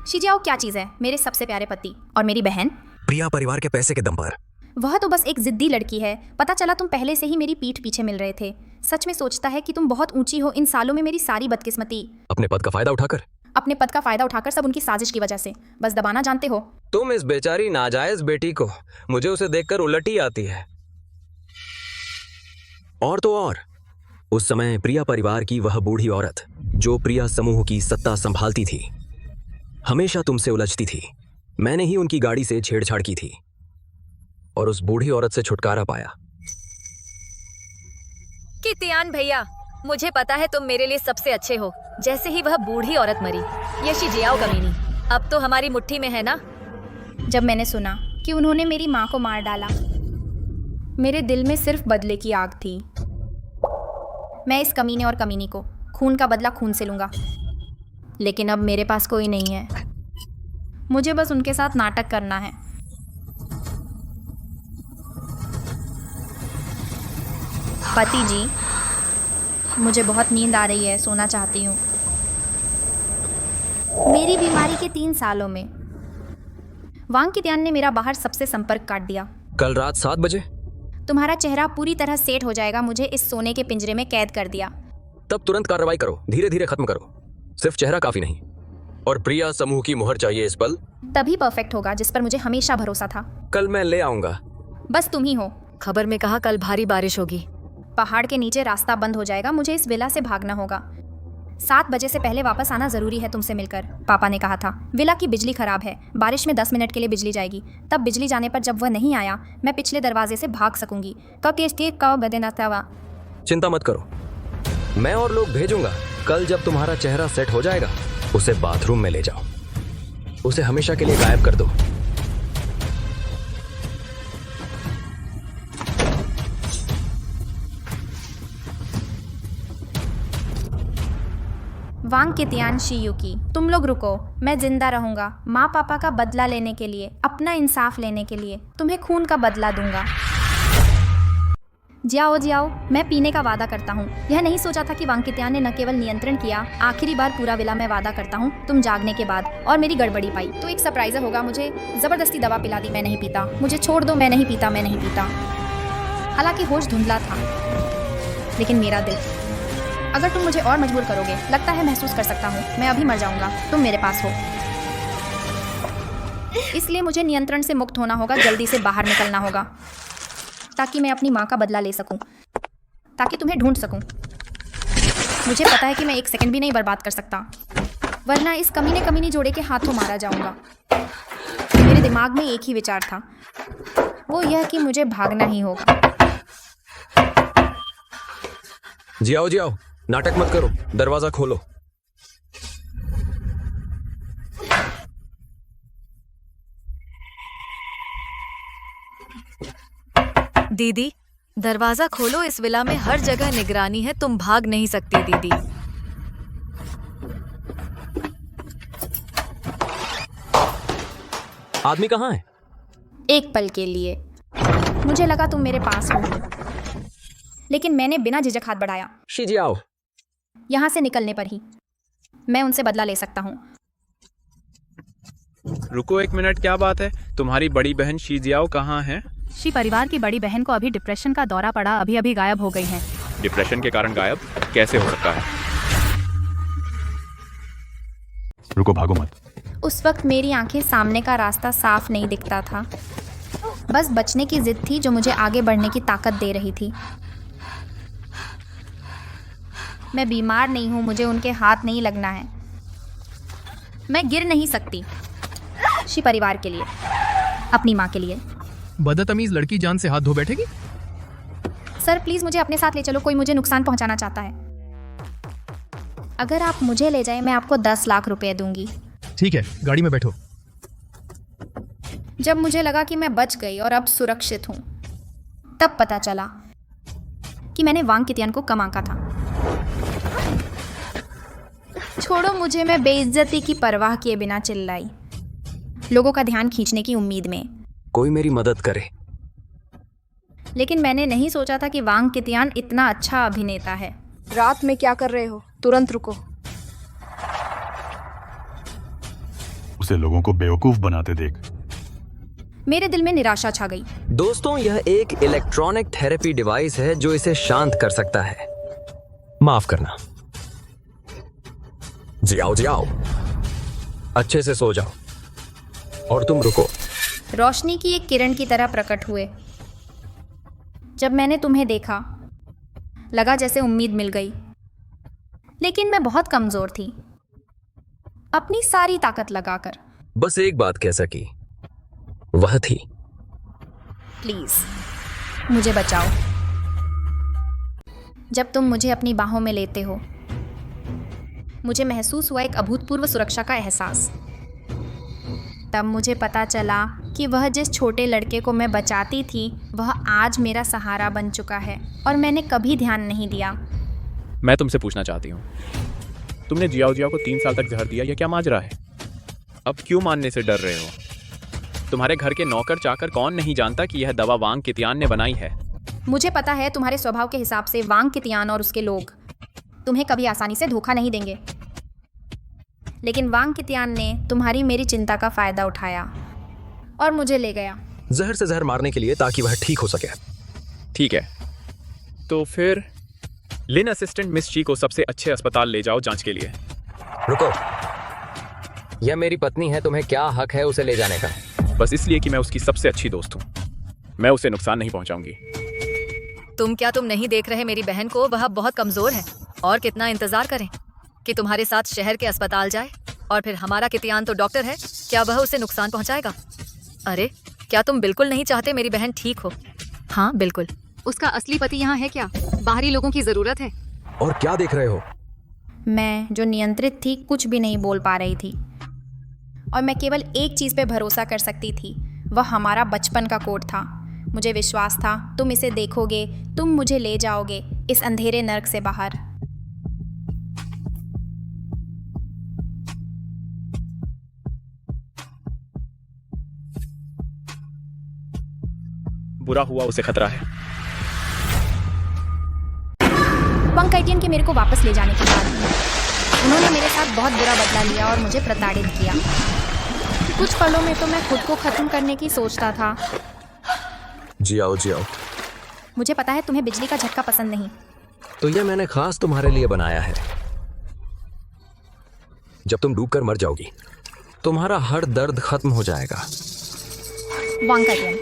शी जियाओ क्या चीज है? मेरे सबसे प्यारे पति और मेरी बहन प्रिया परिवार के पैसे के दम पर। वह तो बस एक जिद्दी लड़की है। पता चला तुम पहले से ही मेरी पीठ पीछे मिल रहे थे। सच में सोचता है कि तुम बहुत ऊंची हो। इन सालों में मेरी सारी बदकिस्मती। अपने पद का फायदा उठाकर सब उनकी साजिश की वजह से। बस दबाना जानते हो। तुम इस बेचारी नाजायज बेटी को, मुझे उसे देखकर उलटी आती है। और तो और उस समय प्रिया परिवार की वह बूढ़ी औरत जो प्रिया समूह की सत्ता संभालती थी, हमेशा तुमसे उलझती थी। मैंने ही उनकी गाड़ी से छेड़छाड़ की थी और उस बूढ़ी औरत से छुटकारा पाया। कितियान भैया, मुझे पता है तुम मेरे लिए सबसे अच्छे हो। जैसे ही वह बूढ़ी औरत मरी, ये शी जियाओ कमीनी अब तो हमारी मुट्ठी में है ना। जब मैंने सुना कि उन्होंने मेरी माँ को मार डाला, मेरे दिल में सिर्फ बदले की आग थी। मैं इस कमीने और कमीनी को खून का बदला खून से लूंगा। लेकिन अब मेरे पास कोई नहीं है। मुझे बस उनके साथ नाटक करना है। पति जी, मुझे बहुत नींद आ रही है, सोना चाहती हूँ। मेरी बीमारी के 3 सालों में वांग कितियान ने मेरा बाहर सबसे संपर्क काट दिया। कल रात 7 बजे तुम्हारा चेहरा पूरी तरह सेट हो जाएगा। मुझे इस सोने के पिंजरे में कैद कर दिया। तब तुरंत कार्रवाई करो, धीरे धीरे खत्म करो। सिर्फ चेहरा काफी नहीं, और प्रिया समूह की मुहर चाहिए इस पल। तभी परफेक्ट होगा जिस पर मुझे हमेशा भरोसा था। कल मैं ले आऊंगा। बस तुम ही हो। खबर में कहा कल भारी बारिश होगी। पहाड़ के नीचे रास्ता बंद हो जाएगा। मुझे इस विला से भागना होगा। 7 बजे से पहले वापस आना जरूरी है तुमसे मिलकर, पापा ने कहा था। विला की बिजली खराब है। बारिश में 10 मिनट के लिए बिजली जाएगी। तब बिजली जाने पर जब वह नहीं आया, मैं पिछले दरवाजे से भाग सकूंगी। चिंता मत करो, मैं और लोग भेजूंगा। कल जब तुम्हारा चेहरा सेट हो जाएगा, उसे बाथरूम में ले जाओ। उसे हमेशा के लिए गायब कर दो। वांग कितियान शियुकी, तुम लोग रुको। मैं जिंदा रहूंगा माँ पापा का बदला लेने के लिए, अपना इंसाफ लेने के लिए। तुम्हें खून का बदला दूंगा। जियाओ जियाओ, मैं पीने का वादा करता हूँ। यह नहीं सोचा था कि वांग कितियान ने न केवल नियंत्रण किया, आखिरी बार पूरा विला मैं वादा करता हूँ तुम जागने के बाद, और मेरी गड़बड़ी पाई तो एक सरप्राइज होगा। मुझे जबरदस्ती दवा पिला दी। मैं नहीं पीता। मुझे छोड़ दो। मैं नहीं पीता। मैं नहीं पीता। हालांकि होश धुंधला था, लेकिन मेरा दिल। अगर तुम मुझे और मजबूर करोगे, लगता है महसूस कर सकता हूँ मैं अभी मर जाऊंगा। तुम मेरे पास हो, इसलिए मुझे नियंत्रण से मुक्त होना होगा। जल्दी से बाहर निकलना होगा ताकि मैं अपनी माँ का बदला ले सकूं, ताकि तुम्हें ढूंढ सकूं। मुझे पता है कि मैं 1 सेकंड भी नहीं बर्बाद कर सकता, वरना इस कमीने जोड़े के हाथों मारा जाऊंगा। मेरे दिमाग में एक ही विचार था, वो यह कि मुझे भागना ही होगा। जियाओ जियाओ, नाटक मत करो, दरवाजा खोलो। दीदी, दरवाजा खोलो। इस विला में हर जगह निगरानी है। तुम भाग नहीं सकती दीदी। आदमी कहाँ है? एक पल के लिए मुझे लगा तुम मेरे पास हो, लेकिन मैंने बिना झिझक हाथ बढ़ाया। शी जियाओ, यहाँ से निकलने पर ही मैं उनसे बदला ले सकता हूँ। रुको 1 मिनट, क्या बात है? तुम्हारी बड़ी बहन शी जियाओ कहाँ है? शी परिवार की बड़ी बहन को अभी डिप्रेशन का दौरा पड़ा, अभी अभी गायब हो गई हैं। डिप्रेशन के कारण गायब कैसे हो सकता है? रुको, भागो मत। उस वक्त मेरी आंखें सामने का रास्ता साफ नहीं दिखता था। बस बचने की जिद थी जो मुझे आगे बढ़ने की ताकत दे रही थी। मैं बीमार नहीं हूँ, मुझे उनके हाथ नहीं लगना है। मैं गिर नहीं सकती। शी परिवार के लिए, अपनी माँ के लिए। बदतमीज लड़की जान से हाथ धो बैठेगी। सर प्लीज मुझे अपने साथ ले चलो, कोई मुझे नुकसान पहुंचाना चाहता है। अगर आप मुझे ले जाए मैं आपको 10 लाख रुपए दूंगी। ठीक है, गाड़ी में बैठो। जब मुझे लगा कि मैं बच गई और अब सुरक्षित हूँ, तब पता चला कि मैंने वांग कितियान को कम आंका था। छोड़ो मुझे, मैं बेइज्जती की परवाह किए बिना चिल्लाई, लोगों का ध्यान खींचने की उम्मीद में। कोई मेरी मदद करे। लेकिन मैंने नहीं सोचा था कि वांग कितियान इतना अच्छा अभिनेता है। रात में क्या कर रहे हो? तुरंत रुको। उसे लोगों को बेवकूफ बनाते देख मेरे दिल में निराशा छा गई। दोस्तों, यह एक इलेक्ट्रॉनिक थेरेपी डिवाइस है जो इसे शांत कर सकता है। माफ करना। जाओ, अच्छे से सो जाओ। और तुम रुको। रोशनी की एक किरण की तरह प्रकट हुए। जब मैंने तुम्हें देखा, लगा जैसे उम्मीद मिल गई। लेकिन मैं बहुत कमजोर थी, अपनी सारी ताकत लगाकर। बस एक बात कह सकी, वह थी, प्लीज मुझे बचाओ। जब तुम मुझे अपनी बाहों में लेते हो, मुझे महसूस हुआ एक अभूतपूर्व सुरक्षा का एहसास। तब मुझे पता चला कि वह जिस छोटे लड़के को मैं बचाती थी, वह आज मेरा सहारा बन चुका है और मैंने कभी ध्यान नहीं दिया। मैं तुमसे पूछना चाहती हूँ, तुमने जियाओ को 3 साल तक जहर दिया, यह क्या माजरा है? अब क्यों मानने से डर रहे हो? तुम्हारे घर के नौकर चाकर कौन नहीं जानता कि यह दवा वांग कितियान ने बनाई है? मुझे पता है तुम्हारे स्वभाव के हिसाब से वांग कितियान और उसके लोग तुम्हें कभी आसानी से धोखा नहीं देंगे। लेकिन वांग कितियान ने तुम्हारी मेरी चिंता का फायदा उठाया और मुझे ले गया, जहर से जहर मारने के लिए, ताकि वह ठीक हो सके। ठीक है, तो फिर लिन असिस्टेंट मिस शी को सबसे अच्छे अस्पताल ले जाओ जांच के लिए। रुको, यह मेरी पत्नी है, तुम्हें क्या हक है उसे ले जाने का? बस इसलिए कि मैं उसकी सबसे अच्छी दोस्त हूँ। मैं उसे नुकसान नहीं पहुँचाऊंगी। तुम नहीं देख रहे मेरी बहन को? वह बहुत कमजोर है। और कितना इंतजार करें कि तुम्हारे साथ शहर के अस्पताल जाए? और फिर हमारा कितियान तो डॉक्टर है, क्या वह उसे नुकसान पहुंचाएगा? अरे क्या तुम बिल्कुल नहीं चाहते मेरी बहन ठीक हो? हाँ बिल्कुल। उसका असली पति यहाँ है क्या? बाहरी लोगों की जरूरत है। और क्या देख रहे हो? मैं जो नियंत्रित थी कुछ भी नहीं बोल पा रही थी, और मैं केवल एक चीज़ पे भरोसा कर सकती थी, वह हमारा बचपन का कोड था। मुझे विश्वास था तुम इसे देखोगे, तुम मुझे ले जाओगे इस अंधेरे नर्क से बाहर। बुरा हुआ उसे खतरा है। वांग कितियान के मेरे को वापस ले जाने के बाद उन्होंने मेरे साथ बहुत बुरा बदला लिया और मुझे प्रताड़ित किया। कुछ पलों में तो मैं खुद को खत्म करने की सोचता था। जियाओ, मुझे पता है तुम्हें बिजली का झटका पसंद नहीं, तो यह मैंने खास तुम्हारे लिए बनाया है। जब तुम डूबकर मर जाओगी, तुम्हारा हर दर्द खत्म हो जाएगा। वांग कितियान,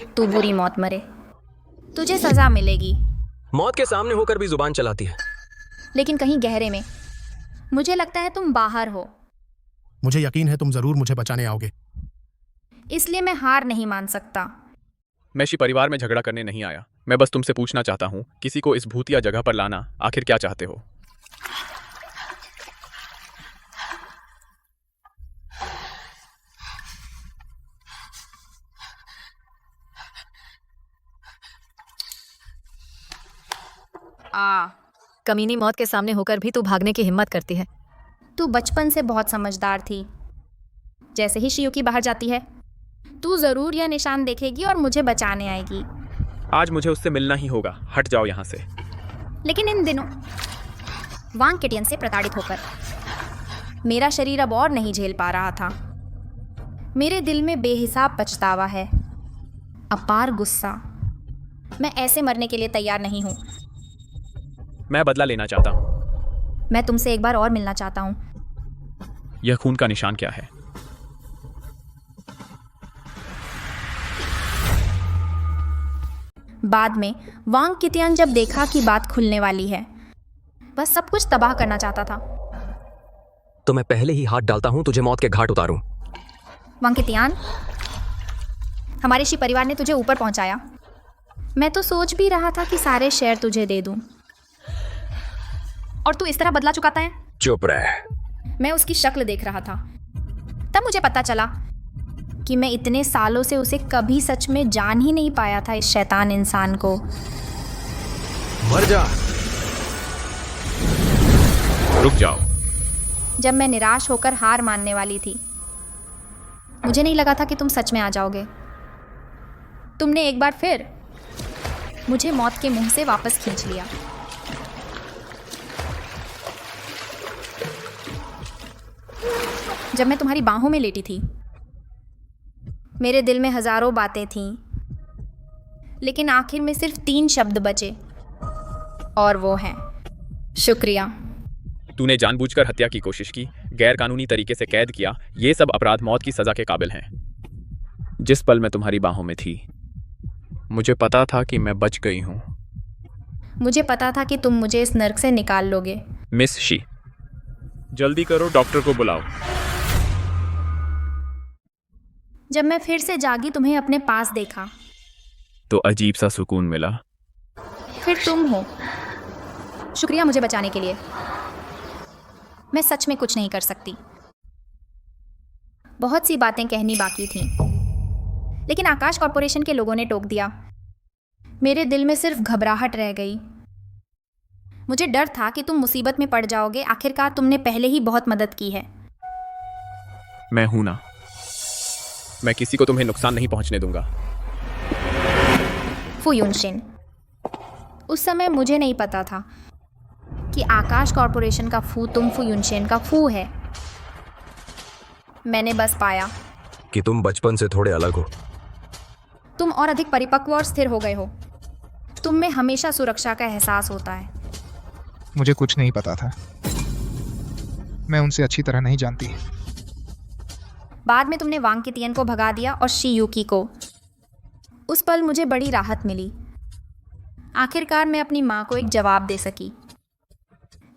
तू बुरी मौत मरे, तुझे सजा मिलेगी। मौत के सामने होकर भी जुबान चलाती है। लेकिन कहीं गहरे में मुझे लगता है तुम बाहर हो। मुझे यकीन है तुम जरूर मुझे बचाने आओगे, इसलिए मैं हार नहीं मान सकता। मैं शी परिवार में झगड़ा करने नहीं आया। मैं बस तुमसे पूछना चाहता हूँ, किसी को इस भूतिया जगह पर लाना आखिर क्या चाहते हो? कमीनी मौत के सामने होकर भी तू भागने की हिम्मत करती है। तू बचपन से बहुत समझदार थी। जैसे ही शियुकी बाहर जाती है, तू जरूर यह निशान देखेगी और मुझे बचाने आएगी। आज मुझे उससे मिलना ही होगा। हट जाओ यहाँ से। लेकिन इन दिनों वांग कितियान से प्रताड़ित होकर मेरा शरीर अब और नहीं झेल पा रहा था। मेरे दिल में बेहिसाब पछतावा है। अपार गुस्सा। मैं ऐसे मरने के लिए तैयार नहीं हूँ। मैं बदला लेना चाहता हूँ। मैं तुमसे एक बार और मिलना चाहता हूँ। यह खून का निशान क्या है? बाद में वांग कितियान जब देखा कि बात खुलने वाली है, वह सब कुछ तबाह करना चाहता था। तो मैं पहले ही हाथ डालता हूं तुझे मौत के घाट उतारूं। वांग कितियान, हमारे शी परिवार ने तुझे ऊपर पहुंचाया। मैं तो सोच भी रहा था कि सारे शेयर तुझे दे दूं, और तू इस तरह बदला चुकाता है। चुप रह। मैं उसकी शक्ल देख रहा था, तब मुझे पता चला कि मैं इतने सालों से उसे कभी सच में जान ही नहीं पाया था, इस शैतान इंसान को। मर जा। रुक जाओ। जब मैं निराश होकर हार मानने वाली थी, मुझे नहीं लगा था कि तुम सच में आ जाओगे। तुमने एक बार फिर मुझे मौत के मुंह से वापस खींच लिया। जब मैं तुम्हारी बाहों में लेटी थी, मेरे दिल में हजारों बातें थीं, लेकिन आखिर में सिर्फ 3 शब्द बचे, और वो हैं शुक्रिया। तूने जानबूझकर हत्या की कोशिश की, गैर कानूनी तरीके से कैद किया। ये सब अपराध मौत की सजा के काबिल हैं। जिस पल मैं तुम्हारी बाहों में थी, मुझे पता था कि मैं बच गई हूं। मुझे पता था कि तुम मुझे इस नर्क से निकाल लोगे। मिस शी, जल्दी करो, डॉक्टर को बुलाओ। जब मैं फिर से जागी, तुम्हें अपने पास देखा, तो अजीब सा सुकून मिला। फिर तुम हो। शुक्रिया मुझे बचाने के लिए। मैं सच में कुछ नहीं कर सकती। बहुत सी बातें कहनी बाकी थीं, लेकिन आकाश कॉरपोरेशन के लोगों ने टोक दिया। मेरे दिल में सिर्फ घबराहट रह गई। मुझे डर था कि तुम मुसीबत में पड़ जाओगे। आखिरकार तुमने पहले ही बहुत मदद की है। मैं हूं ना, मैं किसी को तुम्हें नुकसान नहीं पहुंचने दूंगा। फू युनशिन, उस समय मुझे नहीं पता था कि आकाश कॉरपोरेशन का फू तुम फू युनशिन का फू है। मैंने बस पाया कि तुम बचपन से थोड़े अलग हो। तुम और अधिक परिपक्व और स्थिर हो गए हो। तुम में हमेशा सुरक्षा का एहसास होता है। मुझे कुछ नहीं पता था। मैं उनसे अच्छी तरह नहीं जानती। बाद में तुमने वांग कितियन को भगा दिया और शी यूकी को। उस पल मुझे बड़ी राहत मिली। आखिरकार मैं अपनी माँ को एक जवाब दे सकी।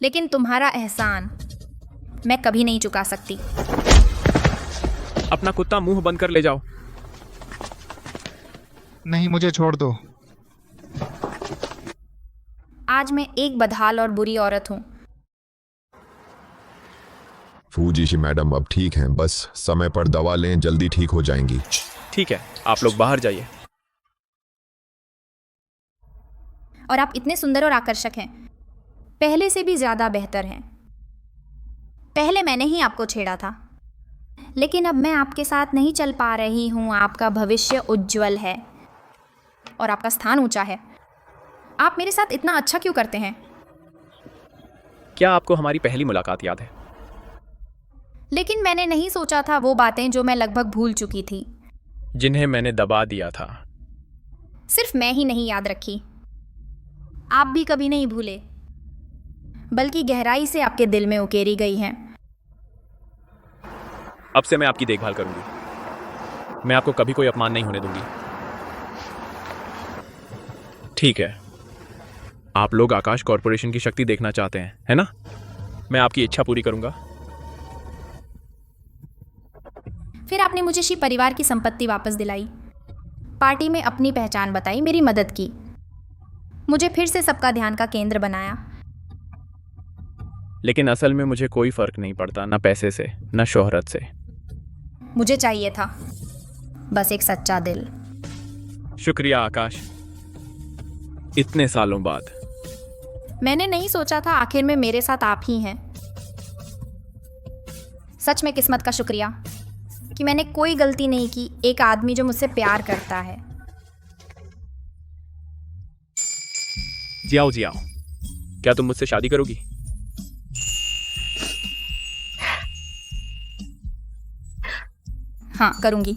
लेकिन तुम्हारा एहसान मैं कभी नहीं चुका सकती। अपना कुत्ता मुंह बंद कर ले जाओ। नहीं, मुझे छोड़ दो। आज मैं एक बदहाल और बुरी औरत हूँ। फूजीशी मैडम अब ठीक हैं, बस समय पर दवा लें, जल्दी ठीक हो जाएंगी। ठीक है, आप लोग बाहर जाइए। और आप इतने सुंदर और आकर्षक हैं, पहले से भी ज्यादा बेहतर हैं। पहले मैंने ही आपको छेड़ा था, लेकिन अब मैं आपके साथ नहीं चल पा रही हूँ। आपका भविष्य उज्जवल है और आपका स्थान ऊंचा है। आप मेरे साथ इतना अच्छा क्यों करते हैं? क्या आपको हमारी पहली मुलाकात याद है? लेकिन मैंने नहीं सोचा था वो बातें जो मैं लगभग भूल चुकी थी, जिन्हें मैंने दबा दिया था। सिर्फ मैं ही नहीं याद रखी, आप भी कभी नहीं भूले, बल्कि गहराई से आपके दिल में उकेरी गई हैं। अब से मैं आपकी देखभाल करूंगी। मैं आपको कभी कोई अपमान नहीं होने दूंगी। ठीक है, आप लोग आकाश कॉरपोरेशन की शक्ति देखना चाहते हैं, है ना? मैं आपकी इच्छा पूरी करूंगा। फिर आपने मुझे शी परिवार की संपत्ति वापस दिलाई, पार्टी में अपनी पहचान बताई, मेरी मदद की, मुझे फिर से सबका ध्यान का केंद्र बनाया। लेकिन असल में मुझे कोई फर्क नहीं पड़ता, ना पैसे से, ना शोहरत से। मुझे चाहिए था बस एक सच्चा दिल। शुक्रिया आकाश, इतने सालों बाद। मैंने नहीं सोचा था आखिर में मेरे साथ आप ही हैं। सच में किस्मत का शुक्रिया कि मैंने कोई गलती नहीं की। एक आदमी जो मुझसे प्यार करता है। जियाओ जियाओ, क्या तुम मुझसे शादी करोगी? हाँ, करूंगी।